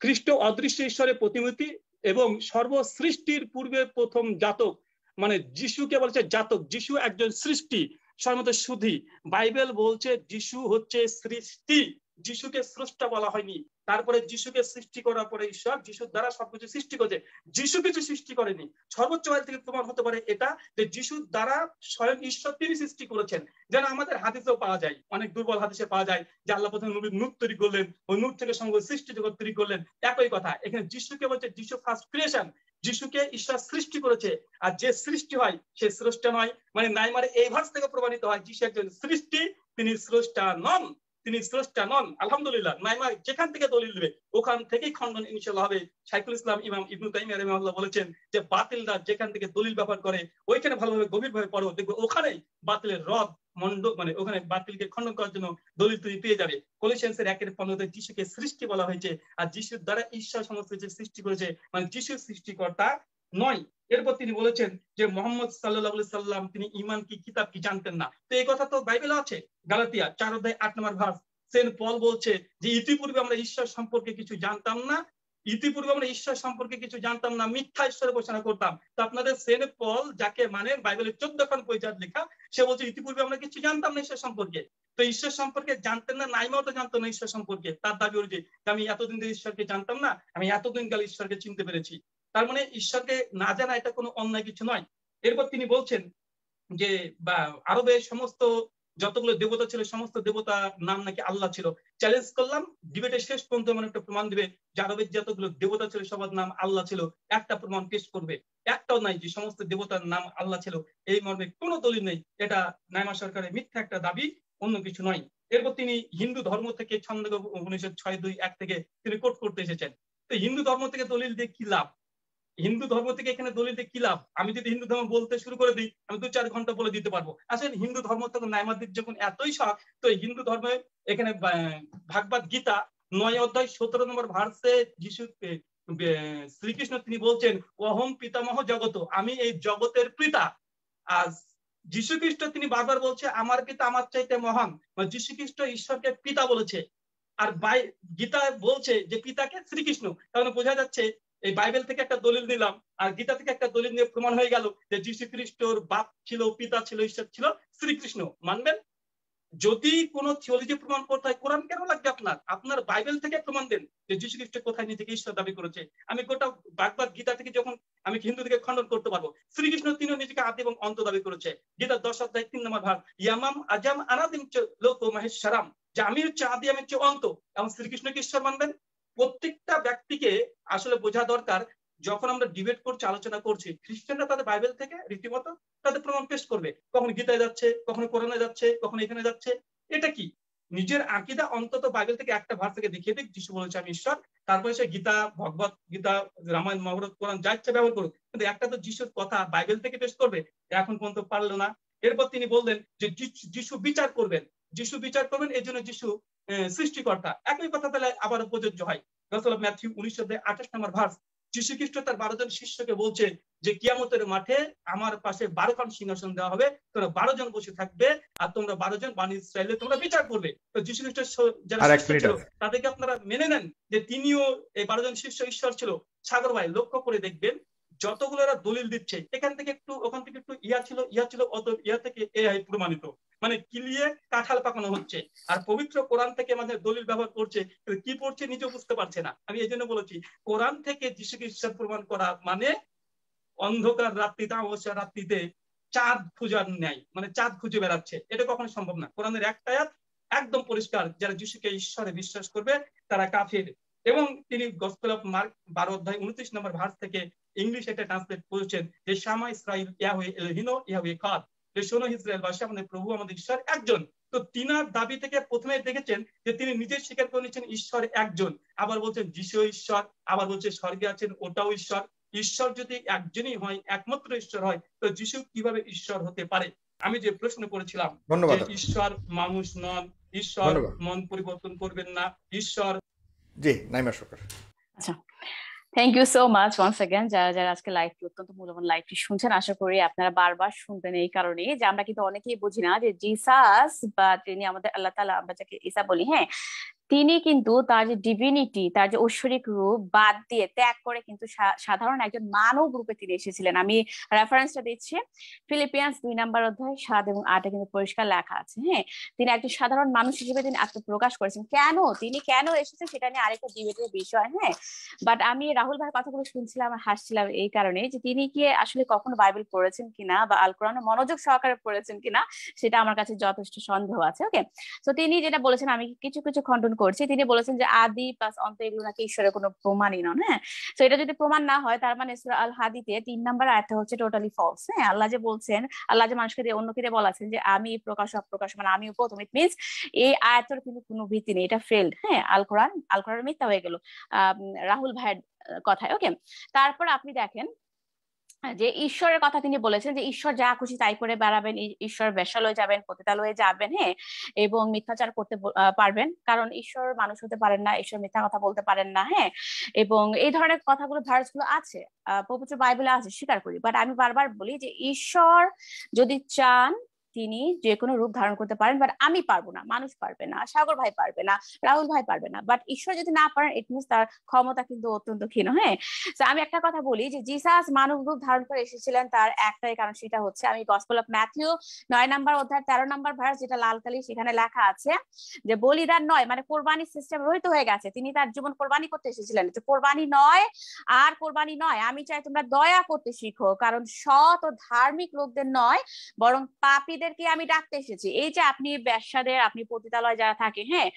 খ্রিস্ট অদৃশ্য ঈশ্বরের প্রতিমূর্তি এবং সর্বসৃষ্টির পূর্বে প্রথম জাতক। মানে যিশুকে বলছে জাতক, যিশু একজন সৃষ্টি। সর্বত শুধু বাইবেল বলছে যিশু হচ্ছে সৃষ্টি, যিশুকে স্রষ্টা বলা হয়নি। তারপরে যিশুকে সৃষ্টি করার পরে ঈশ্বর যিশুর দ্বারা সবকিছু সৃষ্টি করেছে, যিশু কিছু সৃষ্টি করেনি। সর্বোচ্চ থেকে প্রমাণ হতে পারে এটা যে যিশুর দ্বারা স্বয়ং ঈশ্বর তিনি সৃষ্টি করেছেন। যেন আমাদের হাদিসেও পাওয়া যায়, অনেক দুর্বল হাদিসে পাওয়া যায় যে আল্লাহ প্রথমে নবীর নূর তৈরি করলেন, ওই নূর থেকে সঙ্গে সৃষ্টি জগৎ তৈরি করলেন। একই কথা এখানে যিশুকে বলছে যিশু ফার্স্ট ক্রিয়েশন, যিশুকে ঈশ্বর সৃষ্টি করেছে। আর যে সৃষ্টি হয় সে স্রষ্টা নয়। মানে নাইমারে এই ভার্স থেকে প্রমাণিত হয় যিশু একজন সৃষ্টি, তিনি স্রষ্টা নন, তিনি স্রষ্টা নন। আলহামদুলিল্লাহ, নাইমার যেখান থেকে দলিল দেবে ওখান থেকেই খণ্ডন ইনশাআল্লাহ হবে। শাইখুল ইসলাম ইমাম ইবনে তাইমিয়া রাহিমাহুল্লাহ বলেছেন যে বাতিলরা যেখান থেকে দলিল ব্যবহার করে ওইখানে ভালোভাবে গভীরভাবে পড়ো, দেখবে ওখানেই বাতিলের রদ মন্ড, মানে ওখানে বাতিলকে খণ্ডন করার জন্য দলিল তুমি পেয়ে যাবে। কলোসিয়ান্সের 1:15 যিশুকে সৃষ্টি বলা হয়েছে, আর যিশুর দ্বারা ঈশ্বর সমস্ত কিছু সৃষ্টি করেছে, মানে যিশু সৃষ্টিকর্তা নয়। এরপর তিনি বলেছেন যে মোহাম্মদ সাল্লাল্লাহু আলাইহি সাল্লাম তিনি ঈমান কি কিতাব কি জানতেন না। তো এই কথা তো বাইবেলে আছে, গালাতিয়া 4:8 নম্বর ভার্স। সেন্ট পল বলছে যে ইতিপূর্বে আমরা ঈশ্বর সম্পর্কে কিছু জানতাম না, ইতিপূর্বে আমরা ঈশ্বর সম্পর্কে কিছু জানতাম না, মিথ্যা ঈশ্বরের ঘোষণা করতাম। তো আপনাদের সেন্ট পল যাকে মানে বাইবেলের 14 পরিচার লেখা, সে বলছে ইতিপূর্বে আমরা কিছু জানতাম না ঈশ্বর সম্পর্কে। তো ঈশ্বর সম্পর্কে জানতেন না, নাইমাও তো জানতো না ঈশ্বর সম্পর্কে। তার দাবি অনুযায়ী আমি এতদিন ধরে ঈশ্বরকে জানতাম না, আমি এতদিন কাল ঈশ্বরকে চিনতে পেরেছি। তার মানে ঈশ্বরকে না জানা এটা কোনো অন্যায় কিছু নয়। এরপর তিনি বলছেন যে আরবের সমস্ত যতগুলো দেবতা ছিল সমস্ত দেবতার নাম নাকি আল্লাহ ছিল। চ্যালেঞ্জ করলাম, ডিবেটের শেষ পর্যন্ত মানে একটা প্রমাণ দিবে যে আরবের যতগুলো দেবতা ছিল সবার নাম আল্লাহ ছিল, একটা প্রমাণ পেশ করবে। একটাও নাই যে সমস্ত দেবতার নাম আল্লাহ ছিল, এই মর্মে কোনো দলিল নেই। এটা নাইমা সরকারের মিথ্যা একটা দাবি, অন্য কিছু নয়। এরপর তিনি হিন্দু ধর্ম থেকে ছন্দ উপনিষদ 6:2-1 থেকে তিনি কোট করতে এসেছেন। তো হিন্দু ধর্ম থেকে দলিল দিয়ে কি লাভ? হিন্দু ধর্ম থেকে এখানে দলিল দিয়ে কি লাভ? আমি যদি হিন্দু ধর্ম বলতে শুরু করে দিই আমি 2-4 ঘন্টা বলে দিতে পারবো। আসলে হিন্দু ধর্ম থেকে নাইমাদের যখন এতই শখ, তো হিন্দু ধর্মে এখানে ভাগবত গীতা 9:17 নম্বর ভার্সে যিশু শ্রীকৃষ্ণ তিনি বলছেন অহম পিতামহ জগত, আমি এই জগতের পিতা। আর যিশু খ্রিস্ট তিনি বারবার বলছে আমার পিতা আমার চাইতে মহান। যিশু খ্রিস্ট ঈশ্বরকে পিতা বলেছে, আর গীতা বলছে যে পিতাকে শ্রীকৃষ্ণ। তাহলে বোঝা যাচ্ছে এই বাইবেল থেকে একটা দলিল দিলাম আর গীতা থেকে একটা দলিল নিয়ে প্রমাণ হয়ে গেল যে যীশু খ্রিস্টর বাপ ছিল, পিতা ছিল, ঈশ্বর ছিল শ্রীকৃষ্ণ। মানবেন? যদি কোনো থিওলজি প্রমাণ করতে হয় কোরআন কেন লাগবে আপনার? আপনার বাইবেল থেকে প্রমাণ দেন যে যীশু খ্রিস্ট কোথায় নিজেকে ঈশ্বর দাবি করেছে। আমি গোটা ভাগবত গীতা থেকে যখন আমি হিন্দু থেকে খণ্ডন করতে পারবো। শ্রীকৃষ্ণ তিনিও নিজেকে আদি এবং অন্ত দাবি করেছে। গীতা 10:3 নম্বর ভাগ, ইয়ামাম আজাম আনাদিম লোক মহেশ্বরাম, যে আমি হচ্ছে আদি, আমি হচ্ছে অন্ত। এবং শ্রীকৃষ্ণকে ঈশ্বর মানবেন? প্রত্যেকটা ব্যক্তিকে আসলে বোঝা দরকার, যখন আমরা ডিবেট করছি, আলোচনা করছি, খ্রিস্টানরা তাদের বাইবেল থেকে রীতিমতো তাদের প্রমাণ পেশ করবে। কখনো গীতায় যাচ্ছে, কখনো কোরআনে যাচ্ছে, কখনো এখানে যাচ্ছে। এটা কি নিজের আকীদা? অন্তত বাইবেল থেকে একটা ভার্স থেকে দেখিয়ে দিক যিশু বলেছে আমি ঈশ্বর, তারপরে সে গীতা, ভগবত গীতা, রামায়ণ, মহাভারত, কোরআন যা ইচ্ছা ব্যবহার করুক, কিন্তু একটা তো যিশুর কথা বাইবেল থেকে পেশ করবে, এখন পর্যন্ত পারলো না। এরপর তিনি বললেন যে যিশু বিচার করবেন, যিশু বিচার করবেন, এই জন্য যিশু সৃষ্টিকর্তা। একই কথা তাহলে আবার প্রযোজ্য হয়। Gospel of Matthew 19:28 number verse, যীশু খ্রিস্ট তার 12 জন শিষ্যকে বলছে যে কিয়ামতের মাঠে আমার পাশে 12খান সিংহাসন দেওয়া হবে, তোমরা 12 জন বসে থাকবে, আর তোমরা 12 জন বনি ইসরায়েলের তোমরা বিচার করবে। তো যীশু খ্রিস্টের যারা শিষ্য ছিল তাদেরকে আপনারা মেনে নেন যে তিনিও এই 12 জন শিষ্য ঈশ্বর ছিল। সাগর ভাই লক্ষ্য করে দেখবেন যতগুলো এরা দলিল দিচ্ছে, এখান থেকে একটু ওখান থেকে একটু ইয়া ছিল অত ইয়া থেকে এআই প্রমাণিত, মানে কিলিয়ে কাঁঠাল পাকানো হচ্ছে। আর পবিত্র কোরআন থেকে আমাদের দলিল ব্যবহার করছে, কি পড়ছে নিজেও বুঝতে পারছে না। আমি এই জন্য বলেছি কোরআন থেকে যীশু খ্রিস্ট প্রমাণ করা মানে অন্ধকার রাত্রিতে, অমাবস্যা রাত্রিতে চাঁদ খুঁজার ন্যায়, মানে চাঁদ খুঁজে বেড়াচ্ছে, এটা কখনো সম্ভব না। কোরআনের একটা আয়াত একদম পরিষ্কার, যারা যিশুকে ঈশ্বরে বিশ্বাস করবে তারা কাফির। এবং তিনি gospel of mark 12:29 number verse থেকে ইংলিশ এটা ট্রান্সলেট করেছেন যে শামা ইসরাইল ইয়াহওয়ে এলহিনো ইয়াহওয়ে কাদ, যে শোনো ইসরায়েলবাসী, আমাদের প্রভু আমাদের ঈশ্বর একজন। তো তিনার দাবি থেকে প্রথমে দেখেছেন যে তিনি নিজে স্বীকার করে নিচ্ছেন ঈশ্বর একজন, আবার বলছেন যিশু ঈশ্বর, আবার বলছে স্বর্গে আছেন ওটাও ঈশ্বর। ঈশ্বর যদি একজনই হয়, একমাত্র ঈশ্বর হয়, তো যিশু কিভাবে ঈশ্বর হতে পারে? আমি যে প্রশ্ন করেছিলাম যে ঈশ্বর মানুষ নন, ঈশ্বর মন পরিবর্তন করবেন না, ঈশ্বর। জি নাইমা সরকার। আচ্ছা, thank you so much once again যারা যারা আজকে লাইভটি, অত্যন্ত মূল্যবান লাইভটি শুনছেন। আশা করি আপনারা বারবার শুনবেন, এই কারণে যে আমরা কিন্তু অনেকেই বুঝি না যে জিসাস বা তিনি আমাদের আল্লাহ তাআলা, আমরা যাকে ঈসা বলি, হ্যাঁ, তিনি কিন্তু তার যে ডিভিনিটি, তার যে ঐশ্বরিক রূপ বাদ দিয়ে ত্যাগ করে কিন্তু সাধারণ একজন মানব রূপে তিনি এসেছিলেন। আমি রেফারেন্সটা দিচ্ছি, ফিলিপিয়ান্স 2 নম্বর অধ্যায় 7 এবং 8 কিন্তু পরিষ্কার লেখা আছে। হ্যাঁ, তিনি একজন সাধারণ মানুষ হিসেবে তিনি আত্মপ্রকাশ করেছেন। তিনি কেন এসেছেন সেটা নিয়ে আরেকটা ডিবেটের বিষয়। হ্যাঁ, বাট আমি রাহুল ভাইয়ের কথাগুলো শুনছিলাম আর হাসছিলাম এই কারণে যে তিনি কি আসলে কখনো বাইবেল পড়েছেন কিনা বা আল কোরআনে মনোযোগ সহকারে পড়েছেন কিনা সেটা আমার কাছে যথেষ্ট সন্দেহ আছে। ওকে, তো তিনি যেটা বলেছেন আমি কিছু কিছু খণ্ডন করছি। তিনি বলেছেন যে আদি প্লাস অন্ত এগুলো নাকি ঈশ্বরের কোনো প্রমাণই নয়। হ্যাঁ, তো এটা যদি প্রমাণ না হয় তার মানে সূরা আল হাদিতে 3 নম্বর আয়াতটা হচ্ছে টোটালি ফলস। হ্যাঁ, আল্লাহ যে বলছেন, আল্লাহ যে মানুষকে দিয়ে অন্যকে দিয়ে বলাছেন যে আমি প্রকাশ অপ্রকাশ, মানে আমি প্রথম, ইট মিনস এই আয়াতের কিন্তু কোনো ভিত্তি নেই, এটা ফেলড। হ্যাঁ, আল কোরআন মিথ্যা হয়ে গেল রাহুল ভাইয়ের কথায়। ওকে, তারপর আপনি দেখেন যে ঈশ্বরের কথা তিনি বলেছেন যে ঈশ্বর যা খুশি তাই করে বেড়াবেন, ঈশ্বর বেশ্যালয়ে যাবেন, পতিতালয়ে যাবেন, হ্যাঁ, এবং মিথ্যাচার করতে পারবেন, কারণ ঈশ্বর মানুষ হতে পারেন না, ঈশ্বর মিথ্যা কথা বলতে পারেন না। হ্যাঁ, এবং এই ধরনের কথাগুলো ভার্সগুলো আছে, পবিত্র বাইবেলে আছে, স্বীকার করি। বাট আমি বারবার বলি যে ঈশ্বর যদি চান তিনি যে কোনো রূপ ধারণ করতে পারেন, বাট আমি পারবো না, মানুষ পারবে না, সাগর ভাই পারবে না, রাহুল ভাই পারবে না। বাট ঈশ্বর যদি না পারেন, ইট মিনস তার ক্ষমতা কিন্তু অত্যন্ত ক্ষীণ। হ্যাঁ, তো আমি একটা কথা বলি যে জিসাস মানব রূপ ধারণ করে এসেছিলেন তার একটাই কারণ, সেটা হচ্ছে, আমি গসপেল অফ ম্যাথিউ 9 নম্বর অধ্যায় 13 নম্বর ভার্স, যেটা লাল কালি, সেখানে লেখা আছে যে বলিদান নয়, মানে কোরবানি সিস্টেম রহিত হয়ে গেছে, তিনি তার জীবন কোরবানি করতে এসেছিলেন। তো কোরবানি নয় আর কোরবানি নয়, আমি চাই তোমরা দয়া করতে শিখো, কারণ সৎ ও ধার্মিক লোকদের নয় বরং পাপীদেরকে আমি ডাকতে এসেছি। এই যে আপনি বেশ্যাদের, আপনি পতিতালয় যারা থাকে, হ্যাঁ,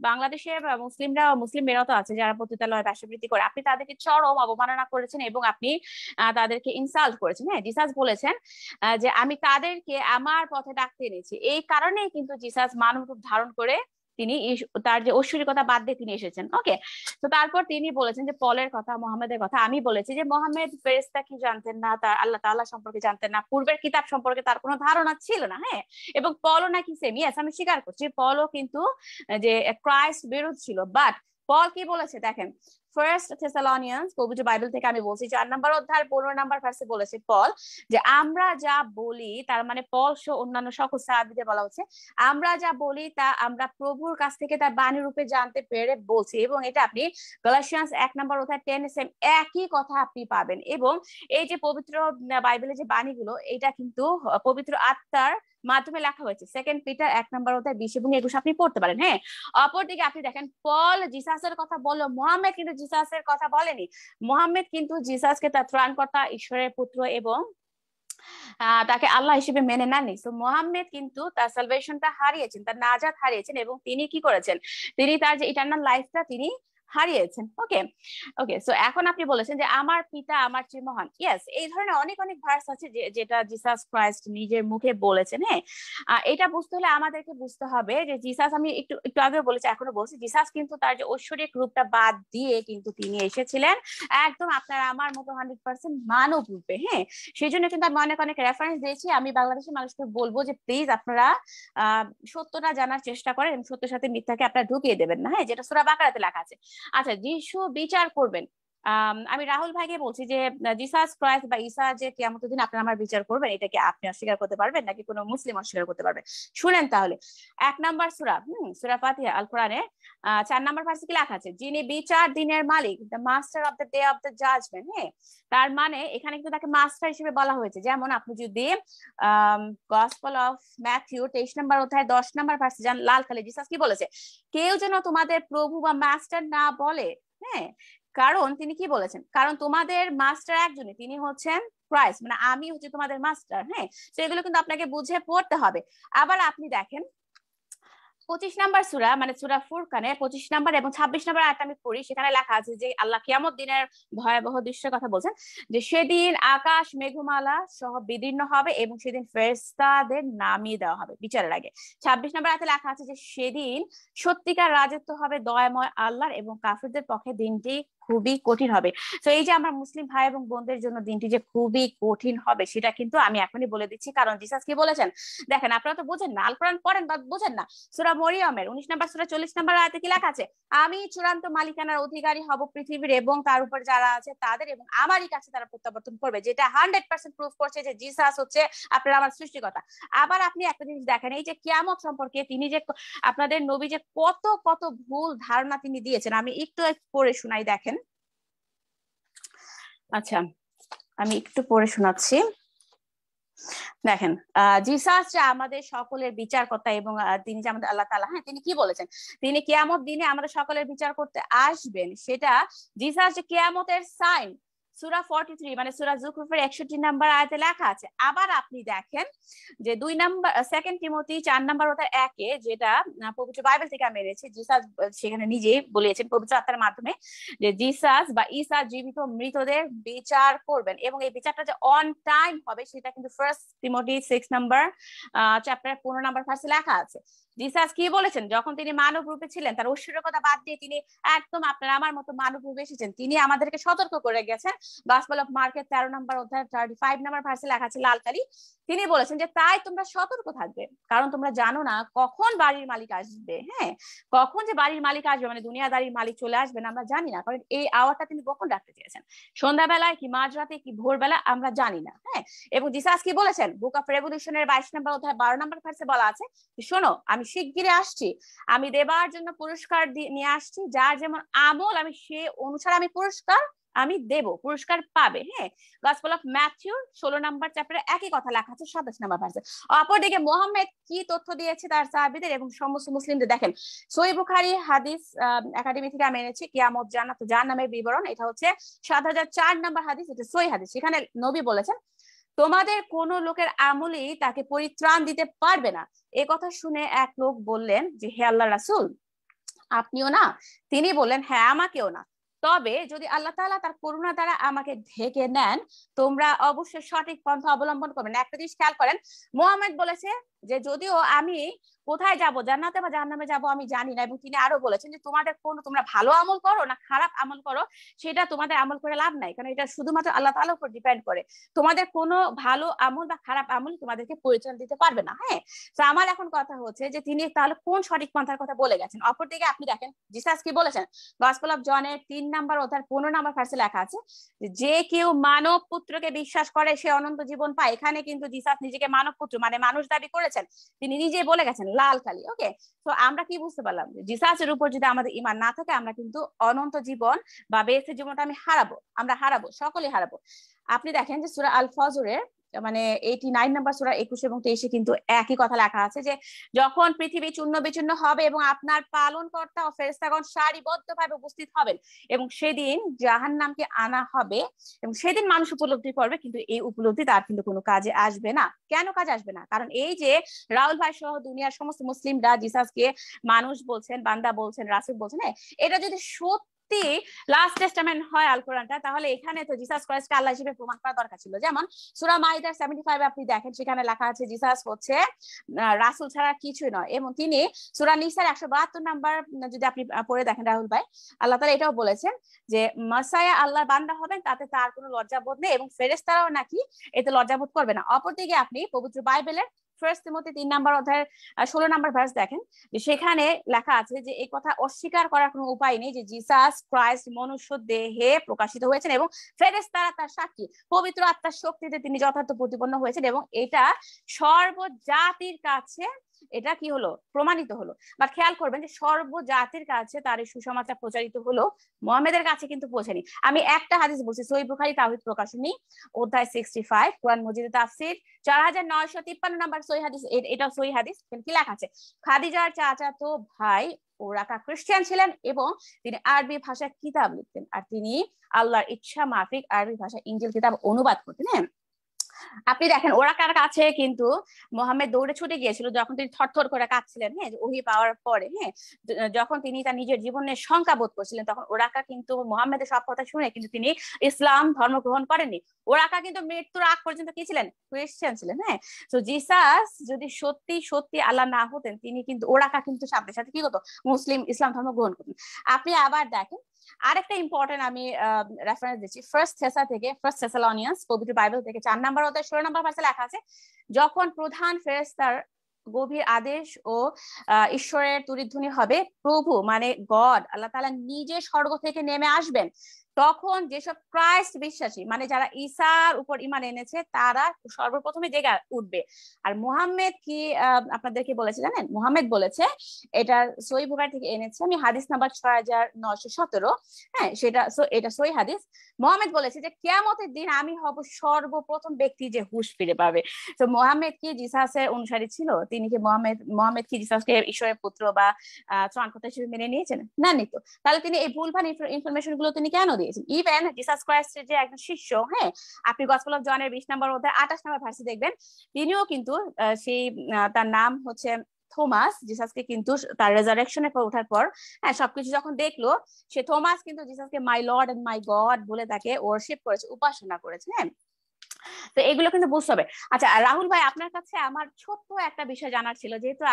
বাংলাদেশে মুসলিমরা, মুসলিম মেয়েরাও তো আছে যারা পতিতালয় বেশ্যাবৃত্তি করে, আপনি তাদেরকে চরম অবমাননা করেছেন এবং আপনি তাদেরকে ইনসাল্ট করেছেন। হ্যাঁ, জিসাস বলেছেন যে আমি তাদেরকে আমার পথে ডাকতে এনেছি। এই কারণেই কিন্তু জিসাস মানব রূপ ধারণ করে তিনি তার যে ঐশ্বরিকতা বাদ দিয়ে তিনি এসেছেন। ওকে, তো তারপর তিনি বলেছেন যে পলের কথা, মোহাম্মদের কথা। আমি বলেছি যে মোহাম্মদ ফেরেশতা কি জানতেন না, তার আল্লাহ তাআলা সম্পর্কে জানতেন না, পূর্বের কিতাব সম্পর্কে তার কোনো ধারণা ছিল না। হ্যাঁ, এবং পলও নাকি সেম, ইয়েস আমি স্বীকার করছি, পলও কিন্তু যে ক্রাইস্ট বিরোধ ছিল। বাট পল কি বলেছে দেখেন, ফার্স্ট থেসালনিয়ান্স, পবিত্র বাইবেল থেকে আমি বলছি 4 নম্বর অধ্যায় 15 নম্বর ভার্সে বলেছে পল যে আমরা যা বলি, তার মানে পল সহ অন্যান্য সকল সাহাবীদের বলা হচ্ছে, আমরা যা বলি তা আমরা প্রভুর কাছ থেকে তার বাণী রূপে জানতে পেরে বলছি। এবং এটা আপনি গালাতিয়ান্স 1 নম্বর অধ্যায় 10 সেম একই কথা আপনি পাবেন। এবং এই যে পবিত্র বাইবেলে যে বাণীগুলো, এটা কিন্তু পবিত্র আত্মার মাধ্যমে লেখা হয়েছে। 2 পিটার 1 নম্বর অধ্যায় 20 এবং 21 আপনি পড়তে পারেন। হ্যাঁ, অপরদিকে আপনি দেখেন পল জিসাসের কথা বললো, মুহাম্মদ কিন্তু জিসাসের কথা বলেনি। মুহাম্মদ কিন্তু জিসাসকে তার ত্রাণকর্তা, ঈশ্বরের পুত্র এবং তাকে আল্লাহ হিসেবে মেনে নেননি। তো মুহাম্মদ কিন্তু তার সালভেশনটা হারিয়েছেন, তার নাজাত হারিয়েছেন, এবং তিনি কি করেছেন, তিনি তার যে ইটারনাল লাইফটা তিনি হারিয়েছেন। ওকে ওকে, সো এখন আপনি বলেছেন যে আমার পিতা আমার চেয়ে মহান। ইয়েস, এই ধরনের অনেক অনেক ভার্স আছে যেটা জিসাস ক্রাইস্ট নিজের মুখে বলেছেন। হ্যাঁ, এটা বুঝতে হলে আমাদেরকে বুঝতে হবে যে জিসাস, আমি একটু একটু আগে বলেছি এখনো বলছি, জিসাস কিন্তু তার যে ঐশ্বরিক রূপটা বাদ দিয়ে কিন্তু তিনি এসেছিলেন একদম আপনার আমার মতো 100% মানব রূপে। হ্যাঁ, সেই জন্য কিন্তু আমি অনেক অনেক রেফারেন্স দিয়েছি। আমি বাংলাদেশের মানুষকে বলবো যে প্লিজ আপনারা সত্যটা জানার চেষ্টা করেন এবং সত্যের সাথে মিথ্যাকে আপনারা ঢুকিয়ে দেবেন না। হ্যাঁ, যেটা সূরা বাকারাতে লেখা আছে। আচ্ছা, যিশু বিচার করবেন। আমি রাহুল ভাইকে বলছি যে জিসাস ক্রাইস্ট বা ঈসা যে কিয়ামতের দিন আপনারা আমার বিচার করবেন, এটা কি আপনি অস্বীকার করতে পারবেন নাকি কোনো মুসলিম অস্বীকার করতে পারবে? শুনেন তাহলে, 1 নাম্বার সূরা সূরা ফাতিহা আল কোরআনে 4 নাম্বার ভার্সে কি লেখা আছে? যিনি বিচার দিনের মালিক, the master of the day of the judgement. হ্যাঁ, তার মানে এখানে কিন্তু তাকে মাস্টার হিসেবে বলা হয়েছে। যেমন আপনি যদি গসপেল অফ ম্যাথিউ 23 নাম্বার অধ্যায় 10 নাম্বার ভার্সে যান, লাল কালি জিসাস কি বলেছে? কেউ যেন তোমাদের প্রভু বা মাস্টার না বলে। হ্যাঁ, কারণ তিনি কি বলেছেন? কারণ তোমাদের মাস্টার একজনই, তিনি হচ্ছেন ক্রাইস্ট, মানে আমি হচ্ছে তোমাদের মাস্টার। হ্যাঁ, তো এগুলো কিন্তু আপনাকে বুঝে পড়তে হবে। আবার আপনি দেখেন 25 নাম্বার সূরা, মানে সূরা ফুরকানে 25 নাম্বার এবং 26 নাম্বার আয়াত আমি পড়ি, সেখানে লেখা আছে যে আল্লাহ কিয়ামত দিনের ভয়াবহ দৃশ্যের কথা বলছেন, যে সেদিন আকাশ মেঘমালা সহ বিদীর্ণ হবে এবং সেদিন ফেরেশতাদের নামিয়ে দেওয়া হবে বিচারের আগে। 26 নাম্বার আয়াতে লেখা আছে যে সেদিন সত্যিকার রাজত্ব হবে দয়াময় আল্লাহর এবং কাফিরদের পক্ষে দিনটি খুবই কঠিন হবে। তো এই যে আমার মুসলিম ভাই এবং বোনদের জন্য দিনটি যে খুবই কঠিন হবে সেটা কিন্তু আমি এখনই বলে দিচ্ছি, কারণ জিসাস কি বলেছেন দেখেন। আপনারা তো বোঝেন না, আল কোরআন পড়েন বা বোঝেন না। সূরা মরিয়মের 19 নাম্বার সূরা 40 নাম্বার আয়াতে কি লেখা আছে? আমি চূড়ান্ত মালিকানার অধিকারী হব পৃথিবীর এবং তার উপর যারা আছে তাদের, এবং আমারই কাছে তারা প্রত্যাবর্তন করবে, যেটা 100% প্রুফ করছে যে জিসাস হচ্ছে আপনার আমার সৃষ্টিকর্তা। আবার আপনি একটা জিনিস দেখেন, এই যে কিয়ামত সম্পর্কে তিনি যে আপনাদের নবী যে কত কত ভুল ধারণা তিনি দিয়েছেন, আমি একটু পড়ে শোনাই, দেখেন। আচ্ছা, আমি একটু পড়ে শোনাচ্ছি, দেখেন। জিসাস যে আমাদের সকলের বিচারকর্তা এবং তিনি যে আমাদের আল্লাহ তাআলা, হ্যাঁ, তিনি কি বলেছেন? তিনি কিয়ামত দিনে আমাদের সকলের বিচার করতে আসবেন। সেটা জিসাস যে কিয়ামতের সাইন, সূরা 43 মানে সূরা যুখরুফের 61 নাম্বার আয়াতে লেখা আছে। আবার আপনি দেখেন যে 2 নাম্বার 2 তিমোথী 4 নাম্বার অধ্যায় 1-এ, যেটা পবিত্র বাইবেল থেকে আমি এনেছি, জিসাস সেখানে নিজেই বলেছেন পবিত্র আত্মার মাধ্যমে যে জিসাস বা ঈসা জীবিত মৃতদের বিচার করবেন এবং এই বিচারটা যে অন টাইম হবে সেটা কিন্তু 1 তিমোথী 6 নাম্বার চ্যাপ্টার 15 নাম্বার ভার্সে লেখা আছে। জিসাস কি বলেছেন? যখন তিনি মানব রূপে ছিলেন, তার ঐশ্বরিকতা বাদ দিয়ে তিনি একদম আপনার আমার মতো মানব রূপে এসেছেন। তিনি আমাদেরকে সতর্ক করে গেছেন। গসপেল অফ মার্কের 13 নাম্বার অধ্যায় 35 নাম্বার ভার্সে লেখা আছে লাল কালি। তিনি বলেছেন যে তাই তোমরা সতর্ক থাকবে, কারণ তোমরা জানো না কখন বাড়ির মালিক আসবে। হ্যাঁ, কখন যে বাড়ির মালিক আসবে, মানে দুনিয়াদারির মালিক চলে আসবেন আমরা জানি না, কারণ এই আওয়াজটা তিনি কখন রাখতে চেয়েছেন, সন্ধ্যাবেলায় কি মাঝরাতে কি ভোরবেলা আমরা জানি না। হ্যাঁ, এবং জিসাস কি বলেছেন? বুক অফ রেভলিউশনের 22 নাম্বার অধ্যায় 12 নাম্বার ভার্সে বলা আছে, শোনো আমি শিগগিরই আসছি, আমি দেবার জন্য পুরস্কার নিয়ে আসছি, যার যেমন আমল আমি সে অনুসারে আমি পুরস্কার আমি দেব, পুরস্কার পাবে। হ্যাঁ, গসপেল অফ ম্যাথিউ 16 নাম্বার চ্যাপ্টারে একই কথা লেখা আছে 27 নাম্বার ভার্সে। অপরদিকে মুহাম্মদ কি তথ্য দিয়েছে তার সাহাবীদের এবং সমস্ত মুসলিমদের, দেখেন সহিহ বুখারী হাদিস একাডেমি থেকে আমি এনেছি, কিয়ামত জান্নাত জাহান্নামের বিবরণ, এটা হচ্ছে 7004 নাম্বার হাদিস, এটা সহিহ হাদিস। সেখানে নবী বলেছেন তোমাদের কোন লোকের আমলই তাকে পরিত্রাণ দিতে পারবে না। এ কথা শুনে এক লোক বললেন যে হে আল্লাহর রাসূল, আপনিও না? তিনি বললেন হ্যাঁ, আমাকেও না, তবে যদি আল্লাহ তাআলা তার করুণা দ্বারা আমাকে ঢেকে নেন তোমরা অবশ্যই সঠিক পন্থা অবলম্বন করবেন। একটা জিনিস খেয়াল করেন, মুহাম্মদ বলেছে যে যদিও আমি কোথায় যাব, জান্নাতে বা জাহান্নামে যাব আমি জানি না, এবং তিনি আরো বলেছেন যে তোমাদের তোমরা ভালো আমল করো না খারাপ আমল করো সেটা তোমাদের আমল করে লাভ নাই, কারণ এটা শুধুমাত্র আল্লাহ তাআলার উপর ডিপেন্ড করে। তোমাদের কোনো ভালো আমল বা খারাপ আমল তোমাদেরকে পরিচয় দিতে পারবে না। হ্যাঁ, তো আমার এখন কথা হচ্ছে যে তিনি তাহলে কোন সঠিক পন্থার কথা বলে গেছেন। অপরদিকে আপনি দেখেন জিসাস কি বলেছেন? গসপেল অফ জনের 3 নাম্বার অধ্যায় 15 নাম্বার ভার্সে লেখা আছে যে কেউ মানব পুত্রকে বিশ্বাস করে সে অনন্ত জীবন পায়। এখানে কিন্তু জিসাস নিজেকে মানব পুত্র মানে মানুষ দাবি করেছেন, তিনি নিজেই বলে গেছেন লাল কালি। ওকে, তো আমরা কি বুঝতে পারলাম? জিসাসের উপর যদি আমাদের ঈমান না থাকে আমরা কিন্তু অনন্ত জীবন বা বেহেশতের জীবনটা আমরা হারাবো, সকলেই হারাবো। আপনি দেখেন যে সূরা আল ফজরের মানে 89 নাম্বার সূরা 21 এবং 23-এ কিন্তু একই কথা লেখা আছে যে যখন পৃথিবী চূর্ণ বিচূর্ণ হবে এবং আপনার পালনকর্তা ও ফেরেশতাগণ সারিবদ্ধভাবে উপস্থিত হবেন এবং সেদিন জাহান্নামকে আনা হবে এবং সেদিন মানুষ উপলব্ধি করবে, কিন্তু এই উপলব্ধি তার কিন্তু কোনো কাজে আসবে না। কেন কাজে আসবে না? কারণ এই যে রাহুল ভাই সহ দুনিয়ার সমস্ত মুসলিমরা জিসাসকে মানুষ বলছেন, বান্দা বলছেন, রাসূল বলছেন, এটা যদি সত্য সত্যি লাস্ট টেস্টামেন্ট হয় আল কোরআনটা, তাহলে এখানে তো জিসাস ক্রাইস্টকে আল্লাহ হিসেবে প্রমাণ করা দরকার ছিল। যেমন সূরা মাইদার 75 আপনি দেখেন, সেখানে লেখা আছে জিসাস হচ্ছে রাসূল ছাড়া কিছুই নয়। এবং তিনি সূরা নিসার 172 নাম্বার যদি আপনি পড়ে দেখেন রাহুল ভাই, আল্লাহ তাআলা এটাও বলেছেন যে মাসায়া আল্লাহর বান্দা হবেন, তাতে তার কোনো লজ্জাবোধ নেই এবং ফেরেশতারাও নাকি এতে লজ্জাবোধ করবে না। অপরদিকে আপনি পবিত্র বাইবেলের ফার্স্ট তিমোথী 3 নাম্বার অধ্যায়ের 16 নাম্বার ভার্স দেখেন, যে সেখানে লেখা আছে যে এই কথা অস্বীকার করার কোনো উপায় নেই যে জিসাস ক্রাইস্ট মনুষ্য দেহে প্রকাশিত হয়েছেন এবং ফেরেশতারা তার সাক্ষী, পবিত্র আত্মার শক্তিতে তিনি যথার্থ প্রতিপন্ন হয়েছেন এবং এটা সর্বজাতির কাছে এটা কি হলো, প্রমাণিত হলো। বা খেয়াল করবেন যে সর্বজাতির কাছে তার এই সুসমাচার প্রচারিত হলো, মুহাম্মদের কাছে কিন্তু পৌঁছায়নি। আমি একটা হাদিস বলছি, সহিহ বুখারী তাওহীদ প্রকাশনী অধ্যায় 65 কোরআন মজিদের তাফসীর 4953 নাম্বার সহিহ হাদিস, এটা সহিহ হাদিস। কি লেখা আছে, খাদিজার চাচাতো ভাই ওরাকা খ্রিস্টান ছিলেন এবং তিনি আরবি ভাষায় কিতাব লিখতেন, আর তিনি আল্লাহর ইচ্ছা মাফিক আরবি ভাষা ইনজিল কিতাব অনুবাদ করতেন। হ্যাঁ, আপনি দেখেন ওরাকার কাছে কিন্তু মোহাম্মদ দৌড়ে ছুটে গিয়েছিল যখন তিনি থরথর করে কাঁদছিলেন, হ্যাঁ, ওহী পাওয়ার পরে। হ্যাঁ, যখন তিনি তার নিজের জীবনের শঙ্কা বোধ করছিলেন, তখন ওরাকা কিন্তু মোহাম্মদের সব কথা শুনে কিন্তু তিনি ইসলাম ধর্ম গ্রহণ করেননি। ওরাকা কিন্তু মৃত্যুর আগ পর্যন্ত কি ছিলেন, খ্রিস্টান ছিলেন। হ্যাঁ, তো জিসাস যদি সত্যি সত্যি আল্লাহ না হতেন, তিনি কিন্তু ওরাকা কিন্তু সাথে সাথে কি হতো, ইসলাম ধর্ম গ্রহণ করতেন। আপনি আবার দেখেন আরেকটা ইম্পর্টেন্ট আমি রেফারেন্স দিচ্ছি ফার্স্ট থেসালনিয়ান্স পবিত্র বাইবেল থেকে 4 নাম্বার অধ্যায় 16 নাম্বার ভার্সে লেখা আছে, যখন প্রধান ফেরেশতার গভীর আদেশ ও ঈশ্বরের তুরিধ্বনি হবে, প্রভু মানে গড আল্লাহ তাআলা নিজে স্বর্গ থেকে নেমে আসবেন, তখন যেসব ক্রাইস্ট বিশ্বাসী মানে যারা ঈসার উপর ঈমান এনেছে তারা সর্বপ্রথমে জেগে উঠবে। আর মুহাম্মদ কি আপনাদেরকে বলেছে জানেন, মুহাম্মদ বলেছে, এটা সহিহ বুখারী থেকে এনেছে আমি, হাদিস নাম্বার 6917। হ্যাঁ, এটা সহিহ হাদিস। মুহাম্মদ বলেছে যে কিয়ামতের দিন আমি হব সর্বপ্রথম ব্যক্তি যে হুঁশ ফিরে পাবে। তো মুহাম্মদ কি জিসাসের অনুসারী ছিল? তিনি কি মুহাম্মদ কি জিসাসকে ঈশ্বরের পুত্র বা ত্রাণকর্তা হিসেবে মেনে নিয়েছেন? না, নিত। তাহলে তিনি এই ভুলভাল ইনফরমেশন গুলো তিনি কেন দিয়েছেন? ইভেন জিসাস ক্রাইস্টের যে একজন শিষ্য, হ্যাঁ, আপনি গসপেল অফ জনের 20 নম্বর অধ্যায় 28 নম্বর ভার্সে দেখবেন, তিনিও কিন্তু সেই তার নাম হচ্ছে থমাস, জিসাসকে কিন্তু তার রেজারেকশনের পর ওঠার পর, হ্যাঁ, সবকিছু যখন দেখলো, সে থমাস কিন্তু জিসাসকে my lord and my god বলে তাকে ওয়ার্শিপ করেছে, উপাসনা করেছে। হ্যাঁ, তো এগুলো কিন্তু বুঝতে হবে। আচ্ছা রাহুল ভাই, আপনার কাছে আমার ছোট্ট একটা বিষয় জানার ছিল, যেহেতু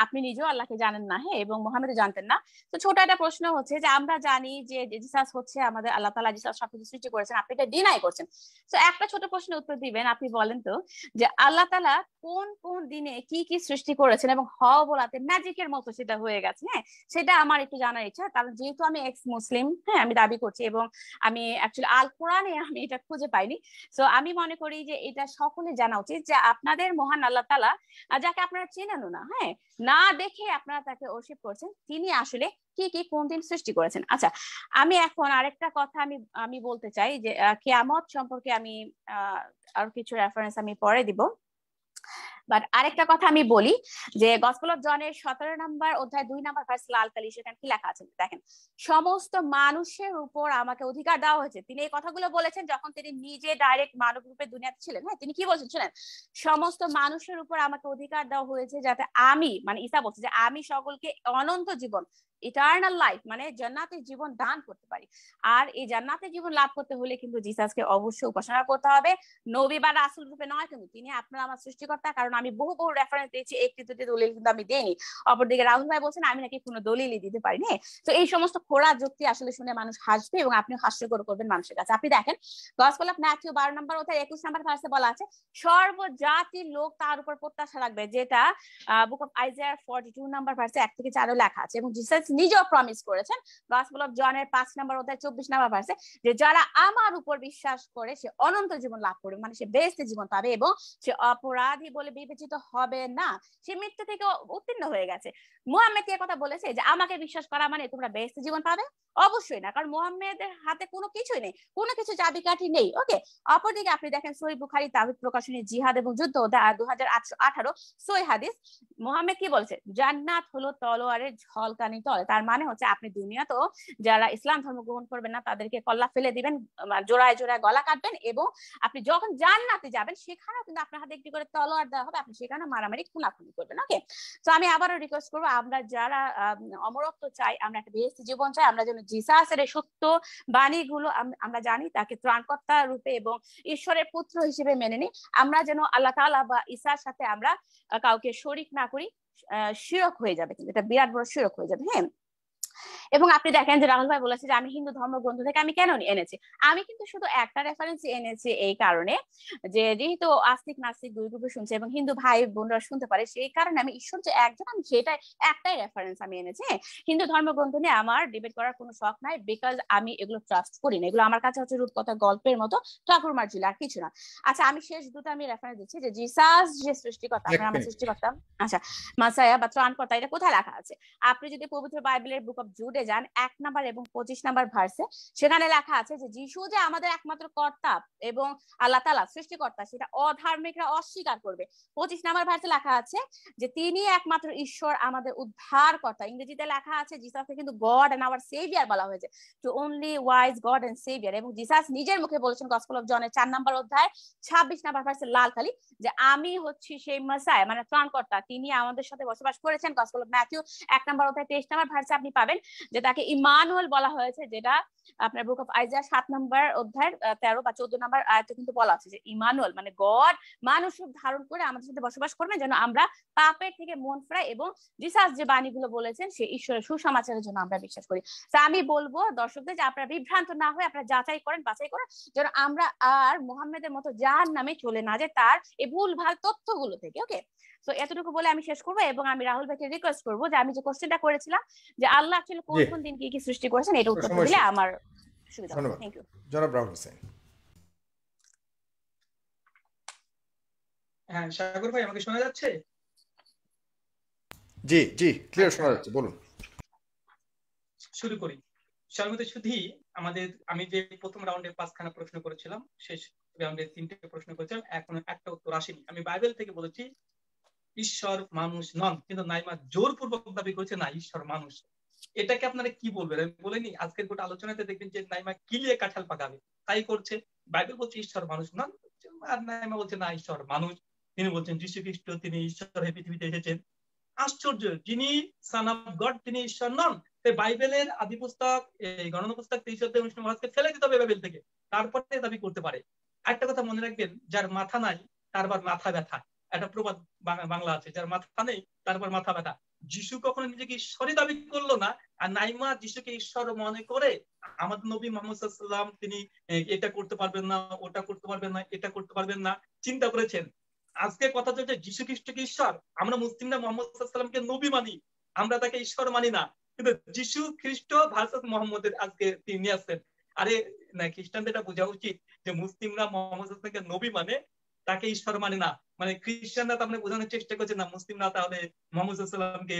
আপনি নিজেও আল্লাহকে জানেন না, হ্যাঁ, এবং মুহাম্মদও জানতেন না, তো ছোট একটা প্রশ্ন হচ্ছে যে আমরা জানি যে জিসাস হচ্ছে আমাদের আল্লাহ তাআলা, জিসাস সবকিছু সৃষ্টি করেছেন, আপনি এটা ডিনাই করছেন। তো একটা ছোট প্রশ্নের উত্তর দিবেন, আপনি বলেন তো যে আল্লাহ তাআলা কোন কোন দিনে কি কি সৃষ্টি করেছেন এবং হওয়া বলাতে ম্যাজিকের মতো সেটা হয়ে গেছে? হ্যাঁ, সেটা আমার একটু জানার ইচ্ছা, কারণ যেহেতু আমি এক্স মুসলিম, হ্যাঁ, আমি দাবি করছি এবং আমি অ্যাকচুয়ালি আল কোরআনে আমি এটা খুঁজে পাইনি। তো আমি মনে করি যে এটা সকলে জানা উচিত যে আপনাদের মহান আল্লাহ তাআলা, যাকে আপনারা চেনেনও না, হ্যাঁ, না দেখে আপনারা তাকে ওয়ার্শিপ করছেন, তিনি আসলে কি কি কোন দিন সৃষ্টি করেছেন। আচ্ছা, আমি এখন আরেকটা কথা আমি বলতে চাই যে কিয়ামত সম্পর্কে আমি আর কিছু রেফারেন্স আমি পরে দিব, বাট আরেকটা কথা আমি বলি যে গসপেল অফ জনের 17 নাম্বার অধ্যায় 2 নাম্বার ভার্স লাল কালি, সেখানে কি লেখা আছে দেখেন, সমস্ত মানুষের উপর আমাকে অধিকার দেওয়া হয়েছে। তিনি এই কথাগুলো বলেছেন যখন তিনি নিজে ডাইরেক্ট মানব রূপে দুনিয়াতে ছিলেন। হ্যাঁ, তিনি কি বলছেন শুনেন, সমস্ত মানুষের উপর আমাকে অধিকার দেওয়া হয়েছে যাতে আমি, মানে ঈসা বলছে যে আমি সকলকে অনন্ত জীবন, ইটারনাল লাইফ মানে জান্নাতের জীবন দান করতে পারি। আর এই জান্নাতের জীবন লাভ করতে হলে কিন্তু জিসাসকে অবশ্যই উপাসনা করতে হবে, নবী বা রাসূল রূপে নয়, কিন্তু তিনি আপনার আমার সৃষ্টিকর্তা। কারণ আমি বহু রেফারেন্স দিয়েছি, একটি দুটি দলিল কিন্তু আমি দেইনি। অপরদিকে রাহুল ভাই বলছেন আমি নাকি কোনো দলিলই দিতে পারিনি। তো এই সমস্ত খোড়া যুক্তি আসলে শুনে মানুষ হাসবে এবং আপনি হাস্যকর করবেন মানুষের কাছে। আপনি দেখেন গসপেল অফ ম্যাথিউ 12 নম্বর অধ্যায় 21 নম্বর ভার্সে বলা আছে, সর্বজাতির লোক তার উপর প্রত্যাশা রাখবে, যেটা বুক অফ আইজায়া 42 নম্বর ভার্সে 1 থেকে 4 লেখা আছে। এবং জিসাস নিজেও প্রমিস করেছেন গসপেল অফ জনের 5 নম্বর অধ্যায় 24 নম্বর ভার্সে, যে যারা আমার উপর বিশ্বাস করে সে অনন্ত জীবন লাভ করবে, মানে সে বেহেশতে জীবন পাবে এবং সে অপরাধী বলে বিবেচিত হবে না, সে মৃত্যু থেকে উত্তীর্ণ হয়ে গেছে। মুহাম্মদ কি কথা বলেছে যে আমাকে বিশ্বাস করা মানে তোমরা বেহেশতে জীবন পাবে? অবশ্যই না, কারণ মুহাম্মদের হাতে কোনো কিছুই নেই, কোনো কিছু চাবিকাঠি নেই। ওকে, অপরদিকে আপনি দেখেন সহিহ বুখারী তাওহীদ প্রকাশনী জিহাদ এবং যুদ্ধ 2818 সহিহ হাদিস, মুহাম্মদ কি বলছে, জান্নাত হলো তলোয়ারের ঝলকানি তল, বলে তার মানে হচ্ছে আপনি দুনিয়াতেও যারা ইসলাম ধর্ম গ্রহণ করবেন না তাদেরকে কল্লা ফেলে দিবেন, জোড়ায় জোড়ায় গলা কাটবেন, এবং আপনি যখন জান্নাতে যাবেন সেখানেও কিন্তু আপনার হাতে একটি করে তলোয়ার দেওয়া হবে, আপনি সেখানে মারামারি খুনাখুনি করবেন। ওকে, তো আমি আবারও রিকোয়েস্ট করবো, আমরা যারা অমরত্ব চাই, আমরা একটা বেহেশতি জীবন চাই, আমরা যেন জিসাসের এই সত্য বাণীগুলো আমরা জানি, তাকে ত্রাণকর্তা রূপে এবং ঈশ্বরের পুত্র হিসেবে মেনে নিই। আমরা যেন আল্লাহ তাআলা বা ঈসার সাথে আমরা কাউকে শরীক না করি, শিরক হয়ে যাবে, কিন্তু এটা বিরাট বড় শিরক হয়ে যাবে। হ্যাঁ, এবং আপনি দেখেন যে রাহুল ভাই বলেছে যে আমি হিন্দু ধর্মগ্রন্থ থেকে আমি কেন এনেছি, আমি কিন্তু শুধু একটা রেফারেন্স এনেছি এই কারণে যে যেহেতু আস্তিক নাস্তিক দুই গ্রুপে শুনছে এবং হিন্দু ভাই বোনরা শুনতে পারে, সেই কারণে আমি ঈশ্বর যে একজন, আমি সেটাই একটাই রেফারেন্স আমি এনেছি। হিন্দু ধর্মগ্রন্থ নিয়ে আমার ডিবেট করার কোনো শখ নাই, বিকজ আমি এগুলো ট্রাস্ট করি না, এগুলো আমার কাছে হচ্ছে রূপকথা গল্পের মতো, ঠাকুর মার্জিল, আর কিছু না। আচ্ছা, আমি শেষ দুটো আমি রেফারেন্স দিচ্ছি যে জিসাস যে সৃষ্টিকর্তা, আমার সৃষ্টিকর্তা, আচ্ছা মাসায়া বা ত্রাণকর্তা, এটা কোথায় লেখা আছে? আপনি যদি পবিত্র বাইবেলের বুক অফ জুডে যান 1 নাম্বার এবং 25 নাম্বার ভার্সে, সেখানে লেখা আছে যে যিশু যে আমাদের একমাত্র কর্তা এবং আল্লাহ তাআলা সৃষ্টিকর্তা, সেটা অধার্মিকরা অস্বীকার করবে। 25 নাম্বার ভার্সে লেখা আছে যে তিনি একমাত্র ঈশ্বর, আমাদের উদ্ধারকর্তা। ইংরেজিতে লেখা আছে জিসাসকে কিন্তু গড এন্ড আওয়ার সেভিয়ার বলা হয়েছে, to only wise god and saviour. এবং জিসাস নিজের মুখে বলেছেন গসপেল অফ জনের 4 নাম্বার অধ্যায় 26 নাম্বার ভার্সে লাল কালি, যে আমি হচ্ছি সেই মেসায়া, মানে ত্রাণকর্তা, তিনি আমাদের সাথে বসবাস করেছেন। গসপেল অফ ম্যাথিউ 1 নাম্বার অধ্যায় 23 নাম্বার ভার্সে আপনি পাবেন যে তাকে ইমানুয়েল বলা হয়েছে, যেটা আপনার বুক অফ আইজায়া 7 নাম্বার অধ্যায় 13 বা 14 নাম্বার আয়াতে কিন্তু বলা আছে যে ইমানুয়েল মানে গড মানুষ রূপ ধারণ করে আমাদের সাথে বসবাস করবেন, যেন আমরা পাপের থেকে মন ফেরাই এবং জিসাস যে বাণীগুলো বলেছেন সেই ঈশ্বরের সুসমাচারের জন্য আমরা বিশ্বাস করি। তো আমি বলবো দর্শকদের যে আপনারা বিভ্রান্ত না হয়ে আপনারা যাচাই করেন, বাছাই করেন, যেন আমরা আর মুহাম্মদের মতো যার নামে চলে না যায় তার এই ভুলভাল তথ্যগুলো থেকে। ওকে, তো এতটুকু বলে আমি শেষ করবো, এবং আমি রাহুল ভাইকে রিকোয়েস্ট করবো যে আমি যে কোশ্চেনটা করেছিলাম যে আল্লাহ আসলে কোন কোন দিন কি কি সৃষ্টি করেছেন, এটা উত্তর দিলে আমার সুবিধা হবে। Thank you. জনাব রাহুল হোসেন। হ্যাঁ সাগর ভাই, আমাকে শোনা যাচ্ছে? জি জি, ক্লিয়ার শোনা যাচ্ছে, বলুন। শুরু করি। সর্বত শুধু আমি যে প্রথম রাউন্ডে 5খানা প্রশ্ন করেছিলাম, শেষ রাউন্ডে 3টে প্রশ্ন করেছিলাম, এখনো একটা উত্তর আসেনি। আমি বাইবেল থেকে বলেছি ঈশ্বর মানুষ নন, কিন্তু নাইমা জোরপূর্বক দাবি করেছে না ঈশ্বর মানুষ। এটাকে আপনারা কি বলবেন? আমি বলিনি আজকের গোটা আলোচনাতে দেখবেন যে নাইমা কিলিয়ে কাঁঠাল পাকাবে তাই করছে। বাইবেল বলছে ঈশ্বর মানুষ নন, আর নাইমা বলছে না ঈশ্বর মানুষ। তিনি বলছেন যীশু খ্রিস্ট তিনি ঈশ্বর হয়ে পৃথিবীতে এসেছেন। আশ্চর্য, যিনি সান অফ গড তিনি ঈশ্বর নন। বাইবেলের আদি পুস্তক গণনা পুস্তক 23 অধ্যায় 19 ভাগকে ফেলে দিতে হবে বাইবেল থেকে, তারপরে দাবি করতে পারে। একটা কথা মনে রাখবেন, যার মাথা নাই তারপর মাথা ব্যথা, একটা প্রবাদ বাংলা আছে, যার মাথা নেই তারপর মাথা ব্যথা। যিশু কখনো নিজেকে ঈশ্বরই দাবি করলো না, আর নাইমা যিশুকে ঈশ্বর মনে করে আমাদের নবী মুহাম্মদ সাল্লাল্লাহু আলাইহি ওয়াসাল্লাম তিনি এটা করতে পারবেন না, ওটা করতে পারবেন না, এটা করতে পারবেন না চিন্তা করেছেন। আজকে কথা চলছে যীশু খ্রিস্টকে ঈশ্বর, আমরা মুসলিমরা মুহাম্মদ সাল্লাল্লাহু আলাইহি ওয়াসাল্লামকে নবী মানি, আমরা তাকে ঈশ্বর মানি না। কিন্তু যীশু খ্রিস্ট ভার্সাস মুহাম্মদের আজকে তিনি আসছেন। আরে না, খ্রিস্টানদের এটা বোঝা উচিত যে মুসলিমরা মুহাম্মদ সাল্লাল্লাহু আলাইহি ওয়াসাল্লামকে নবী মানে, তাকে ঈশ্বর মানে না। মানে খ্রিস্টানরা তো আপনি বোঝানোর চেষ্টা করছে না মুসলিমরা তাহলে মুহাম্মদ সাল্লাল্লাহু আলাইহি ওয়াসাল্লামকে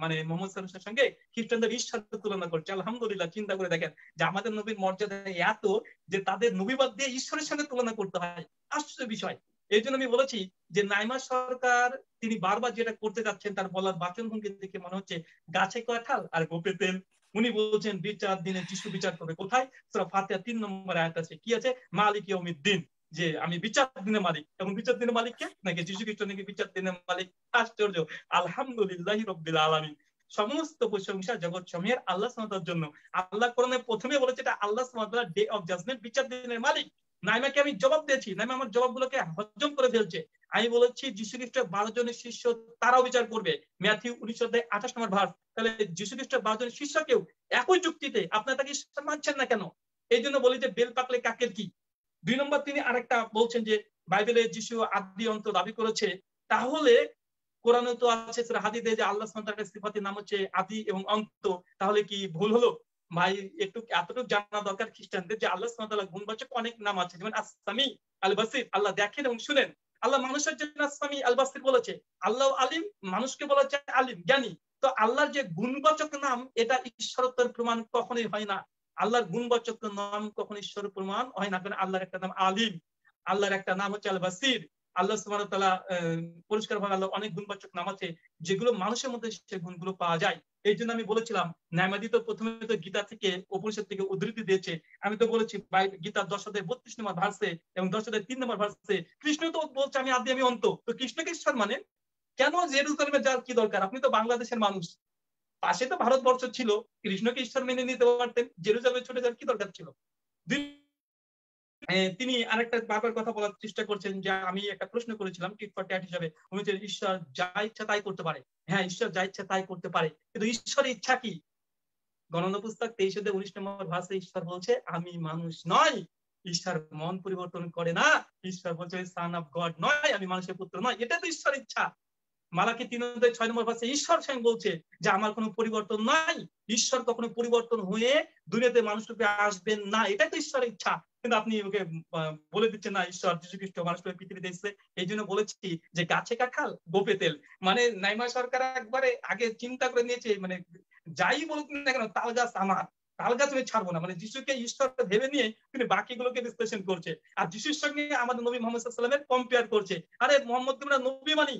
মানে মুহাম্মদ সাল্লাল্লাহু আলাইহি ওয়াসাল্লামের সঙ্গে খ্রিস্টানদের ঈশ্বরের তুলনা করছে। আলহামদুলিল্লাহ, চিন্তা করে দেখেন যে আমাদের নবীর মর্যাদা এত যে তাদের নবীবাদ দিয়ে ঈশ্বরের সঙ্গে তুলনা করতে হয়। আশ্চর্য বিষয়। এই জন্য আমি বলেছি যে নাইমা সরকার তিনি বারবার যেটা করতে যাচ্ছেন তার বলার বাচনভঙ্গি দেখে মনে হচ্ছে গাছে কাঁঠাল আর গোপে তেল। উনি বলছেন বিচার দিনে যিশু বিচার করবে। কোথায়? সূরা ফাতিহা 3 নম্বর আয়াত আছে, কি আছে? মালিক ইয়াউমিদ্দিন, যে আমি বিচার দিনের মালিক। এবং বিচার দিনের মালিক কে? নাকি যিশু খ্রিস্ট নাকি বিচার দিনের মালিক। আশ্চর্য। আলহামদুলিল্লাহি রাব্বিল আলামিন, সমস্ত প্রশংসা জগৎ সমূহের আল্লাহ সুবহানাহু ওয়া তাআলার জন্য। আল্লাহ কোরআনে প্রথমে বলেছে এটা আল্লাহ সুবহানাহু ওয়া তাআলা ডে অফ জাজমেন্ট, বিচার দিনের মালিক। নাইমাকে আমি জবাব দিয়েছি, নাইমা আমার জবাবগুলোকে হজম করে ফেলছে। আমি বলেছি যীশু খ্রিস্টের 12 জনের শিষ্য তারাও বিচার করবে, ম্যাথিউ 19 অধ্যায় 28 নম্বর ভার্স। তাহলে যীশু খ্রিস্টের 12 জনের শিষ্যকেও একই যুক্তিতে আপনারা তাকে ঈশ্বর মানছেন না কেন? এই জন্য বলি যে বেল পাকলে কাকের কি। 2 নম্বর, তিনি আরেকটা বলছেন যে বাইবেলে যিশু আদি অন্ত দাবি করেছে, তাহলে কোরআনে তো আছে সূরা হাদীদে যে আল্লাহ সুবহানাহু ওয়া তাআলার সিফাতের নাম হচ্ছে আদি এবং অন্ত, তাহলে কি ভুল হলো? ভাই একটু এতটুকু জানা দরকার খ্রিস্টানদের যে আল্লাহ সুবহানাহু ওয়া তাআলা গুণবাচক অনেক নাম আছে, যেমন আস-সামি, আল-বাসির, আল্লাহ দেখেন এবং শুনেন। আল্লাহ মানুষের জন্য আস-সামি আল-বাসির বলেছে, আল্লাহ আলিম, মানুষকে বলেছে আলিম, জ্ঞানী। তো আল্লাহর যে গুণবাচক নাম এটা ঈশ্বরত্বের প্রমাণ কখনোই হয় না। আল্লাহর গুণবাচক নাম কখনো ঈশ্বরের প্রমাণ হয় না। কারণ আল্লাহর একটা নাম আলিম, আল্লাহর একটা নাম হচ্ছে আল-বাসির। আল্লাহ সুবহানাহু ওয়া তাআলা পরিষ্কারভাবে আল্লাহ অনেক গুণবাচক নাম আছে যেগুলো মানুষের মধ্যে সেই গুণগুলো পাওয়া যায়। এই জন্য আমি বলেছিলাম ন্যায়বাদী তো প্রথমে তো গীতা থেকে উপনিষদ থেকে উদ্ধৃতি দিয়েছে। আমি তো বলেছি গীতার 10 অধ্যায় 32 নম্বর ভার্সে এবং 10 অধ্যায় 3 নম্বর ভার্সে কৃষ্ণ তো বলছে আমি আদি আমি অন্ত। তো কৃষ্ণকে ঈশ্বর মানে কেন জেরুজালেমে যাওয়ার কি দরকার? আপনি তো বাংলাদেশের মানুষ, পাশে তো ভারতবর্ষ ছিল, কৃষ্ণকে ঈশ্বর মেনে নিতে পারতেন, জেরুজালেমে ছুটে যাওয়ার কি দরকার ছিল? তিনি আরেকটা বারবার কথা বলার চেষ্টা করছেন যে আমি একটা প্রশ্ন করেছিলাম টিট ফর ট্যাট হিসাবে, উনি যে ঈশ্বর যা ইচ্ছা তাই করতে পারে। হ্যাঁ, ঈশ্বর যা ইচ্ছা তাই করতে পারে, কিন্তু ঈশ্বরের ইচ্ছা কি? গণনা পুস্তক 23 নম্বর ভার্সে ঈশ্বর বলছে আমি মানুষ নয়। ঈশ্বর মন পরিবর্তন করে না। ঈশ্বর বলছে সান অফ গড নয়, আমি মানুষের পুত্র নয়। এটা তো ঈশ্বরের ইচ্ছা। মালাকি 3:6 নম্বর ভার্সে ঈশ্বর স্বয়ং বলছে যে আমার কোনো পরিবর্তন নাই, ঈশ্বর কখনো পরিবর্তন হয়ে দুনিয়াতে মানুষ রূপে আসবেন না, এটাই তো ঈশ্বরের ইচ্ছা। কিন্তু আপনি ওকে বলে দিচ্ছেন না ঈশ্বর যীশু খ্রিস্ট মানুষ রূপে পৃথিবীতে এসেছে। এই জন্য বলেছি যে গাছে কাঁঠাল গোপে তেল, মানে নাইমা সরকার একবারে আগে চিন্তা করে নিয়েছে, মানে যাই বলুক না কেন তাল গাছ আমার, তাল গাছ আমি ছাড়বো না, মানে যিশুকে ঈশ্বর ভেবে নিয়ে তিনি বাকিগুলোকে বিশ্লেষণ করছে। আর যিশুর সঙ্গে আমাদের নবী মোহাম্মদ সাল্লাল্লাহু আলাইহি ওয়াসাল্লামের কম্পেয়ার করছে। আরে মোহাম্মদ তোমরা নবী মানি,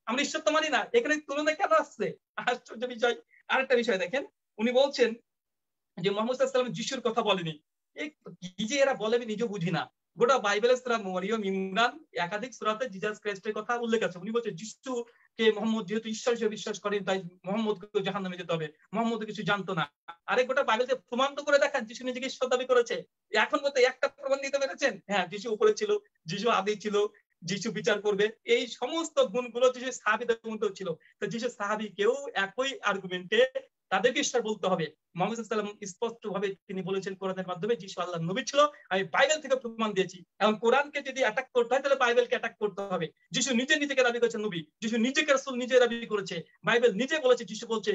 আমরা ঈশ্বর তো মানি না, এখানে তুলনা কেন আসছে? আশ্চর্য বিষয়। আরেকটা বিষয় দেখেন, উনি বলছেন যে মোহাম্মদ সাল্লাল্লাহু আলাইহি ওয়াসাল্লাম যিশুর কথা বলেনি। কি যে এরা বলে আমি নিজেও বুঝি না। গোটা বাইবেলের সূরা মরিয়ম, ইমরান, একাধিক সূরাতে জিসাস ক্রাইস্টের কথা উল্লেখ আছে। উনি বলছে যিশুকে মোহাম্মদ যেহেতু ঈশ্বর হিসেবে বিশ্বাস করেন তাই মোহাম্মদকে জাহান্নামে যেতে হবে, মোহাম্মদ কিছু জানতো না। আরে গোটা বাইবেলকে প্রমাণ তো করে দেখান যিশু নিজেকে ঈশ্বর দাবি করেছে। এখন মতো একটা প্রমাণ দিতে পেরেছেন? হ্যাঁ, যিশু উপরে ছিল, যিশু আদি ছিল, যিশু বিচার করবে, এই সমস্ত গুণগুলো যিশু সাহাবীদের মধ্যে ছিল। তো যিশু সাহাবী কেউ একই আর্গুমেন্টে তাদেরকে ঈশ্বর বলতে হবে। মুহাম্মদ সাল্লাল্লাহু আলাইহি ওয়াসাল্লাম স্পষ্ট ভাবে তিনি বলেছেন কোরআনের মাধ্যমে যিশু আল্লাহর নবী ছিল, আমি বাইবেল থেকে প্রমাণ দিয়েছি। এখন কোরআনকে যদি অ্যাটাক করতে হয় তাহলে বাইবেলকে অ্যাটাক করতে হবে। যিশু নিজেকে দাবি করেছেন নবী, যিশু নিজেকে রাসূল নিজে দাবি করেছে, বাইবেল নিজে বলেছে, যিশু বলছে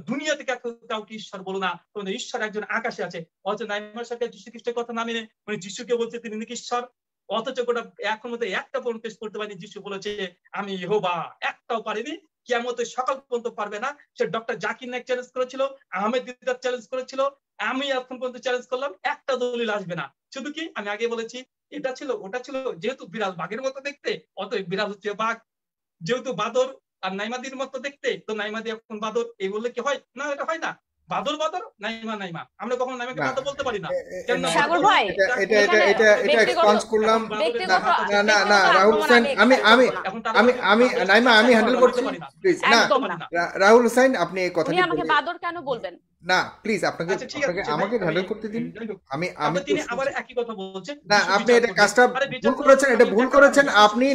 দুনিয়া থেকে কাউকে ঈশ্বর বলো না, তোমাদের ঈশ্বর একজন আকাশে আছে। অথচ নাইমার সরকার যিশু খ্রিস্টের কথা না মেনে মানে যিশুকে বলছে তিনি নাকি ঈশ্বর। অথচ গোটা এখন মধ্যে একটা প্রমাণ পেশ করতে পারেনি যিশু বলেছে আমি ইহোবা, একটাও পারেনি। কিয়ামতের সকাল পর্যন্ত পারবে না। সে ডক্টর জাকির নাইক চ্যালেঞ্জ করেছিল, আহমেদ দিদার চ্যালেঞ্জ করেছিল, আমি এখন পর্যন্ত চ্যালেঞ্জ করলাম, একটা দলিল আসবে না। শুধু কি আমি আগে বলেছি এটা ছিল ওটা ছিল, যেহেতু বিড়াল বাঘের মতো দেখতে অতএব বিড়াল হচ্ছে বাঘ, যেহেতু বাদর আর নাইমাদির মতো দেখতে তো নাইমাদি এখন বাদর, এই বললে কি হয়? না, এটা হয় না। বাদর বাদর, নাইমা নাইমা, আমরা কখনো নাইমাকে বাদর বলতে পারি না। সাগর ভাই এটা এক্সপান্স করলাম না না না রাহুল হোসেন, আমি নাইমা আমি হ্যান্ডেল করছি প্লিজ। না রাহুল হোসেন আপনি এই কথাটি আমাকে বাদর কেন বলবেন না, প্লিজ আপনাকে আমাকে হ্যান্ডেল করতে দিন। আমি তিনি আবার একই কথা বলছেন না, আপনি এটা কাজটা ভুল করেছেন, এটা ভুল করেছেন। আপনি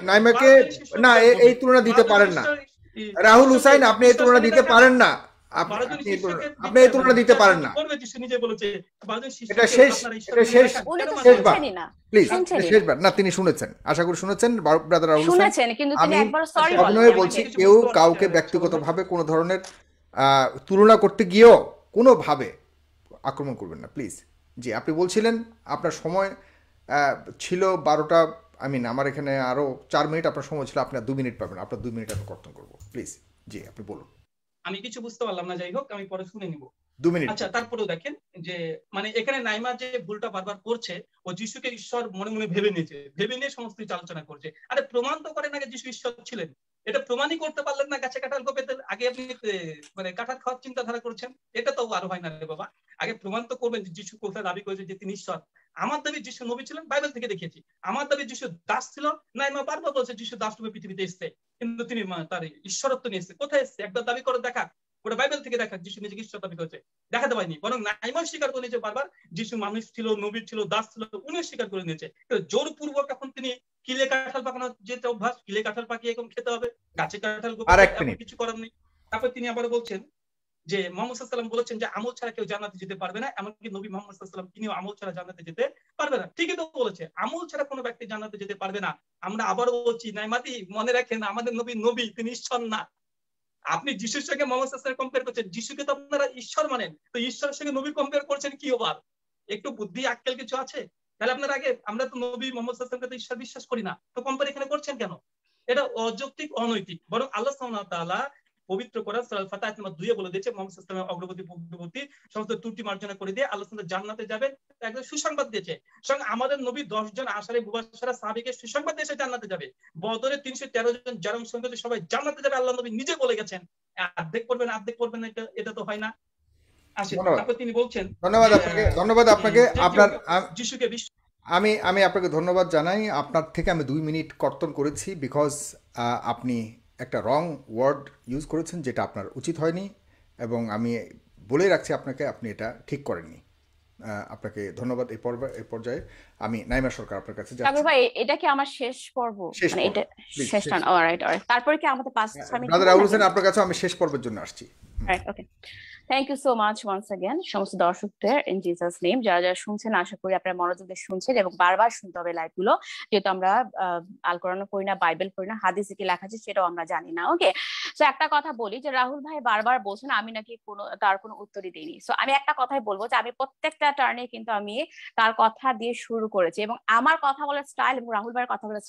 নাইমাকে না এই তুলনা দিতে পারেন না। রাহুল হোসেন আপনি এই তুলনা দিতে পারেন না, আপনি এই তুলনা দিতে পারেন না। এটা শেষবার প্লিজ, শেষবার না, তিনি শুনেছেন, আশা করি শুনেছেন ব্রাদার রাহুল হোসেন। আমি অভিনয় বলছি কেউ কাউকে ব্যক্তিগতভাবে কোনো ধরনের তুলনা করতে গিয়েও কোনোভাবে আক্রমণ করবেন না প্লিজ। জি, আপনি বলছিলেন আপনার সময় ছিল 12টা, আমার এখানে আরো 4 মিনিট আপনার সময় ছিল, আপনি 2 মিনিট পাবেন, আপনার 2 মিনিট আমি কর্তন করবো প্লিজ। জি, আপনি বলুন। আমি কিছু বুঝতে পারলাম না, যাই হোক আমি পরে শুনে নিব। 2 মিনিট। আচ্ছা, তারপরেও দেখেন যে মানে এখানে নাইমা যে ভুলটা বারবার করছে, ও যিশুকে ঈশ্বর মনে মনে ভেবে নিয়েছে, ভেবে নিয়ে সমস্ত কিছু আলোচনা করছে। আরে প্রমাণ তো করেন আগে যিশু ঈশ্বর ছিলেন, এটা প্রমাণই করতে পারলেন না। গাছে কাঁঠাল গোপে তেল, আগে আপনি মানে কাঁঠাল খাওয়ার চিন্তাধারা করছেন, এটা তো আর হয় না রে বাবা। আগে প্রমাণ তো করবেন যে যিশু কোথায় দাবি করেছে যে তিনি ঈশ্বর। আমার দাবি যিশু নবী ছিলেন, বাইবেল থেকে দেখিয়েছি। আমার দাবি যিশু দাস ছিল, নাইমা বারবার বলছে যিশু দাস রূপে পৃথিবীতে এসেছে, কিন্তু তিনি তার ঈশ্বরত্ব নিয়ে এসেছে। কোথায় এসেছে? একবার দাবি করে দেখা, ওটা বাইবেল থেকে দেখা যিশু নিজেকে ঈশ্বর দাবি করেছে, দেখাতে পারেনি। বরং নাইমা স্বীকার করে নিয়েছে বারবার যিশু মানুষ ছিল, নবী ছিল, দাস ছিল, উনিও স্বীকার করে নিয়েছে। জোরপূর্বক এখন তিনি কিলে কাঁঠাল পাকানোর যেটা অভ্যাস, কিলে কাঁঠাল পাকিয়ে এখন খেতে হবে, গাছে কাঁঠাল কিছু করার নেই। তারপর তিনি আবার বলছেন যে মুহাম্মদ সাল্লাল্লাহু আলাইহি ওয়াসাল্লাম বলেছেন যে আমল ছাড়া কেউ জান্নাতে যেতে পারবে না, এমনকি নবী মুহাম্মদ সাল্লাল্লাহু আলাইহি ওয়াসাল্লাম তিনিও আমল ছাড়া জান্নাতে যেতে পারবে না। ঠিকই তো বলেছে, আমল ছাড়া কোনো ব্যক্তি জান্নাতে যেতে পারবে না। আমরা আবারও বলছি নাইমাতি মনে রাখেন আমাদের নবী তিনি ঈশ্বর না। আপনি যিশুর সঙ্গে মোহাম্মদ সাল্লাল্লাহু আলাইহি ওয়াসাল্লাম কম্পেয়ার করছেন, যিশুকে তো আপনারা ঈশ্বর মানেন, তো ঈশ্বরের সঙ্গে নবী কম্পেয়ার করছেন কি ওভার? একটু বুদ্ধি আক্কেল কিছু আছে? তাহলে আপনারা আগে, আমরা তো নবী মোহাম্মদ সাল্লাল্লাহু আলাইহি ওয়াসাল্লামকে তো ঈশ্বর বিশ্বাস করি না, তো কম্পেয়ার এখানে করছেন কেন? এটা অযৌক্তিক, অনৈতিক। বরং আল্লাহ সুবহানাহু ওয়া তাআলা পবিত্র কোরআন সূরা আল-ফাতহ আয়াত নম্বর 2 এ বলে দিয়েছে মুহাম্মদ সাল্লাল্লাহু আলাইহি ওয়াসাল্লামের অগ্রগতি সমস্ত ত্রুটি মার্জনা করে দিয়ে আল্লাহ সুবহানাহু জান্নাতে যাবেন, একদম সুসংবাদ দিয়েছে। সঙ্গে আমাদের নবী 10 জন আশারে মুবাশশারা সাহাবীকে সুসংবাদ দিয়ে জান্নাতে যাবে। বদরে 313 জন যারা অংশগ্রহণ করেছে সবাই জান্নাতে যাবে, আল্লাহ নবী নিজে বলে গেছেন। অর্ধেক পড়বেন এটা তো হয় না। আসেন, ধন্যবাদ তারপর তিনি বলছেন ধন্যবাদ যে আপনাকে ধন্যবাদ আপনাকে যে কেউ আপনার যিশুকে বিশ্বাস আমি আপনাকে ধন্যবাদ জানাই। আপনার থেকে আমি 2 মিনিট কর্তন করেছি বিকজ আপনি একটা রং ওয়ার্ড ইউজ করেছেন যেটা আপনার উচিত হয়নি, এবং আমি বলে রাখছি আপনাকে আপনি এটা ঠিক করেননি। আপনাকে ধন্যবাদ। এই পর্যায়ে আমি নাইমা সরকার আপনার কাছে সাগর যাচ্ছি। ভাই, এটা কি আমার শেষ পর্ব? শেষ মানে পর্ব, এটা প্লিজ শেষ শেষ। টান? অলরাইট অলরাইট, তারপরে কি আমাদের 5-6 মিনিট ব্রাদার হবে রাহুল নাকি? হোসেন, আপনার কাছে আমি শেষ পর্বের জন্য আসছি। Right, okay. Thank you so much once again সমস্ত দর্শকদের ইন জিসাস নেম, যারা যারা শুনছেন আশা করি আপনারা মনোযোগ দিয়ে শুনছেন এবং বারবার শুনতে হবে লাইভ গুলো, যেহেতু আমরা আল কোরআনও পড়ি না, বাইবেল পড়ি না, হাদিসে কি লেখা আছে সেটাও আমরা জানি না। ওকে, তো একটা কথা বলি যে রাহুল ভাই বারবার বলছেন আমি নাকি তার কোনো উত্তরই দিইনি। সো আমি একটা কথাই বলবো যে আমি প্রত্যেকটা টার্নে কিন্তু আমি তার কথা দিয়ে শুরু করেছি, এবং আমার কথা বলার স্টাইল এবং রাহুল ভাইয়ের কথা বলার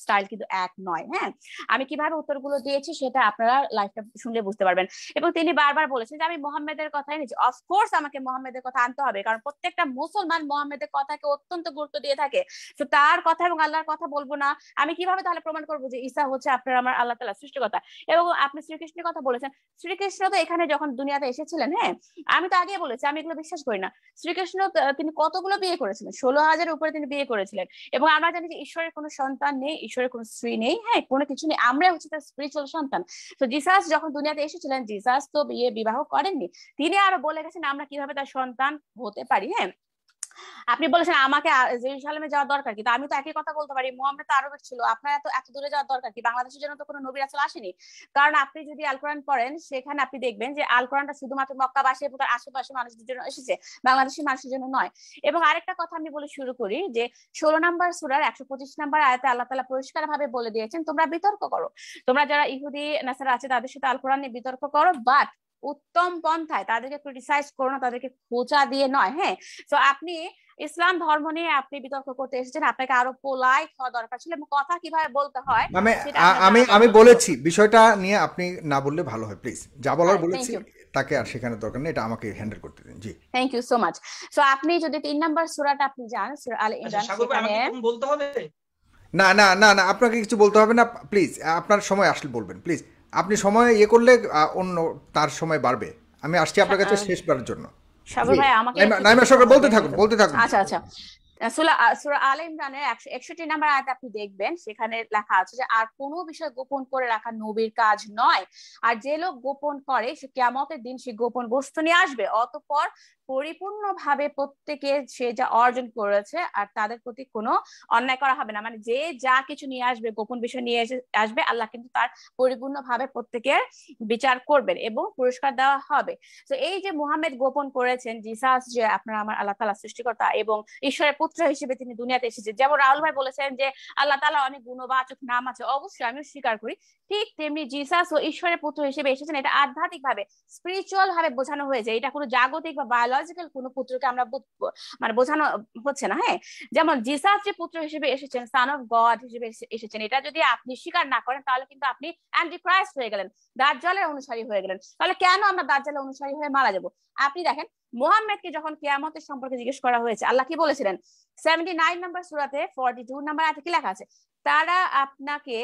স্টাইল কিন্তু এক নয়। হ্যাঁ, আমি কিভাবে উত্তরগুলো দিয়েছি সেটা আপনারা লাইভটা শুনলে বুঝতে পারবেন। এবং তিনি বারবার বলেছেন যে আমি মোহাম্মদের কথাই নিচ্ছি। অফকোর্স আমাকে মোহাম্মদের কথা আনতে হবে, কারণ প্রত্যেকটা মুসলমান মোহাম্মদের কথাকে অত্যন্ত গুরুত্ব দিয়ে থাকে। তো তার কথা এবং আল্লাহর কথা বলবো না, আমি কিভাবে তাহলে প্রমাণ করবো যে ঈসা হচ্ছে আপনার আমার আল্লাহ তাআলা সৃষ্টিকর্তা? এবং আপনি শ্রীকৃষ্ণের কথা বলেছেন, শ্রীকৃষ্ণ তো এখানে যখন দুনিয়াতে এসেছিলেন, হ্যাঁ আমি তো আগে বলেছি আমি এগুলো বিশ্বাস করি না। শ্রীকৃষ্ণ তিনি কতগুলো বিয়ে করেছিলেন? 16,000-এর উপরে তিনি বিয়ে করেছিলেন। এবং আমরা জানি যে ঈশ্বরের কোনো সন্তান নেই, ঈশ্বরের কোনো স্ত্রী নেই, হ্যাঁ কোনো কিছু নেই, আমরা হচ্ছে তার স্পিরিচুয়াল সন্তান। তো জিসাস যখন দুনিয়াতে এসেছিলেন, জিসাস তো বিবাহ করেননি। তিনি আরো বলে গেছেন আমরা কিভাবে তার সন্তান হতে পারি। হ্যাঁ, আপনি বলেছেন আমাকে জেরুজালেমে যাওয়ার দরকার, কিন্তু আমি তো একই কথা বলতে পারি মুহাম্মদ তো আরবের ছিল, আপনার এত এত দূরে যাওয়ার দরকার কি? বাংলাদেশের জন্য তো কোনো নবী রাসূল আসেনি। কারণ আপনি যদি আল কোরআন পড়েন সেখানে আপনি দেখবেন যে আল কোরআনটা শুধুমাত্র মক্কাবাসী এবং তার আশেপাশে মানুষদের জন্য এসেছে, বাংলাদেশের মানুষের জন্য নয়। এবং আরেকটা কথা আমি বলে শুরু করি যে 16 নম্বর সূরার 125 নম্বর আয়াতে আল্লাহ তাআলা পরিষ্কার ভাবে বলে দিয়েছেন তোমরা বিতর্ক করো, তোমরা যারা ইহুদি নাসারা আছে তাদের সাথে আল কোরআন নিয়ে বিতর্ক করো, বাট উত্তম পন্থায়, তাদেরকে ক্রিটিসাইজ করো না, তাদেরকে খোঁচা দিয়ে নয়। হ্যাঁ, তো আপনি ইসলাম ধর্ম নিয়ে আপনি বিতর্ক করতে এসেছেন, আপনাকে আরো পোলাইট হওয়া দরকার ছিল এবং কথা কিভাবে বলতে হয় আমি সেটা আপনার জানা আমি দরকার আমি ছিল। বলেছি বিষয়টা নিয়ে আপনি না বললে ভালো হয়, প্লিজ। যা বলার থ্যাংক বলেছি, ইউ, তাকে আর শেখানো দরকার নেই, এটা আমাকে হ্যান্ডেল করতে দিন। জি, thank you so much. So আপনি যদি 3 নাম্বার সূরাটা আপনি যান, সূরা আলে আচ্ছা ইমরান, সাগর ভাই সেখানে আমাকে তখন বলতে হবে। না না না না, আপনাকে কিছু বলতে হবে না, প্লিজ। আপনার সময় আসলে বলবেন, প্লিজ। আপনি সময় করলে অন্য তার সময় বাড়বে। আমি আসছি আপনার কাছে শেষবারের জন্য। সাগর জি, ভাই আমাকে একটু নাইমা দিতে সরকার হবে। বলতে থাকুন, বলতে থাকুন। আচ্ছা আচ্ছা, সূরা আলে ইমরানের 161 নাম্বার আয়াতে আপনি দেখবেন সেখানে লেখা আছে যে আর কোনো বিষয় গোপন করে রাখা নবীর কাজ নয়, আর যে লোক গোপন করে সে কিয়ামতের দিন সে গোপন বস্তু নিয়ে আসবে, অতঃপর পরিপূর্ণভাবে প্রত্যেকে সে যা অর্জন করেছে আর তাদের প্রতি কোনো অন্যায় করা হবে না। মানে যে যা কিছু নিয়ে আসবে, গোপন বিষয় নিয়ে আসবে, আল্লাহ কিন্তু তার পরিপূর্ণভাবে প্রত্যেকের বিচার করবেন এবং পুরস্কার দেওয়া হবে। তো এই যে মুহাম্মদ গোপন করেছেন জিসাস যে আপনার আমার আল্লাহ তাআলা সৃষ্টিকর্তা এবং ঈশ্বরের পুত্র হিসেবে তিনি দুনিয়াতে এসেছেন, যেমন রাহুল ভাই বলেছেন যে আল্লাহ তাআলা অনেক গুণবাচক নাম আছে, অবশ্যই আমিও স্বীকার করি, ঠিক তেমনি জিসাস ও ঈশ্বরের পুত্র হিসেবে এসেছেন। এটা আধ্যাত্মিক ভাবে স্পিরিচুয়াল ভাবে বোঝানো হয়েছে, এটা কোনো জাগতিক বা বায়োলজিক্যাল কোনো পুত্রকে আমরা মানে বোঝানো হচ্ছে না। হ্যাঁ, যেমন জিসাস যে পুত্র হিসেবে এসেছেন, সান অফ গড হিসেবে এসেছেন, এটা যদি আপনি স্বীকার না করেন তাহলে কিন্তু আপনি অ্যান্টি ক্রাইস্ট হয়ে গেলেন, দাজ্জালের অনুসারী হয়ে গেলেন। তাহলে কেন আমরা দাজ্জালের অনুসারী হয়ে মারা যাব? আপনি দেখেন মুহাম্মদকে যখন কিয়ামতের সম্পর্কে জিজ্ঞেস করা হয়েছে, আল্লাহ কি বলেছিলেন? 79 নম্বর সূরাতে 42 নম্বর আয়াতে কি লেখা আছে? তারা আপনাকে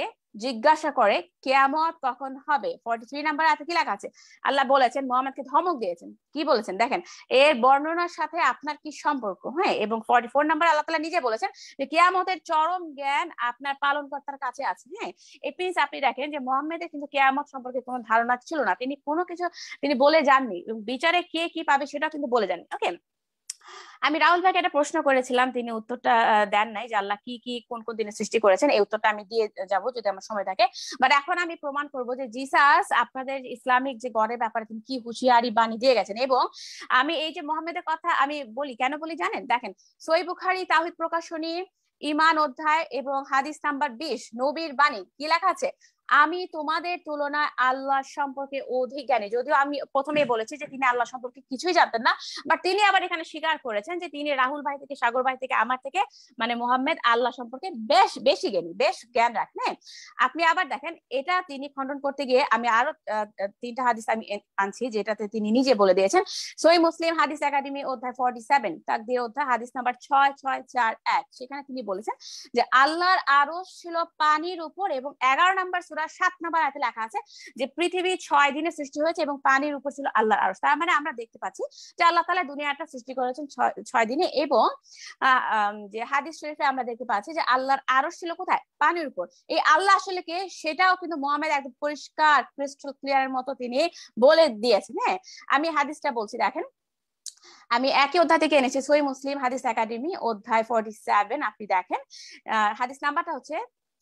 জিজ্ঞাসা করে কিয়ামত কখন হবে। 43 নম্বর আয়াতে কি লেখা আছে? আল্লাহ বলেছেন, মুহাম্মদকে ধমক দিয়েছেন, কি বলেছেন দেখেন, এর বর্ণনার সাথে আপনার কি সম্পর্ক? হ্যাঁ, এবং 44 নম্বর আল্লাহ তাআলা নিজে বলেছেন যে কিয়ামতের চরম জ্ঞান আপনার পালনকর্তার কাছে আছে। হ্যাঁ, এই প্লিজ আপনি দেখেন যে মুহাম্মদের কিন্তু কিয়ামত সম্পর্কে কোনো ধারণা ছিল না, তিনি কোনো কিছু তিনি বলে যাননি, এবং বিচারে কে কি পাবে সেটা কিন্তু বলে যাননি। ওকে, আমি রাহুল ভাইকে একটা প্রশ্ন করেছিলাম, তিনি উত্তরটা দেন নাই যে আল্লাহ কি কি কোন কোন দিনে সৃষ্টি করেছেন, এই উত্তরটা আমি দিয়ে যাব যদি আমার সময় থাকে। বাট এখন আমি প্রমাণ করব যে জিসাস আপনাদের ইসলামিক যে গডের ব্যাপারে তিনি কি হুঁশিয়ারি বাণী দিয়ে গেছেন। এবং আমি এই যে মুহাম্মদের কথা আমি বলি, কেন বলি জানেন? দেখেন সহিহ বুখারী তাওহীদ প্রকাশনী ঈমান অধ্যায় এবং হাদিস নাম্বার 20 নবীর বাণী কি লেখা আছে? আমি তোমাদের তুলনায় আল্লাহ সম্পর্কে অধিক জ্ঞানী। যদিও আমি প্রথমে বলেছি যে তিনি আল্লাহ সম্পর্কে কিছুই জানতেন না, বাট তিনি আবার এখানে স্বীকার করেছেন যে তিনি রাহুল ভাই থেকে, সাগর ভাই থেকে, আমার থেকে, মানে মুহাম্মদ আল্লাহ সম্পর্কে বেশি জ্ঞানী, বেশ জ্ঞান রাখেন। আপনি আবার দেখেন এটা তিনি খণ্ডন করতে গিয়ে আমি আরো 3টা হাদিস আমি আনছি যেটাতে তিনি নিজে বলে দিয়েছেন। সহিহ মুসলিম হাদিস একাডেমি অধ্যায় 47 তাকদীর অধ্যায় হাদিস নাম্বার 6641, সেখানে তিনি বলেছেন যে আল্লাহর আরশ ছিল পানির উপর, এবং 11 নম্বর সূরা 7 নম্বর আয়াতে লেখা আছে যে পৃথিবী 6 দিনে সৃষ্টি হয়েছে এবং পানির উপর ছিল আল্লাহর আরশ। তার মানে আমরা দেখতে পাচ্ছি যে আল্লাহ তাআলা দুনিয়াটা সৃষ্টি করেছেন 6 দিনে, এবং যে হাদিস শরীফে আমরা দেখতে পাচ্ছি যে আল্লাহর আরশ ছিল কোথায়? পানির উপর। এই আল্লাহ আসলে কে সেটাও কিন্তু মুহাম্মদ একদম পরিষ্কার ক্রিস্টাল ক্লিয়ারের মতো তিনি বলে দিয়েছেন। হ্যাঁ, আমি হাদিসটা বলছি, দেখেন আমি একই অধ্যায় থেকে এনেছি, সহিহ মুসলিম হাদিস একাডেমি অধ্যায় 47। আপনি দেখেন হাদিস নাম্বারটা হচ্ছে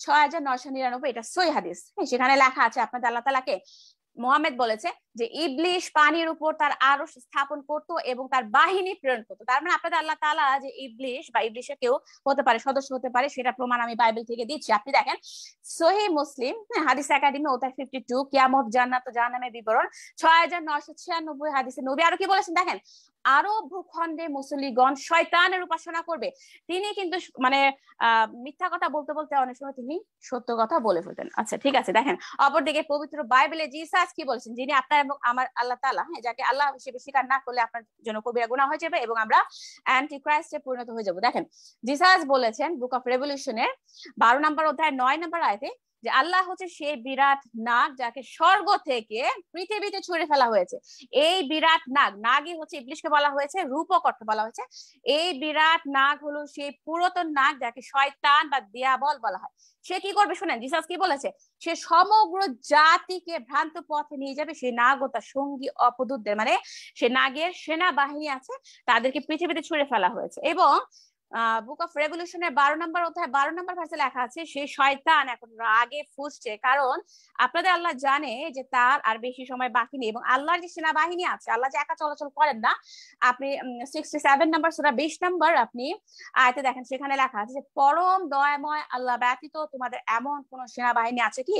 6999, এটা সহিহ হাদিস। সেখানে লেখা আছে আপনাদের আল্লাহ তাআলাকে মুহাম্মদ বলেছে যে ইবলিশ পানির উপর তার আরশ স্থাপন করত এবং তার বাহিনী প্রেরণ করত। তার মানে আপনাদের আল্লাহ তাআলা যে ইবলিশ বা ইবলিশের কেউ হতে পারে, সদস্য হতে পারে, সেটা প্রমাণ আমি বাইবেল থেকে দিচ্ছি। আপনি দেখেন সহিহ মুসলিম হাদিস একাডেমি অধ্যায় 52 কিয়ামত জান্নাত ও জাহান্নামের বিবরণ 6996 হাদিসে নবী আরো কি বলেছেন দেখেন, আরব ভূখণ্ডে মুসলিগণ শয়তানের উপাসনা করবে। তিনি কিন্তু মানে মিথ্যা কথা বলতে বলতে অনেক সময় তিনি সত্য কথা বলে ফেলতেন। আচ্ছা ঠিক আছে, দেখেন অপরদিকে পবিত্র বাইবেলে জিসাস কি বলেছেন, যিনি আপনার এবং আমার আল্লাহ তাআলা, হ্যাঁ, যাকে আল্লাহ হিসেবে স্বীকার না করলে আপনার জন্য কবিরা গুনাহ হয়ে যাবে এবং আমরা অ্যান্টি ক্রাইস্টে পরিণত হয়ে যাব। দেখেন জিসাস বলেছেন বুক অফ রেভলিউশনের 12 নম্বর অধ্যায় 9 নম্বর আয়াতে যে আল্লাহ হচ্ছে সেই বিরাট নাগ যাকে স্বর্গ থেকে পৃথিবীতে ছুঁড়ে ফেলা হয়েছে। এই বিরাট নাগই হচ্ছে ইবলিশকে বলা হয়েছে, রূপক অর্থ বলা হয়েছে। এই বিরাট নাগ হলো সেই পুরাতন নাগ যাকে শয়তান বা দিয়াবল বলা হয়। সে কি করবে শুনেন, জিসাস কি বলেছে, সে সমগ্র জাতিকে ভ্রান্ত পথে নিয়ে যাবে। সেই নাগ ও তার সঙ্গী অপদূতদের, মানে সে নাগের সেনাবাহিনী আছে, তাদেরকে পৃথিবীতে ছুঁড়ে ফেলা হয়েছে। এবং বুক অফ রেভলিউশনের 12 নম্বর অধ্যায় 12 নম্বর ভার্সে লেখা আছে সেই শয়তান এখন রাগে ফুঁসছে, কারণ আপনাদের আল্লাহ জানে যে তার আর বেশি সময় বাকি নেই এবং আল্লাহর যে সেনাবাহিনী আছে, আল্লাহ যে একা চলাচল করেন না। আপনি 67 নম্বর সূরা 20 নম্বর আপনি আয়াতে দেখেন, সেখানে লেখা আছে যে পরম দয়াময় আল্লাহ ব্যতীত তোমাদের এমন কোন সেনাবাহিনী আছে কি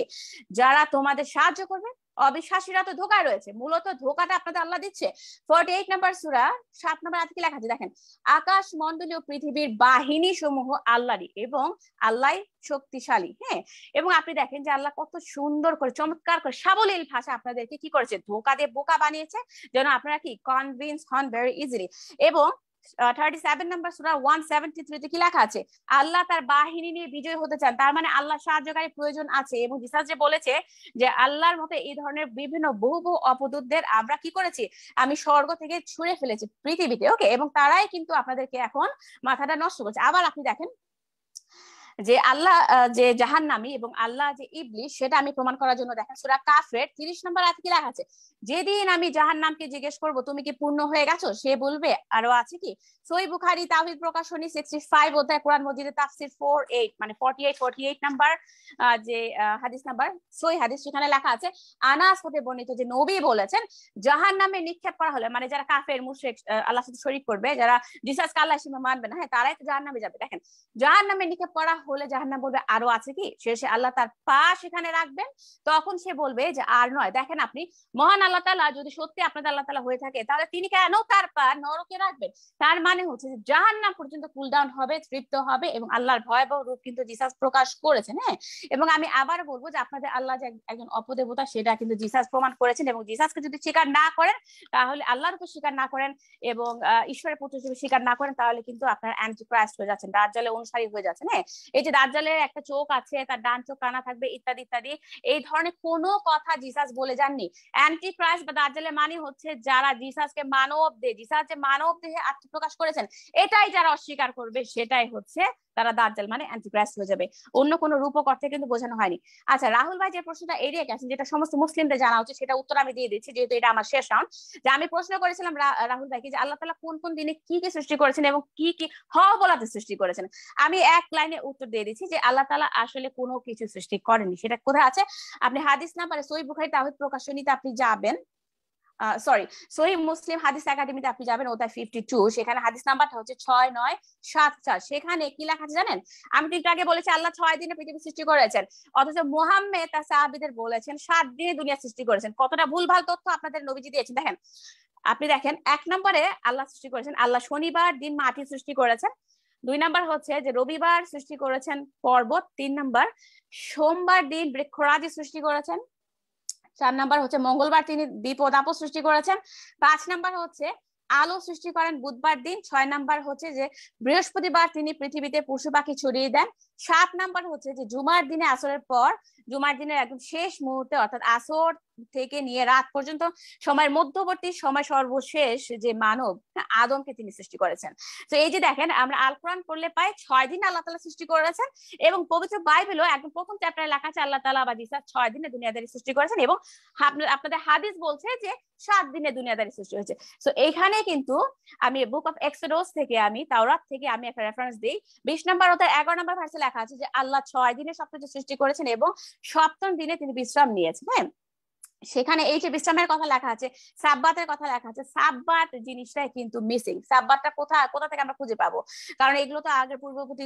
যারা তোমাদের সাহায্য করবে? অবিশ্বাসীরা তো ধোকায় রয়েছে। মূলত ধোকাটা আপনাদের আল্লাহ দিচ্ছে। 48 নম্বর সূরা 7 নম্বর আয়াতে কি লেখা আছে দেখেন, আকাশ মণ্ডলীয় পৃথিবীর বাহিনী সমূহ আল্লাহরই এবং আল্লাহ শক্তিশালী। হ্যাঁ, এবং আপনি দেখেন যে আল্লাহ কত সুন্দর করে চমৎকার করে সাবলীল ভাষা আপনাদেরকে কি করেছে, ধোকা দিয়ে বোকা বানিয়েছে, যেন আপনারা কি কনভিন্স হন ভেরি ইজিলি। এবং 37 নম্বর সূরা 173 তে কি লেখা আছে, আল্লাহ তার বাহিনী নিয়ে বিজয় হতে চান। তার মানে আল্লাহ সাহায্যকারী প্রয়োজন আছে। এবং জিসাস যে বলেছে যে আল্লাহর মতে এই ধরনের বিভিন্ন বহু অপদূতদের আমরা কি করেছি, আমি স্বর্গ থেকে ছুঁড়ে ফেলেছি পৃথিবীতে। ওকে, এবং তারাই কিন্তু আপনাদেরকে এখন মাথাটা নষ্ট করছে। আবার আপনি দেখেন যে আল্লাহ যে জাহান্নামী এবং আল্লাহ যে ইবলিশ, সেটা আমি প্রমাণ করার জন্য দেখেন সূরা কাফের 30 নম্বর আয়াতে কি লেখা আছে, যেদিন আমি জাহান্নামকে জিজ্ঞেস করব তুমি কি পূর্ণ হয়ে গেছো, সে বলবে আরো আছে কি। সহিহ বুখারী তাওহীদ প্রকাশনী 65 অধ্যায় কোরআন মজিদের তাফসীর 48 মানে 48 নাম্বার যে হাদিস নাম্বার সহিহ হাদিস, সেখানে লেখা আছে আনাস হতে বর্ণিত যে নবী বলেছেন জাহান্নামে নিক্ষেপ করা হলে, মানে যারা কাফের মুশরিক আল্লাহর সাথে শরীক করবে, যারা জিসাসকে আল্লাহ হিসেবে মানবে না, হ্যাঁ, তারাই তো জাহান্নামে যাবে। দেখেন জাহান্নামে নিক্ষেপ করা হলে জাহান্নাম বলবে আরো আছে কি, শেষে আল্লাহ তার পা সেখানে রাখবেন, তখন সে বলবে যে আর নয়। দেখেন আপনি মহান আল্লাহ তাআলা যদি সত্যি আপনাদের আল্লাহ তাআলা হয়ে থাকে, তাহলে তিনি কেন তার পা নরকে রাখবেন? তার মানে হচ্ছে যে জাহান্নাম পর্যন্ত কুল ডাউন হবে, তৃপ্ত হবে, এবং আল্লাহর ভয়াবহ রূপ কিন্তু জিসাস প্রকাশ করেছেন। হ্যাঁ, এবং আমি আবার বলবো যে আপনাদের আল্লাহ যে একজন অপদেবতা, সেটা কিন্তু জিসাস প্রমাণ করেছেন। এবং জিসাসকে যদি স্বীকার না করেন, তাহলে আল্লাহর উপর স্বীকার না করেন এবং ঈশ্বরের পুত্র হিসেবে স্বীকার না করেন, তাহলে কিন্তু আপনার অ্যান্টি ক্রাইস্ট হয়ে যাচ্ছেন, দাজ্জালের অনুসারী হয়ে যাচ্ছেন। হ্যাঁ, এই যে দাজ্জালের একটা চোখ আছে, তার ডান চোখ কানা থাকবে, ইত্যাদি ইত্যাদি, এই ধরনের কোনো কথা জিসাস বলে যাননি। অ্যান্টি ক্রাইস্ট বা দাজ্জালের মানে হচ্ছে যারা জিসাসকে মানব দেহ, জিসাস যে মানব দেহে আত্মপ্রকাশ করেছেন, এটাই যারা অস্বীকার করবে, সেটাই হচ্ছে তারা দাজ্জাল মানে অ্যান্টিক্রাইস্ট হয়ে যাবে। অন্য কোনো রূপক অর্থে কিন্তু বোঝানো হয়নি। আচ্ছা, রাহুল ভাই যে প্রশ্নটা এড়িয়ে গেছেন, যেটা সমস্ত মুসলিমদের জানা উচিত, সেটা উত্তর আমি দিয়ে দিচ্ছি, যেহেতু এটা আমার শেষ রাউন্ড। যে আমি প্রশ্ন করেছিলাম রাহুল ভাইকে যে আল্লাহ তাআলা কোন কোন দিনে কি কি সৃষ্টি করেছেন এবং কি কি বলাতে সৃষ্টি করেছেন। আমি এক লাইনে উত্তর দিয়ে দিচ্ছি যে আল্লাহ তাআলা আসলে কোনো কিছু সৃষ্টি করেননি। সেটা কোথায় আছে, আপনি হাদিস নাম্বারে সহিহ বুখারী তাওহীদ প্রকাশনীতে আপনি যাবেন, সহিহ মুসলিম হাদিস একাডেমিতে আপনি যাবেন অধ্যায় 52, সেখানে হাদিস নাম্বারটা হচ্ছে 6974। সেখানে কি লেখা আছে জানেন, আমি তো একটু আগে বলেছি আল্লাহ 6 দিনে পৃথিবী সৃষ্টি করেছেন, অথচ মুহাম্মদ তার সাহাবীদের বলেছেন 7 দিনে দুনিয়া সৃষ্টি করেছেন। কতটা ভুলভাল তথ্য আপনাদের নবীজি দিয়েছেন। দেখেন আপনি দেখেন 1 নম্বরে আল্লাহ সৃষ্টি করেছেন, আল্লাহ শনিবার দিন মাটি সৃষ্টি করেছেন। 2 নাম্বার হচ্ছে যে রবিবার সৃষ্টি করেছেন পর্বত। 3 নাম্বার সোমবার দিন বৃক্ষরাজি সৃষ্টি করেছেন। 4 নাম্বার হচ্ছে মঙ্গলবার তিনি দ্বীপ ও দাপট সৃষ্টি করেছেন। 5 নাম্বার হচ্ছে আলো সৃষ্টি করেন বুধবার দিন। 6 নাম্বার হচ্ছে যে বৃহস্পতিবার তিনি পৃথিবীতে পশু পাখি ছড়িয়ে দেন। 7 নাম্বার হচ্ছে যে জুমার দিনে আসরের পর, জুমার দিনের একদম শেষ মুহূর্তে অর্থাৎ আসর থেকে নিয়ে রাত পর্যন্ত সময়ের মধ্যবর্তী সময় সর্বশেষ যে মানব আদমকে তিনি সৃষ্টি করেছেন। তো এই যে দেখেন আমরা আল কোরআন পড়লে পাই 6 দিন আল্লাহ তাআলা সৃষ্টি করেছেন, এবং পবিত্র বাইবেলও একদম প্রথম চ্যাপ্টারে লেখা আছে আল্লাহ তাআলা বা জিসাস 6 দিনে দুনিয়াদারি সৃষ্টি করেছেন, এবং আপনাদের হাদিস বলছে যে 7 দিনে দুনিয়াদারি সৃষ্টি হয়েছে। তো এইখানে কিন্তু আমি বুক অফ এক্সোডাস থেকে, আমি তাওরাত থেকে আমি একটা রেফারেন্স দিই। 20 নম্বর অধ্যায় 11 নম্বর ভার্সে লেখা আছে যে আল্লাহ 6 দিনে সবকিছু সৃষ্টি করেছেন এবং সপ্তম দিনে তিনি বিশ্রাম নিয়েছেন। হ্যাঁ, সেখানে এই যে বিশ্রামের কথা লেখা আছে, সাব্বাতের কথা লেখা আছে, সাব্বাত জিনিসটাই কিন্তু মিসিং। সাব্বাতটা কোথা থেকে আমরা খুঁজে পাবো? কারণ এগুলো তো আগের পূর্ববর্তী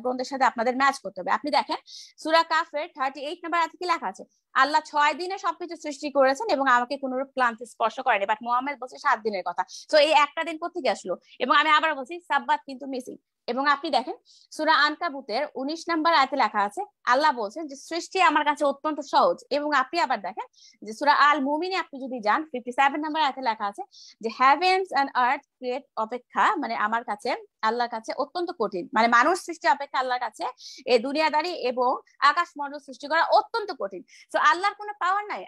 গ্রন্থের সাথে আপনাদের ম্যাচ করতে হবে। আপনি দেখেন সূরা কাফের 38 নম্বর আয়াতে কি লেখা আছে? আল্লাহ 6 দিনে সবকিছু সৃষ্টি করেছেন এবং আমাকে কোনরূপ ক্লান্তি স্পর্শ করেনি। বাট মুহাম্মদ বলছে 7 দিনের কথা। সো এই একটা দিন কোথা থেকে আসলো? এবং আমি আবার বলছি সাব্বাত কিন্তু মিসিং। এবং আপনি দেখেন সূরা আনকাবুতের 19 নম্বর আয়াতে লেখা আছে, আল্লাহ বলছেন যে সৃষ্টি আমার কাছে অত্যন্ত সহজ। এবং আপনি আবার দেখেন যে সূরা আল মুমিনে আপনি যদি যান 57 নম্বর আয়াতে লেখা আছে যে হেভেন্স এন্ড আর্থ ক্রিয়েট অপেক্ষা, মানে আমার কাছে আল্লাহর কাছে অত্যন্ত কঠিন, মানে মানুষ সৃষ্টি অপেক্ষা আল্লাহর কাছে এই দুনিয়াদারি এবং আকাশমণ্ডল সৃষ্টি করা অত্যন্ত কঠিন। তো আল্লাহর কোনো পাওয়ার নাই।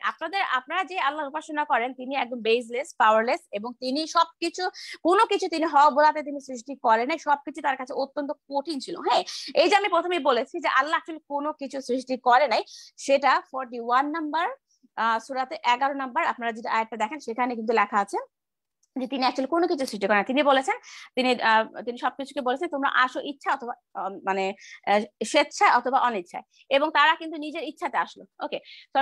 আপনারা যে আল্লাহর উপাসনা করেন তিনি একদম বেসলেস, পাওয়ারলেস, এবং তিনি সবকিছু কোনো কিছু তিনি হওয়া বলাতে তিনি সৃষ্টি করেন নাই, সবকিছু তার কাছে অত্যন্ত কঠিন ছিল। হ্যাঁ, এই যে আমি প্রথমেই বলেছি যে আল্লাহ অ্যাকচুয়ালি কোনো কিছু সৃষ্টি করে নাই, সেটা 41 নাম্বার সূরাতে 11 নাম্বার আপনারা যদি আয়াতটা দেখেন সেখানে কিন্তু লেখা আছে যে তিনি অ্যাকচুয়ালি কোনো কিছু সৃষ্টি করেন। তিনি বলেছেন, তিনি সবকিছুকে বলেছেন তোমরা আসো ইচ্ছা অথবা মানে স্বেচ্ছায় অথবা অনিচ্ছায়, এবং তারা কিন্তু নিজের ইচ্ছাতে আসলো। ওকে, তো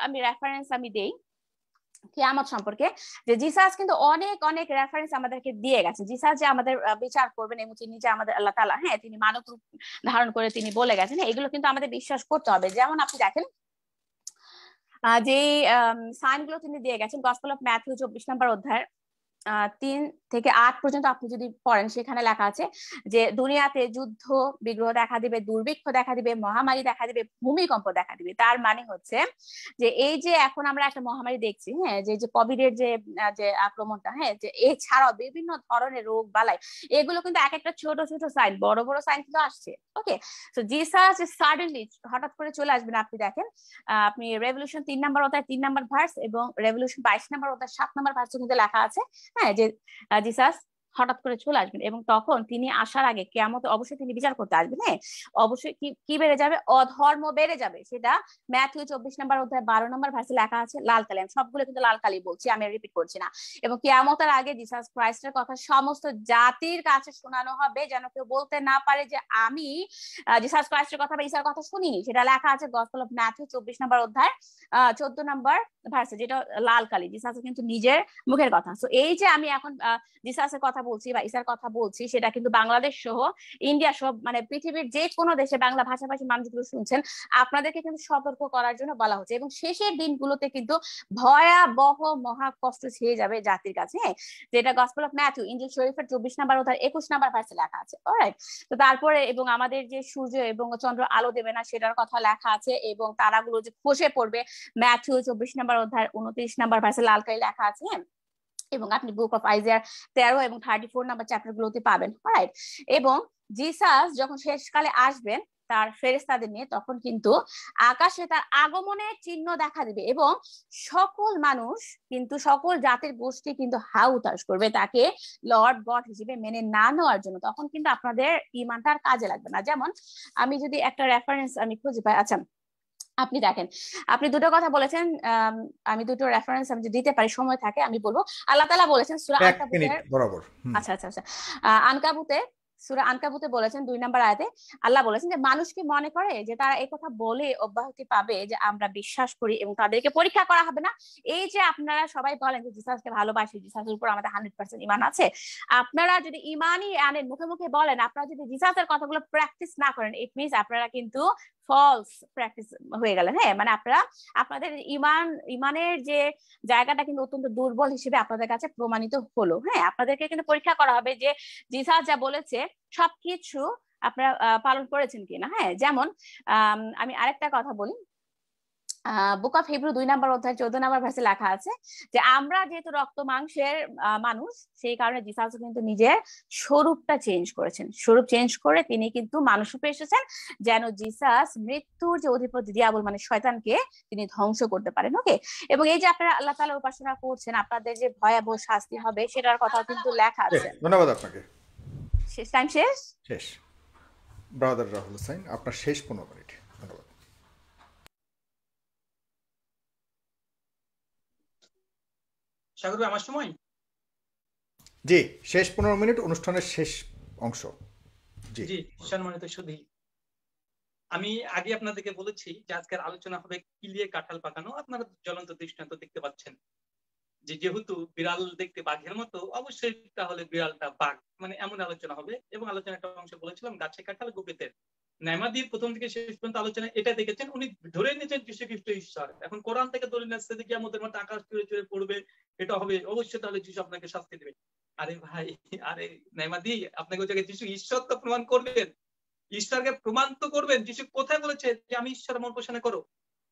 আমি রেফারেন্স দেই কিয়ামত সম্পর্কে, যে জিসাস কিন্তু অনেক অনেক রেফারেন্স আমাদেরকে দিয়ে গেছে। জিসাস যে আমাদের বিচার করবেন এবং তিনি যে আমাদের আল্লাহ তাআলা, হ্যাঁ তিনি মানব রূপ ধারণ করে তিনি বলে গেছেন, এগুলো কিন্তু আমাদের বিশ্বাস করতে হবে। যেমন আপনি দেখেন যে সাইন গুলো তিনি দিয়ে গেছেন গসপেল অফ ম্যাথিউ 24 নম্বর অধ্যায় 3 থেকে 8 পর্যন্ত আপনি যদি পড়েন, সেখানে লেখা আছে যে দুনিয়াতে যুদ্ধ বিগ্রহ দেখা দিবে, দুর্ভিক্ষ দেখা দিবে, মহামারী দেখা দিবে, ভূমিকম্প দেখা দিবে। তার মানে হচ্ছে যে এই যে এখন আমরা একটা মহামারী দেখছি, হ্যাঁ যে কোভিডের যে আক্রমণটা, হ্যাঁ যে এছাড়াও বিভিন্ন ধরনের রোগ বালাই, এগুলো কিন্তু এক একটা ছোট ছোট সাইন, বড় বড় সাইন কিন্তু আসছে। ওকে, তো জিসাস সাডেনলি হঠাৎ করে চলে আসবেন। আপনি দেখেন আপনি রেভলিউশন 3 নম্বর অধ্যায় 3 নম্বর ভার্স এবং রেভলিউশন 22 নম্বর অধ্যায় 7 নম্বর ভার্সে কিন্তু লেখা আছে, হ্যাঁ যে জিসাস হঠাৎ করে চলে আসবেন, এবং তখন তিনি আসার আগে কিয়ামতে অবশ্যই তিনি বিচার করতে আসবেন। হ্যাঁ, অবশ্যই কি বেড়ে যাবে? অধর্ম বেড়ে যাবে। সেটা ম্যাথিউ 24 নম্বর অধ্যায় 12 নম্বর ভার্সে লেখা আছে লাল কালি। আমি সবগুলো কিন্তু লাল কালি বলছি, আমি রিপিট করছি না। এবং কিয়ামতের আগে জিসাস ক্রাইস্টের কথা সমস্ত জাতির কাছে শোনানো হবে, যেন কেউ বলতে না পারে যে আমি জিসাস ক্রাইস্টের কথা বা ঈসার কথা শুনিনি। সেটা লেখা আছে গসপেল অফ ম্যাথিউ 24 নম্বর অধ্যায় 14 নম্বর ভার্সে, যেটা লাল কালি, জিসাস কিন্তু নিজের মুখের কথা। তো এই যে আমি এখন জিসাসের কথা বলছি বা ঈসার কথা বলছি, সেটা কিন্তু বাংলাদেশ সহ ইন্ডিয়া সহ মানে পৃথিবীর যে কোনো দেশে বাংলা ভাষাভাষী মানুষগুলো শুনছেন, আপনাদেরকে কিন্তু সতর্ক করার জন্য বলা হচ্ছে। এবং শেষের দিনগুলোতে কিন্তু ভয়াবহ মহা কষ্ট ছেয়ে যাবে জাতির কাছে, হ্যাঁ যেটা গসপেল অফ ম্যাথিউ ইনজিল শরীফের 24 নম্বর অধ্যায় 21 নম্বর ভার্সে লেখা আছে। অলরাইট, তো তারপরে এবং আমাদের যে সূর্য এবং চন্দ্র আলো দেবে না সেটার কথা লেখা আছে, এবং তারাগুলো যে খসে পড়বে ম্যাথিউ 24 নম্বর অধ্যায় 29 নম্বর ভার্সে লাল কালি লেখা আছে। এবং আপনি বুক অফ আইজায়ার 13 এবং 34 নাম্বার চ্যাপ্টার গুলোতে পাবেন। রাইট, এবং জিসাস যখন শেষকালে আসবেন তার ফেরেশতাদের নিয়ে, তখন কিন্তু আকাশে তার আগমনের চিহ্ন দেখা দিবে, এবং সকল মানুষ কিন্তু সকল জাতির গোষ্ঠী কিন্তু হাউতাশ করবে তাকে লর্ড গড হিসেবে মেনে না নেওয়ার জন্য। তখন কিন্তু আপনাদের ঈমানটা আর কাজে লাগবে না। যেমন আমি যদি একটা রেফারেন্স আমি খুঁজে পাই, আচ্ছা আপনি দেখেন আপনি দুটো কথা বলেছেন, আমি দুটো রেফারেন্স আমি যদি দিতে পারি সময় থাকে আমি বলবো। আল্লাহ তাআলা বলেছেন সূরা আনকাবুতের, বরাবর আচ্ছা সূরা আনকাবুতে বলেছেন 2 নম্বর আয়াতে আল্লাহ বলেছেন যে মানুষ কি মনে করে যে তারা এই কথা বলে অব্যাহতি পাবে যে আমরা বিশ্বাস করি এবং তাদেরকে পরীক্ষা করা হবে না? এই যে আপনারা সবাই বলেন যে জিসাসকে ভালোবাসি, জিসাসের উপর আমাদের 100% ঈমান আছে, আপনারা যদি ঈমানই আনেন, মুখে মুখে বলেন, আপনারা যদি জিসাসের কথাগুলো প্র্যাকটিস না করেন, ইট মিনস আপনারা কিন্তু ফলস প্র্যাকটিস হয়ে গেলেন। হ্যাঁ, মানে আপনাদের ঈমানের যে জায়গাটা কিন্তু অত্যন্ত দুর্বল হিসেবে আপনাদের কাছে প্রমাণিত হলো। হ্যাঁ, আপনাদেরকে কিন্তু পরীক্ষা করা হবে যে জিসাস যা বলেছে সবকিছু আপনারা পালন করেছেন কিনা। হ্যাঁ, যেমন আমি আরেকটা কথা বলি, বুক অফ হিব্রু 2 নম্বর অধ্যায় 14 নম্বর ভার্সে লেখা আছে যে আমরা যেহেতু রক্ত মাংসের মানুষ, সেই কারণে জিসাস কিন্তু নিজের স্বরূপটা চেঞ্জ করেছেন। স্বরূপ চেঞ্জ করে তিনি কিন্তু মানুষ রূপে এসেছেন, যেন জিসাস মৃত্যুর যে অধিপতি দিয়াবল মানে শয়তানকে তিনি ধ্বংস করতে পারেন। ওকে, এবং এই যে আপনারা আল্লাহ তাআলা উপাসনা করছেন, আপনাদের যে ভয়াবহ শাস্তি হবে সেটার কথা কিন্তু লেখা আছে। ধন্যবাদ আপনাকে। শেষ টাইম শেষ শেষ। ব্রাদার রাহুল হোসেন, আপনার শেষ 15 মিনিট। ধন্যবাদ। সাগর ভাই, আমার সময়? জি, শেষ 15 মিনিট, অনুষ্ঠানের শেষ অংশ। জি জি, সম্মানিত সুধী, আমি আগে আপনাদেরকে বলেছি যে আজকের আলোচনা হবে কিলিয়ে কাঁঠাল পাকানো। আপনারা জ্বলন্ত দৃষ্টান্ত দেখতে পাচ্ছেন যে যেহেতু বিড়াল দেখতে বাঘের মতো, অবশ্যই তাহলে বিড়ালটা বাঘ, মানে এমন আলোচনা হবে। এবং আলোচনার একটা অংশ বলেছিলাম গাছে কাঁঠাল গোপীতের। নাইমাদির প্রথম থেকে শেষ পর্যন্ত আলোচনা এটা দেখেছেন, উনি ধরে নিয়েছেন যীশু খ্রিস্ট ঈশ্বর। এখন কোরআন থেকে ধরে নিচ্ছে যে কিয়ামতের মধ্যে আকাশ চুরে চুরে পড়বে, এটা হবে, অবশ্যই তাহলে যীশু আপনাকে শাস্তি দেবে। আরে ভাই, আরে নাইমাদি, আপনাকে ওই জায়গায় যীশু ঈশ্বর তো প্রমাণ করবেন, ঈশ্বরকে প্রমাণ তো করবেন। যীশু কোথায় বলেছে যে আমি ঈশ্বর মন পোষণা করো?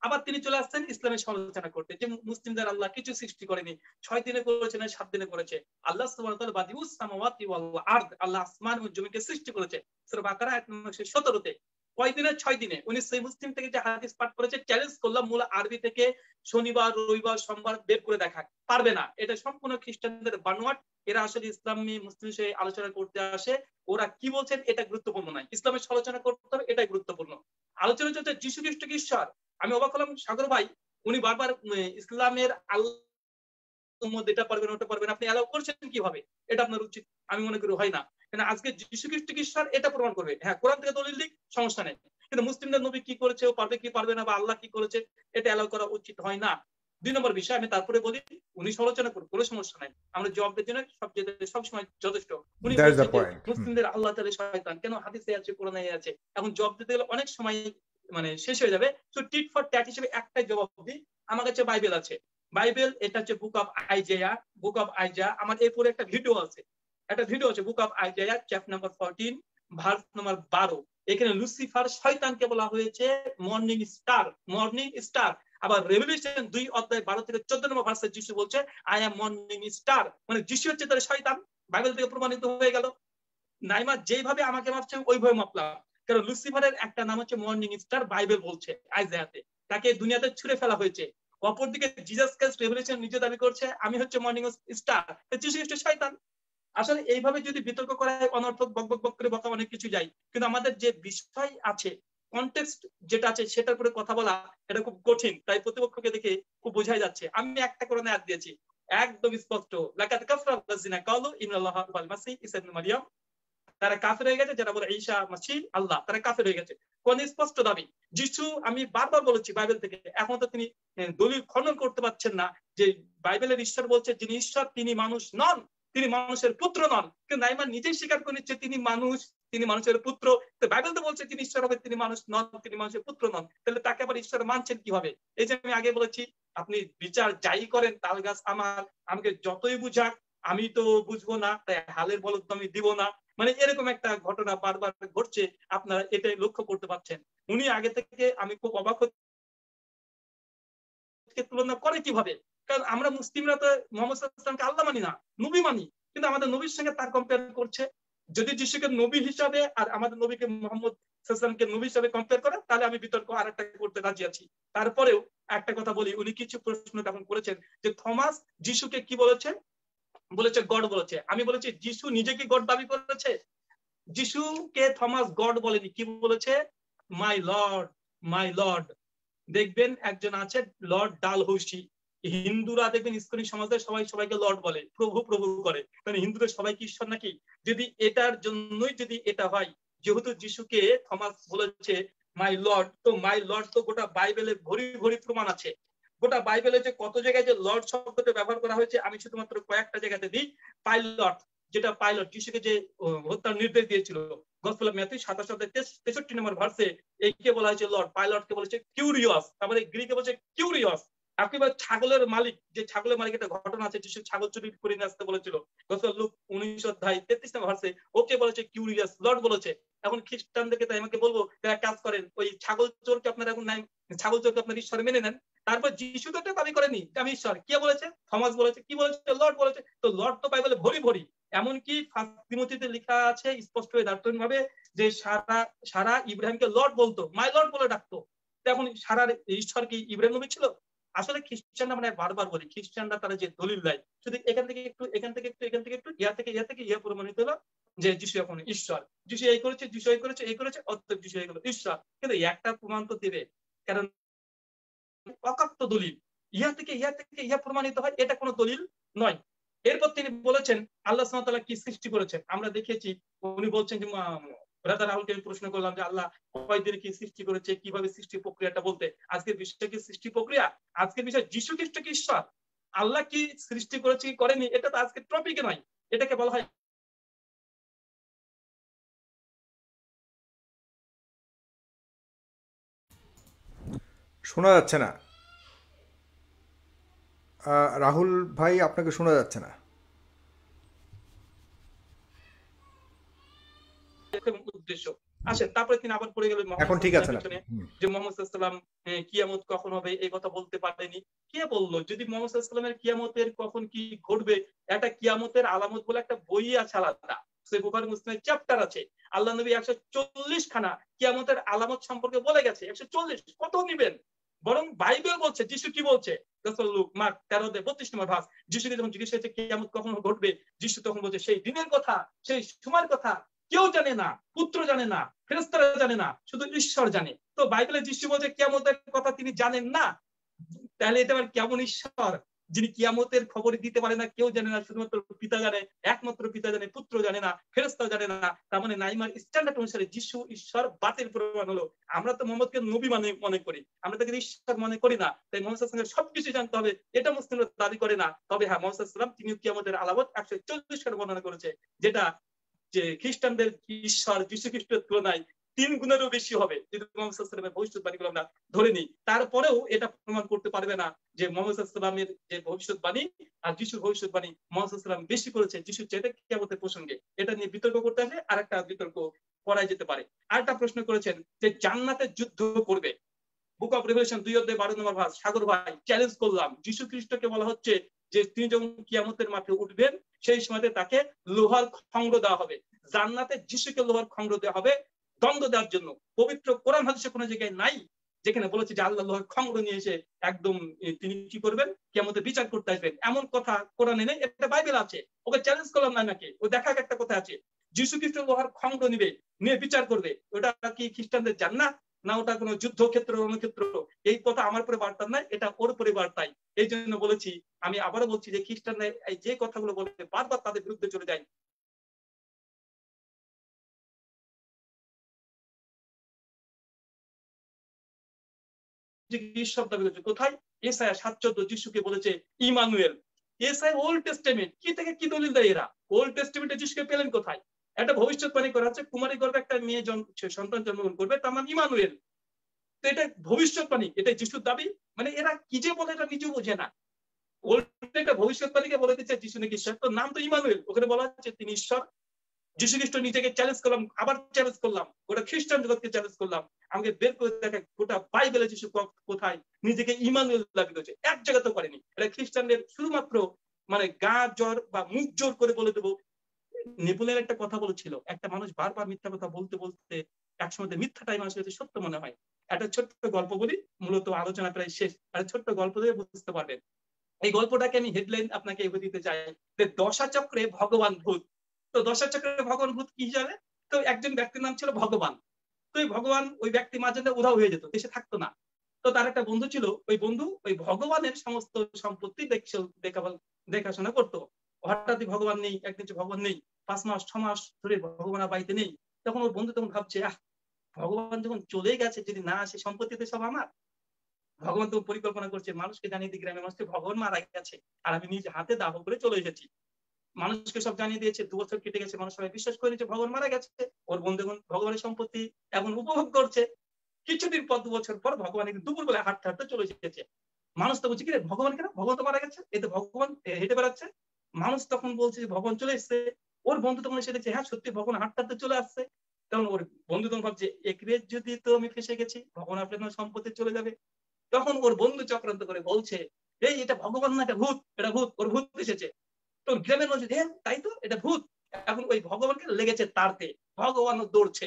আবার তিনি চলে আসছেন ইসলামের সমালোচনা করতে, যে মুসলিমদের আল্লাহ কিছু সৃষ্টি করেনি, 6 দিনে করেছে না 7 দিনে করেছে। আল্লাহ সুবহানাহু ওয়া তাআলা বাদিউস সামাওয়াতি ওয়াল আরদ, আল্লাহ আসমান ও জমিকে সৃষ্টি করেছে। সূরা বাকারা আয়াত নম্বর 17-তে। কয় দিনে? 6 দিনে। উনি সেই মুসলিম থেকে যে হাদিস পাঠ করেছে, চ্যালেঞ্জ করলাম মূল আরবি থেকে শনিবার, রবিবার, সোমবার বের করে দেখা, পারবে না। এটা সম্পূর্ণ খ্রিস্টানদের বানোয়াট। এরা আসলে ইসলামী মুসলিম সে আলোচনা করতে আসে, ওরা কি বলছেন এটা গুরুত্বপূর্ণ নয়, ইসলামের সমালোচনা করতে হবে, এটাই গুরুত্বপূর্ণ। আলোচনা চলছে যীশু খ্রিস্ট কি ঈশ্বর। আমি অবাক হলাম সাগর ভাই, উনি বারবার ইসলামের আল্লাহ এটা পারবেন ওটা পারবেন, আপনি অ্যালাউ করছেন কিভাবে? এটা আপনার উচিত, আমি মনে করি হয় না। কারণ আজকে যীশু খ্রিস্ট কি ঈশ্বর এটা প্রমাণ করবে, হ্যাঁ কোরআন থেকে দলিল দিক, সমস্যা নেই। কিন্তু মুসলিমদের নবী কি করেছে, ও পারবে কি পারবে না, বা আল্লাহ কি করেছে, এটা অ্যালাউ করা উচিত হয় না। 2 নম্বর বিষয় আমি তারপরে বলি, উনি সমালোচনা করুন, কোনো সমস্যা নাই, আমরা জবাবের জন্য সবসময় যথেষ্ট। উনি বলছেন যে মুসলিমদের আল্লাহ তাআলা শয়তান, কেন হাদিসে আছে, কোরআনে আছে। এখন জবাব দিতে গেলে অনেক সময় মানে শেষ হয়ে যাবে, তো টিট ফর ট্যাট হিসেবে একটাই জবাব দিই। আমার কাছে বাইবেল আছে, বাইবেল এটা হচ্ছে book of Isaiah. Book of Isaiah আমার এরপরে একটা ভিডিও আছে, book of Isaiah chapter number 14 verse number 12। এখানে লুসিফার শয়তানকে বলা হয়েছে মর্নিং স্টার, মর্নিং স্টার। আবার রেভেলেশন 2 অধ্যায় 12 থেকে 14 নম্বর ভার্সে যিশু বলছে আই অ্যাম মর্নিং স্টার, মানে যিশু হচ্ছে তার শয়তান। বাইবেল থেকে প্রমাণিত হয়ে গেল। নাইমা যেভাবে আমাকে মাপছে ওইভাবে মাপলাম, কারণ লুসিফারের একটা নাম হচ্ছে মর্নিং স্টার, বাইবেল বলছে আইজায়াতে, তাকে দুনিয়াতে ছুড়ে ফেলা হয়েছে। অপরদিকে জিসাস ক্রাইস্ট রেভেলেশন নিজে দাবি করছে আমি হচ্ছে মর্নিং স্টার, যিশু খ্রিস্ট শয়তান। আসলে এইভাবে যদি বিতর্ক করা হয়, অনর্থক বক বক বক করে বকা অনেক কিছু যায়, কিন্তু আমাদের যে বিষয় আছে, কনটেক্সট যেটা আছে সেটার উপরে কথা বলা এটা খুব কঠিন, তাই প্রতিপক্ষকে দেখে খুব বোঝাই যাচ্ছে। আমি একটা কোরআনে আয়াত দিয়েছি একদম স্পষ্ট, লাকাদ কাফারা আল্লাযিনা ক্বালু ইন্নাল্লাহা ওয়াল মাসীহ ঈসা ইবনে মারইয়াম, তারা কাফের হয়ে গেছে, যারা বলে ঈসা মাসীহ আল্লাহ, তারা কাফের হয়ে গেছে। কোন স্পষ্ট দাবি। যিশু, আমি বারবার বলেছি বাইবেল থেকে, এখন তো তিনি দলিল খনন করতে পারছেন না যে বাইবেলের ঈশ্বর বলছে যিনি ঈশ্বর তিনি মানুষ নন, তিনি মানুষের পুত্র নন। কিন্তু নাইমান নিজেই স্বীকার করে নিচ্ছে তিনি মানুষ, তিনি মানুষের পুত্র। তো বাইবেল তো বলছে তিনি ঈশ্বর হবে, তিনি মানুষ নন, তিনি মানুষের পুত্র নন, তাহলে তাকে আবার ঈশ্বর মানছেন কিভাবে? এই যে আমি আগে বলেছি, আপনি বিচার যাই করেন, তাল গাছ আমার, আমাকে যতই বুঝাক আমি তো বুঝবো না, তাই হালের বলদ আমি দিব না, মানে এরকম একটা ঘটনা বারবার ঘটছে, আপনারা এটাই লক্ষ্য করতে পারছেন। উনি আগে থেকে, আমি খুব অবাক হচ্ছে তুলনা করে কিভাবে, কারণ আমরা মুসলিমরা তো মোহাম্মদ সাল্লাল্লাহু আলাইহি ওয়াসাল্লামকে আল্লাহ মানি না, নবী মানি, কিন্তু আমাদের নবীর সঙ্গে তার কম্পেয়ার করছে। যদি যিশুকে নবী হিসাবে আর আমাদের নবীকে মোহাম্মদ সাল্লাল্লাহু আলাইহি ওয়াসাল্লামকে নবী হিসাবে কম্পেয়ার করে, তাহলে আমি বিতর্ক আরেকটা করতে রাজি আছি। তারপরেও একটা কথা বলি, উনি কিছু প্রশ্ন তখন করেছেন যে থমাস যিশুকে কি বলেছে, বলেছে গড বলেছে। আমি বলেছি যিশু নিজেকে গড দাবি করেছে? যিশুকে থমাস গড বলেনি, কি বলেছে? My lord, my lord. দেখবেন একজন আছে লর্ড ডালহৌসি, হিন্দুরা দেখবেন ইসকনি সমাজে সবাই সবাইকে লর্ড বলে, প্রভু প্রভু করে, মানে হিন্দুদের সবাই কি ঈশ্বর নাকি? যদি এটার জন্যই যদি এটা হয়, যেহেতু যিশুকে থমাস বলেছে মাই লর্ড, তো মাই লর্ড তো গোটা বাইবেলে ভরি ভরি প্রমাণ আছে। গোটা বাইবেলে যে কত জায়গায় যে লর্ড শব্দটা ব্যবহার করা হয়েছে, আমি শুধুমাত্র কয়েকটা জায়গাতে দিই। পাইলট, যেটা পাইলট যিশুকে যে হত্যার নির্দেশ দিয়েছিল, গসপেল অফ ম্যাথিউ 27-63 নম্বর ভার্সে এইকে বলা হয়েছে লর্ড, পাইলটকে বলেছে কিউরিয়াস, তারপরে গ্রিকে বলছে কিউরিয়াস, একেবারে ছাগলের মালিক, যে ছাগলের মালিক, একটা ঘটনা আছে, যিশু ছাগল চুরি করে নিয়ে আসতে বলেছিল, গসপেল লুক 19 অধ্যায় 33 নম্বর ভার্সে ওকে বলেছে কিউরিয়াস লর্ড বলেছে। এখন খ্রিস্টানদেরকে তাই আমাকে বলবো, তারা কাজ করেন, ওই ছাগল চোরকে আপনারা এখন নাই, ছাগল চোরকে আপনার ঈশ্বর মেনে নেন। তারপর যিশু তো এটা দাবি করেনি যে আমি ঈশ্বর, কে বলেছে? থমাস বলেছে। কি বলেছে? লর্ড বলেছে। তো লর্ড তো বাইবেলে ভরি ভরি, এমনকি ফার্স্ট তিমোথীতে লেখা আছে স্পষ্ট হয়ে দার্শনিকভাবে যে সারা ইব্রাহিমকে লর্ড বলতো, মাই লর্ড বলে ডাকতো। এখন সারা ঈশ্বর কি ইব্রাহিম নবী ছিল? আসলে খ্রিস্টানরা, মানে বারবার বলি, খ্রিস্টানরা তারা যে দলিল দেয় শুধু এখান থেকে একটু, এখান থেকে একটু, এখান থেকে একটু, ইয়া থেকে ইয়া প্রমাণিত হলো যে যিশু এখন ঈশ্বর, যিশু এই করেছে, যিশু এই করেছে, এই করেছে, অতএব যিশু এই গেল ঈশ্বর। কিন্তু একটা প্রমাণ তো দেবে, কারণ অকাত্য দলিল, ইহা প্রমাণিত হয়, এটা কোনো দলিল নয়। এরপর তিনি বলেছেন আল্লাহ সুবহানাহু ওয়া তাআলা কি সৃষ্টি করেছেন। আমরা দেখেছি উনি বলছেন যে ব্রাদার রাহুলকে আমি প্রশ্ন করলাম যে আল্লাহ কয়দিনে কি সৃষ্টি করেছে, কিভাবে সৃষ্টি প্রক্রিয়াটা বলতে। আজকের বিষয়টা কি সৃষ্টি প্রক্রিয়া? আজকের বিষয় যিশু খ্রিস্ট কি ঈশ্বর, আল্লাহ কি সৃষ্টি করেছে কি করেনি, এটা তো আজকের টপিকে নয়। এটাকে বলা হয় শোনা যাচ্ছে না রাহুল ভাই, আপনাকে শোনা যাচ্ছে না। উদ্দেশ্য। আসেন, তারপরে তিনি আবার পড়ে গেলেন এখন ঠিক আছে না? পিছনে, যে মোহাম্মদ সাল্লাল্লাহু আলাইহি ওয়াসাল্লাম কিয়ামত কখন হবে এই কথা বলতে পারেনি। কে বললো? যদি মোহাম্মদ সাল্লাল্লাহু আলাইহি ওয়াসাল্লামের কিয়ামতের কখন কি ঘটবে, একটা কিয়ামতের আলামত বলে একটা বই আছে আলাদা, সহিহ বুখারী মুসলিমের চ্যাপ্টার আছে। আল্লাহ নবী 140 খানা কিয়ামতের আলামত সম্পর্কে বলে গেছে। 140 কত নিবেন? বরং বাইবেল বলছে, যিশু কি বলছে, মার্ক 13:32 নম্বর ভার্স, যিশুকে যখন জিজ্ঞেস হয়েছে কিয়ামত কখন ঘটবে, যিশু তখন বলছে সেই দিনের কথা, সেই সময়ের কথা কেউ জানে না, পুত্র জানে না, ফেরেশতারা জানে না, শুধু ঈশ্বর জানে। তো বাইবেলে যিশু বলছে কিয়ামতের কথা তিনি জানেন না, তাহলে এটা আবার কেমন ঈশ্বর যিনি কিয়ামতের খবর দিতে পারে না, কেউ জানে না, শুধুমাত্র পিতা জানে, একমাত্র পিতা জানে, পুত্র জানে না, ফেরেশতা জানে না। তার মানে নাইমার স্ট্যান্ডার্ড অনুসারে যিশু ঈশ্বর বাতিল প্রমাণ হলো। আমরা তো মোহাম্মদকে নবী মনে করি, আমরা তাকে ঈশ্বর মনে করি না। তাই মোহাম্মদ সাল্লাল্লাহু আলাইহি ওয়াসাল্লাম সবকিছু জানতে হবে, এটা মুসলিমরা দাবি করে না। তবে হ্যাঁ, মোহাম্মদ সাল্লাল্লাহু আলাইহি ওয়াসাল্লাম তিনি কিয়ামতের আলামত 140 খানা বর্ণনা করেছে, যেটা যে খ্রিস্টানদের ঈশ্বর যিশু খ্রিস্টের তুলনায় 3 গুণেরও বেশি হবে যদি মোহাম্মদ সাল্লাল্লাহু আলাইহি ওয়াসাল্লামের ভবিষ্যৎবাণীগুলো আমরা ধরে নিই। তারপরেও এটা প্রমাণ করতে পারবে না যে মোহাম্মদ সাল্লাল্লাহু আলাইহি ওয়াসাল্লামের যে ভবিষ্যৎবাণী আর যিশুর ভবিষ্যৎবাণী মোহাম্মদ সাল্লাল্লাহু আলাইহি ওয়াসাল্লাম বেশি করেছে যিশুর চাইতে কিয়ামতের প্রসঙ্গে। এটা নিয়ে বিতর্ক করতে আসলে আরেকটা বিতর্ক করা যেতে পারে। আরেকটা প্রশ্ন করেছেন যে জান্নাতে যুদ্ধ করবে, বুক অফ রেভেলেশন 2 অধ্যায় 12 নম্বর ভার্স। সাগর ভাই, চ্যালেঞ্জ করলাম, যিশু খ্রিস্টকে বলা হচ্ছে যে তিনি যখন কিয়ামতের মাঠে উঠবেন সেই সময়তে তাকে লোহার খণ্ড দেওয়া হবে। জান্নাতে যিশুকে লোহার খণ্ড দেওয়া হবে দণ্ড দেওয়ার জন্য। পবিত্র কোরআন হাদিসে কোনো জায়গায় নাই যেখানে বলেছে যে আল্লাহ লোহার খণ্ড নিয়ে এসে একদম তিনি কি করবেন, কিয়ামতে বিচার করতে আসবেন, এমন কথা কোরআনে নেই। এটা বাইবেল আছে। ওকে চ্যালেঞ্জ করলাম না, নাকি ও দেখা একটা কথা আছে যিশু খ্রিস্ট লোহার খণ্ড নিবে, নিয়ে বিচার করবে। ওটা কি খ্রিস্টানদের জান্নাত না ওটা কোনো যুদ্ধক্ষেত্র রণক্ষেত্র? এই কথা আমার উপরে বার্তা নাই, এটা ওর উপরে বার্তাই। এই জন্য বলেছি, আমি আবারও বলছি যে খ্রিস্টানরা যে কথাগুলো বলে বারবার তাদের বিরুদ্ধে চলে যায়। ঈশ্বর দাবি করছে কোথায়? এসায়া 7:14 যিশুকে বলেছে ইমানুয়েল। এসায়া ওল্ড টেস্টামেন্ট, কি থেকে কি দলিল দেয় এরা? ওল্ড টেস্টামেন্টে যিশুকে পেলেন কোথায়? একটা ভবিষ্যৎবাণী করা হচ্ছে কুমারী গর্ভে একটা মেয়ে সন্তান জন্মগ্রহণ করবে, তার নাম ইমানুয়েল। তো এটা ভবিষ্যৎবাণী, এটা যিশুর দাবি। মানে এরা কি যে বলে এটা নিজেও বোঝে না। একটা ভবিষ্যৎবাণীকে বলে দিচ্ছে যিশু নাকি ঈশ্বর, তো নাম তো ইমানুয়েল, ওখানে বলা হচ্ছে তিনি ঈশ্বর। যিশু খ্রিস্ট নিজেকে চ্যালেঞ্জ করলাম, আবার চ্যালেঞ্জ করলাম, গোটা খ্রিস্টান জগৎকে চ্যালেঞ্জ করলাম, আমাকে বের করে দেখা গোটা বাইবেলে যিশু কোথায় নিজেকে ইমানুয়েল দাবি করেছে। এক জায়গা তো করেনি। এটা খ্রিস্টানদের শুধুমাত্র মানে গা জ্বর বা মুখ জোর করে বলে দেবো। নেপোলিয়ন একটা কথা বলেছিল, একটা মানুষ বারবার মিথ্যা কথা বলতে বলতে একসময় মিথ্যাটাই মানুষের কাছে সত্য মনে হয়। একটা ছোট্ট গল্প বলি, মূলত আলোচনা প্রায় শেষ। একটা ছোট্ট গল্প দিয়ে বুঝতে পারবেন। এই গল্পটাকে আমি হেডলাইন আপনাকে দিতে চাই যে দশা চক্রে ভগবান ভূত। তো দশা চক্রে ভগবান ভূত কি জানে? তো একজন ব্যক্তির নাম ছিল ভগবান। তো এই ভগবান, ওই ব্যক্তি মাঝে উধাও হয়ে যেত, দেশে থাকতো না। তো তার একটা বন্ধু ছিল, ওই বন্ধু ওই ভগবানের সমস্ত সম্পত্তি দেখাশোনা করতো। হঠাৎই ভগবান নেই, একদিন ভগবান নেই, 5 মাস 6 মাস ধরে ভগবান বাড়িতে নেই। তখন ওর বন্ধু তখন ভাবছে, ভগবান যখন চলে গেছে, যদি না আসে সম্পত্তিতে সব আমার। ভগবান তো পরিকল্পনা করছে মানুষকে জানিয়ে দিই গ্রামের মানুষকে ভগবান মারা গেছে, আর আমি নিজ হাতে দাহ করে চলে এসেছি। মানুষকে সব জানিয়ে দিয়েছে, 2 বছর কেটে গেছে, মানুষ সবাই বিশ্বাস করে নিয়েছে ভগবান মারা গেছে। ওর বন্ধু এখন ভগবানের সম্পত্তি এখন উপভোগ করছে। কিছুদিন পর, 2 বছর পর ভগবান দুপুর বেলা হাঁটতে হাঁটতে চলে এসেছে। মানুষ তো বলছে কি রে ভগবান কেন, ভগবান তো মারা গেছে, এই তো ভগবান হেঁটে বেড়াচ্ছে। মানুষ তখন বলছে যে ভগবান চলে এসছে। ওর বন্ধু তখন এসে দেখছে হ্যাঁ সত্যি ভগবান হাঁটতে হাঁটতে চলে আসছে। তখন ওর বন্ধু তখন ভাবছে একরে যদি তো আমি ফেসে গেছি, ভগবান আপনার সম্পত্তি চলে যাবে। তখন ওর বন্ধু চক্রান্ত করে বলছে এই এটা ভগবান না, এটা ভূত, এটা ভূত, ওর ভূত এসেছে। তো গ্রামের মানুষ তাই তো এটা ভূত। এখন ওই ভগবানকে লেগেছে তাড়তে, ভগবানও দৌড়ছে,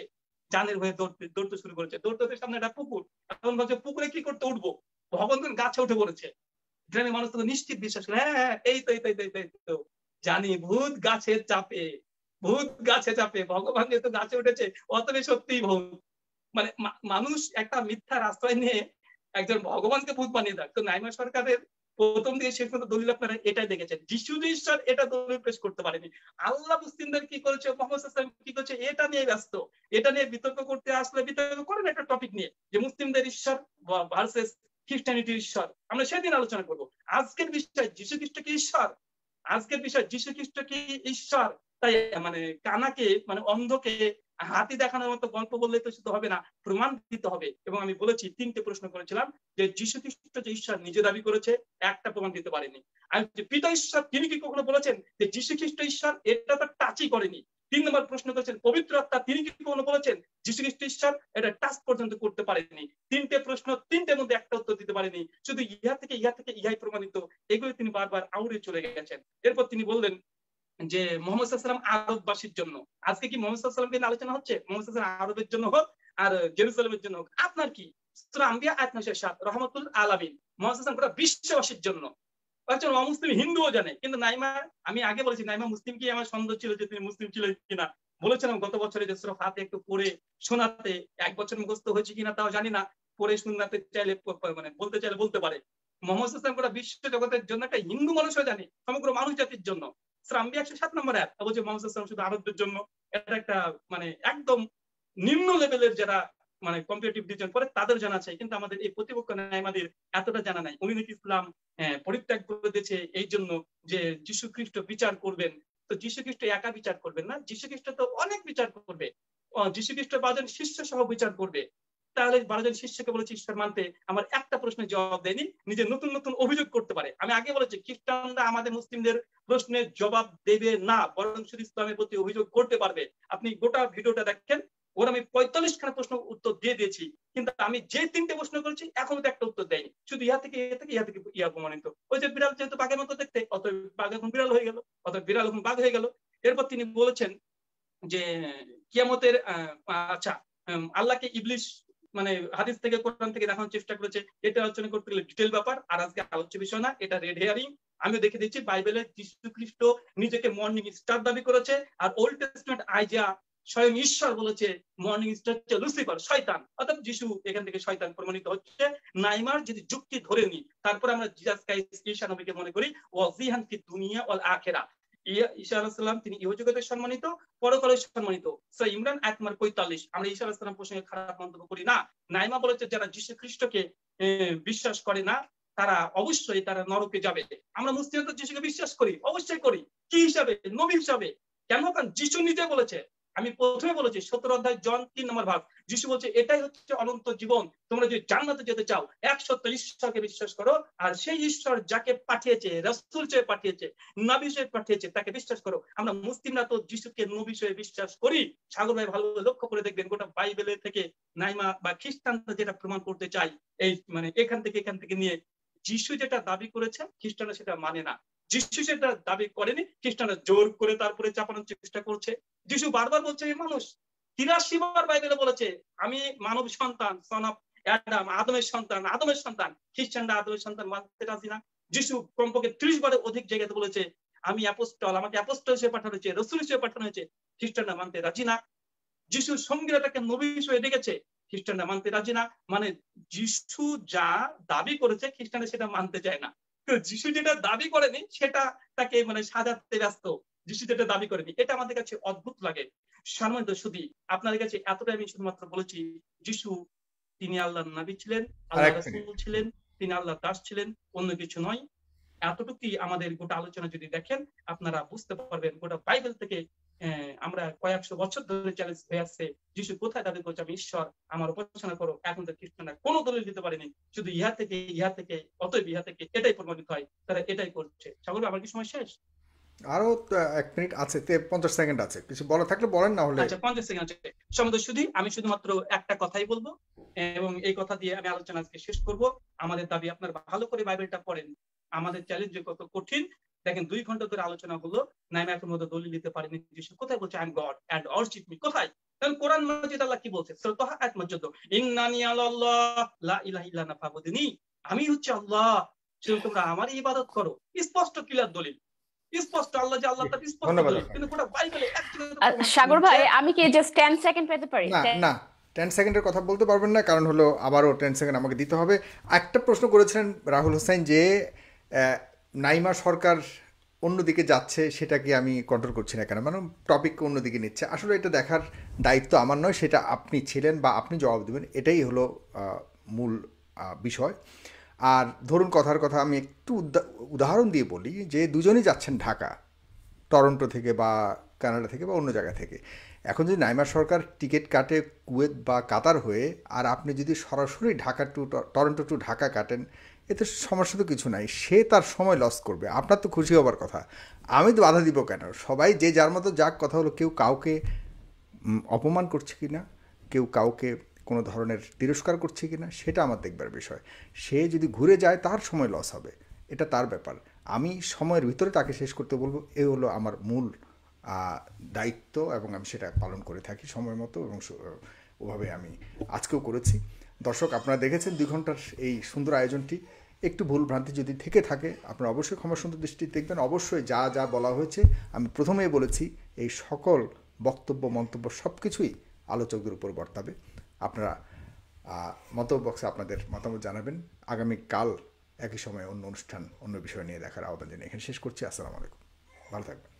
জানের হয়ে দৌড়তে শুরু করেছে। দৌড়তে সামনে একটা পুকুর, এখন ভাবছে পুকুরে কি করতে উঠবো, ভগবান তখন গাছে উঠে পড়েছে। গ্রামের মানুষ তো নিশ্চিত বিশ্বাস করে হ্যাঁ হ্যাঁ এই তো এই তো এই তো জানি ভূত গাছের চাপে, ভূত গাছে চাপে, ভগবান যেহেতু গাছে উঠেছে অতবে সত্যিই ভূত। মানে মানুষ একটা মিথ্যার আশ্রয় নিয়ে একজন ভগবানকে ভূত বানিয়ে দেয়। তো নাইমা সরকারের প্রথম দিকে শেষ পর্যন্ত দলিল আপনারা এটাই দেখেছেন, যিশু ঈশ্বর এটা দলিল পেশ করতে পারেনি। আল্লাহ মুসলিমদের কি করেছে, মোহাম্মদ সাল্লাল্লাহু কি করেছে এটা নিয়ে ব্যস্ত। এটা নিয়ে বিতর্ক করতে আসলে বিতর্ক করেন একটা টপিক নিয়ে যে মুসলিমদের ঈশ্বর ভার্সেস খ্রিস্টানিটির ঈশ্বর, আমরা সেদিন আলোচনা করব। আজকের বিষয় যিশু খ্রিস্ট কি ঈশ্বর, আজকের বিষয় যিশু খ্রিস্ট কি ঈশ্বর। তাই মানে কানাকে মানে অন্ধকে হাতি দেখানোর মতো গল্প বললে তো শুধু হবে না, প্রমাণ দিতে হবে। এবং আমি বলেছি 3টে প্রশ্ন করেছিলাম যে যিশু খ্রিস্ট যে ঈশ্বর নিজে দাবি করেছে, একটা প্রমাণ দিতে পারেনি। আর যে পিতা ঈশ্বর তিনি কি কখনো বলেছেন যে যিশু খ্রিস্ট ঈশ্বর, এটা তো টাচই করেনি। 3 নম্বর প্রশ্ন করেছেন পবিত্র আত্মা তিনি কি কখনো বলেছেন যিশু খ্রিস্ট ঈশ্বর, এটা টাচ পর্যন্ত করতে পারেনি। 3টে প্রশ্ন, 3টের মধ্যে একটা উত্তর দিতে পারেনি, শুধু ইহা থেকে ইহাই প্রমাণিত, এগুলো তিনি বারবার আউড়ে চলে গেছেন। এরপর তিনি বললেন যে মোহাম্মদ সাল্লাল্লাহু আলাইহি ওয়াসাল্লাম আরববাসীর জন্য। আজকে কি মোহাম্মদ সাল্লাল্লাহু আলাইহি ওয়াসাল্লাম নিয়ে আলোচনা হচ্ছে? মোহাম্মদ সাল্লাল্লাহু আলাইহি ওয়াসাল্লাম আরবের জন্য হোক আর জেরুজালেমের জন্য হোক, আপনার কি? সূরা আম্বিয়া আয়াত 7 রহমাতুল আলামিন, মোহাম্মদ সাল্লাল্লাহু আলাইহি ওয়াসাল্লাম গোটা বিশ্ববাসীর জন্য। একজন অমুসলিম হিন্দুও জানে, কিন্তু নাইমা, আমি আগে বলেছি নাইমা মুসলিম কি আমার সন্দেহ ছিল যে তিনি মুসলিম ছিলেন কিনা। বলেছিলাম গত বছরে যে সূরা ফাতিহা একটু পড়ে শোনাতে, 1 বছর মুখস্থ হয়েছে কিনা তাও জানি না, পড়ে শোনাতে চাইলে মানে বলতে চাইলে বলতে পারে। মোহাম্মদ সাল্লাল্লাহু আলাইহি ওয়াসাল্লাম গোটা বিশ্ব জগতের জন্য একটা হিন্দু মানুষও জানে, সমগ্র মানুষ জাতির জন্য। সূরা আম্বিয়া 107 নম্বর আয়াত বলছে মোহাম্মদ সাল্লাল্লাহু আলাইহি ওয়াসাল্লাম শুধু আরবদের জন্য। এটা একটা মানে একদম নিম্ন লেভেলের যারা মানে কম্পিটিটিভ ডিভিশন পড়ে তাদের জানা আছে, কিন্তু আমাদের এই প্রতিপক্ষ নাইমাদের এতটা জানা নাই। উনি নাকি ইসলাম পরিত্যাগ করে দিয়েছে এই জন্য যে যিশু খ্রিস্ট বিচার করবেন। তো যিশু খ্রিস্ট একা বিচার করবেন না, যিশু খ্রিস্ট তো অনেক বিচার করবে। যিশু খ্রিস্ট 12 জন শিষ্য সহ বিচার করবে। তাহলে 12 জন শিষ্যকে বলেছে ঈশ্বর মানতে, আমার একটা প্রশ্নের জবাব দেয়নি, নিজে নতুন নতুন অভিযোগ করতে পারে। আমি আগে বলেছি খ্রিস্টানরা আমাদের মুসলিমদের প্রশ্নের জবাব দেবে না, বরং শুধু ইসলামের প্রতি অভিযোগ করতে পারবে। আপনি গোটা ভিডিওটা দেখেন, ওর আমি 45 খানা প্রশ্ন উত্তর দিয়ে দিয়েছি, কিন্তু আমি যে 3টে প্রশ্ন করেছি এখনো তো একটা উত্তর দেয়নি, শুধু ইহা থেকে ইহা প্রমাণিত। ওই যে বিড়াল যেহেতু বাঘের মতো দেখতে, অত বাঘ এখন বিড়াল হয়ে গেল, অত বিড়াল এখন বাঘ হয়ে গেল। এরপর তিনি বলেছেন যে কিয়ামতের আচ্ছা আল্লাহকে ইবলিশ মানে হাদিস থেকে কোরআন থেকে দেখানোর চেষ্টা করেছে, এটা আলোচনা করতে গেলে ডিটেল ব্যাপার, আর আজকে আলোচ্য বিষয় না, এটা রেড হেয়ারিং। আমিও দেখে দিচ্ছি বাইবেলে যিশু খ্রিস্ট নিজেকে মর্নিং স্টার দাবি করেছে, আর ওল্ড টেস্টমেন্ট আইজা স্বয়ং ঈশ্বর বলেছে মর্নিং স্টার হচ্ছে লুসিফার, শয়তান। অর্থাৎ যিশু এখান থেকে শয়তান প্রমাণিত হচ্ছে। নাইমার যদি যুক্তি ধরে নি, তারপরে আমরা জিসাস ক্রাইস্ট ঈসা নবীকে মনে করি ওয়াজিহান ফি দুনিয়া ওয়াল আখিরা। ঈসা আলাইহিস সালাম তিনি ইহজগতে সম্মানিত, পরকালে সম্মানিত। সূরা ইমরান আয়াত নম্বর 45। আমরা ঈসা আলাইহিস সালাম প্রসঙ্গে খারাপ মন্তব্য করি না। নাইমা বলেছে যারা যিশু খ্রিস্টকে বিশ্বাস করে না তারা অবশ্যই তারা নরকে যাবে। আমরা মুসলিমরা তো যিশুকে বিশ্বাস করি, অবশ্যই করি। কি হিসাবে? নবী হিসাবে। কেন? কারণ যিশু নিজে বলেছে, আমি প্রথমে বলেছি 17 অধ্যায় জন 3 নম্বর ভাগ, যিশু বলছে এটাই হচ্ছে অনন্ত জীবন, তোমরা যদি জান্নাতে যেতে চাও একসত্য ঈশ্বরকে বিশ্বাস করো, আর সেই ঈশ্বর যাকে পাঠিয়েছে, রাসূল হিসেবে পাঠিয়েছে, নবী হিসেবে পাঠিয়েছে, তাকে বিশ্বাস করো। আমরা মুসলিমরা তো যিশুকে নবী হিসেবে বিশ্বাস করি। সাগর ভাই ভালো লক্ষ্য করে দেখবেন গোটা বাইবেলের থেকে নাইমা বা খ্রিস্টানরা যেটা প্রমাণ করতে চাই, এই মানে এখান থেকে নিয়ে যিশু যেটা দাবি করেছে খ্রিস্টানরা সেটা মানে না, যিশু সেটা দাবি করেনি, খ্রিস্টানরা জোর করে তারপরে চাপানোর চেষ্টা করছে। যিশু বারবার বলছে এই মানুষ 83 বার বাইবেলে বলেছে আমি মানব সন্তান, সন অফ অ্যাডাম, আদমের সন্তান। খ্রিস্টানরা আদমের সন্তান মানতে রাজি না। যিশু কমপক্ষে 30 বারের অধিক জায়গাতে বলেছে আমি অ্যাপোস্টল, আমাকে অ্যাপোস্টল হিসেবে পাঠানো হয়েছে, রাসূল হিসেবে পাঠানো হয়েছে। খ্রিস্টানরা মানতে রাজি না। যিশু সঙ্গীরা তাকে নবী হিসেবে ডেকেছে, খ্রিস্টানরা মানতে রাজি না। মানে যিশু যা দাবি করেছে খ্রিস্টানরা সেটা মানতে চায় না। যিশু যেটা দাবি করেনি সেটা তাকে মানে সাজাতে ব্যস্ত। যিশু যেটা দাবি করেনি, এটা আমাদের কাছে অদ্ভুত লাগে। সম্মানিত সুধী, আপনাদের কাছে এতটাই আমি শুধুমাত্র বলেছি যিশু তিনি আল্লাহর নবী ছিলেন, আল্লাহর রাসূল ছিলেন, তিনি আল্লাহর দাস ছিলেন, অন্য কিছু নয়। এতটুকুই আমাদের গোটা আলোচনা যদি দেখেন আপনারা বুঝতে পারবেন গোটা বাইবেল থেকে আমরা কয়েকশো বছর ধরে চ্যালেঞ্জ হয়ে আসছে, যিশু কোথায় দাবি করছে আমি ঈশ্বর, আমার উপাসনা করো, এখন তো খ্রিস্টানরা কোনো দলিল দিতে পারেনি, শুধু ইহা থেকে অতএব ইহা থেকে এটাই প্রমাণিত হয়, তারা এটাই করছে। সাগর ভাই, আমার কি সময় শেষ? আরও 1 মিনিট আছে, 50 সেকেন্ড আছে, কিছু বলা থাকলে বলেন, না হলে আচ্ছা, 50 সেকেন্ড আছে। সমুদ্র শুধু আমি শুধুমাত্র একটা কথাই বলবো, এবং এই কথা দিয়ে আমি আলোচনা আজকে শেষ করব। আমাদের দাবি আপনার ভালো করে বাইবেলটা পড়েন। আমাদের চ্যালেঞ্জ যে কত কঠিন দেখেন, 2 ঘন্টা ধরে আলোচনা হলো, নাইমাকের মধ্যে দলিল দিতে পারেনি। যিশু কোথায় বলছে I am god and worship me, কোথায়? কারণ কোরআন মাজিদ আল্লাহ কি বলছে? সূরা তাহা আয়াত নম্বর 14, ইন্নানি আল্লাহ লা ইলাহা ইল্লা আনা ফাবুদনি, আমি হচ্ছে আল্লাহ, শুধু তোমরা আমারই ইবাদত করো। স্পষ্ট ক্লিয়ার দলিল, স্পষ্ট আল্লাহ যে আল্লাহ, তার স্পষ্ট ধন্যবাদ দলিল, আপনাকে। কিন্তু গোটা বাইবেলে এক জায়গায় সাগর ভাই, আমি কি জাস্ট 10 সেকেন্ড পেতে পারি? না না, 10 সেকেন্ডের কথা বলতে পারবেন না, কারণ হলো আবারও 10 সেকেন্ড আমাকে দিতে হবে। একটা প্রশ্ন করেছিলেন রাহুল হোসেন যে নাইমা সরকার অন্যদিকে যাচ্ছে, সেটাকে আমি কন্ট্রোল করছি না কেন, মানে টপিক অন্যদিকে নিচ্ছে। আসলে এটা দেখার দায়িত্ব আমার নয়, সেটা আপনি ছিলেন বা আপনি জবাব দেবেন, এটাই হলো মূল বিষয়। আর ধরুন, কথার কথা আমি একটু উদাহরণ দিয়ে বলি যে দুজনই যাচ্ছেন ঢাকা, টরন্টো থেকে বা কানাডা থেকে বা অন্য জায়গা থেকে। এখন যদি নাইমা সরকার টিকিট কাটে কুয়েত বা কাতার হয়ে, আর আপনি যদি সরাসরি Dhaka to Toronto to Dhaka কাটেন, এতে সমস্যা তো কিছু নাই, সে তার সময় লস করবে, আপনার তো খুশি হবার কথা। আমি তো বাধা দিব কেন? সবাই যে যার মতো যাক। কথা হলো কেউ কাউকে অপমান করছে কি না, কেউ কাউকে কোনো ধরনের তিরস্কার করছে কি না, সেটা আমার দেখবার বিষয়। সে যদি ঘুরে যায়, তার সময় লস হবে, এটা তার ব্যাপার। আমি সময়ের ভিতরে তাকে শেষ করতে বলবো, এ হলো আমার মূল দায়িত্ব, এবং আমি সেটা পালন করে থাকি সময় মতো, এবং ওভাবে আমি আজকেও করেছি। দর্শক, আপনারা দেখেছেন 2 ঘন্টার এই সুন্দর আয়োজনটি। একটু ভুল ভ্রান্তি যদি থেকে থাকে, আপনারা অবশ্যই ক্ষমা সুন্দর দৃষ্টি দেখবেন। অবশ্যই যা যা বলা হয়েছে, আমি প্রথমেই বলেছি, এই সকল বক্তব্য মন্তব্য সব কিছুই আলোচকদের উপর বর্তাবে। আপনারা মন্তব্য বক্সে আপনাদের মতামত জানাবেন। আগামীকাল একই সময়ে অন্য অনুষ্ঠান, অন্য বিষয় নিয়ে দেখার আহ্বান জানিয়ে এখানে শেষ করছি। আসসালামু আলাইকুম, ভালো থাকবেন।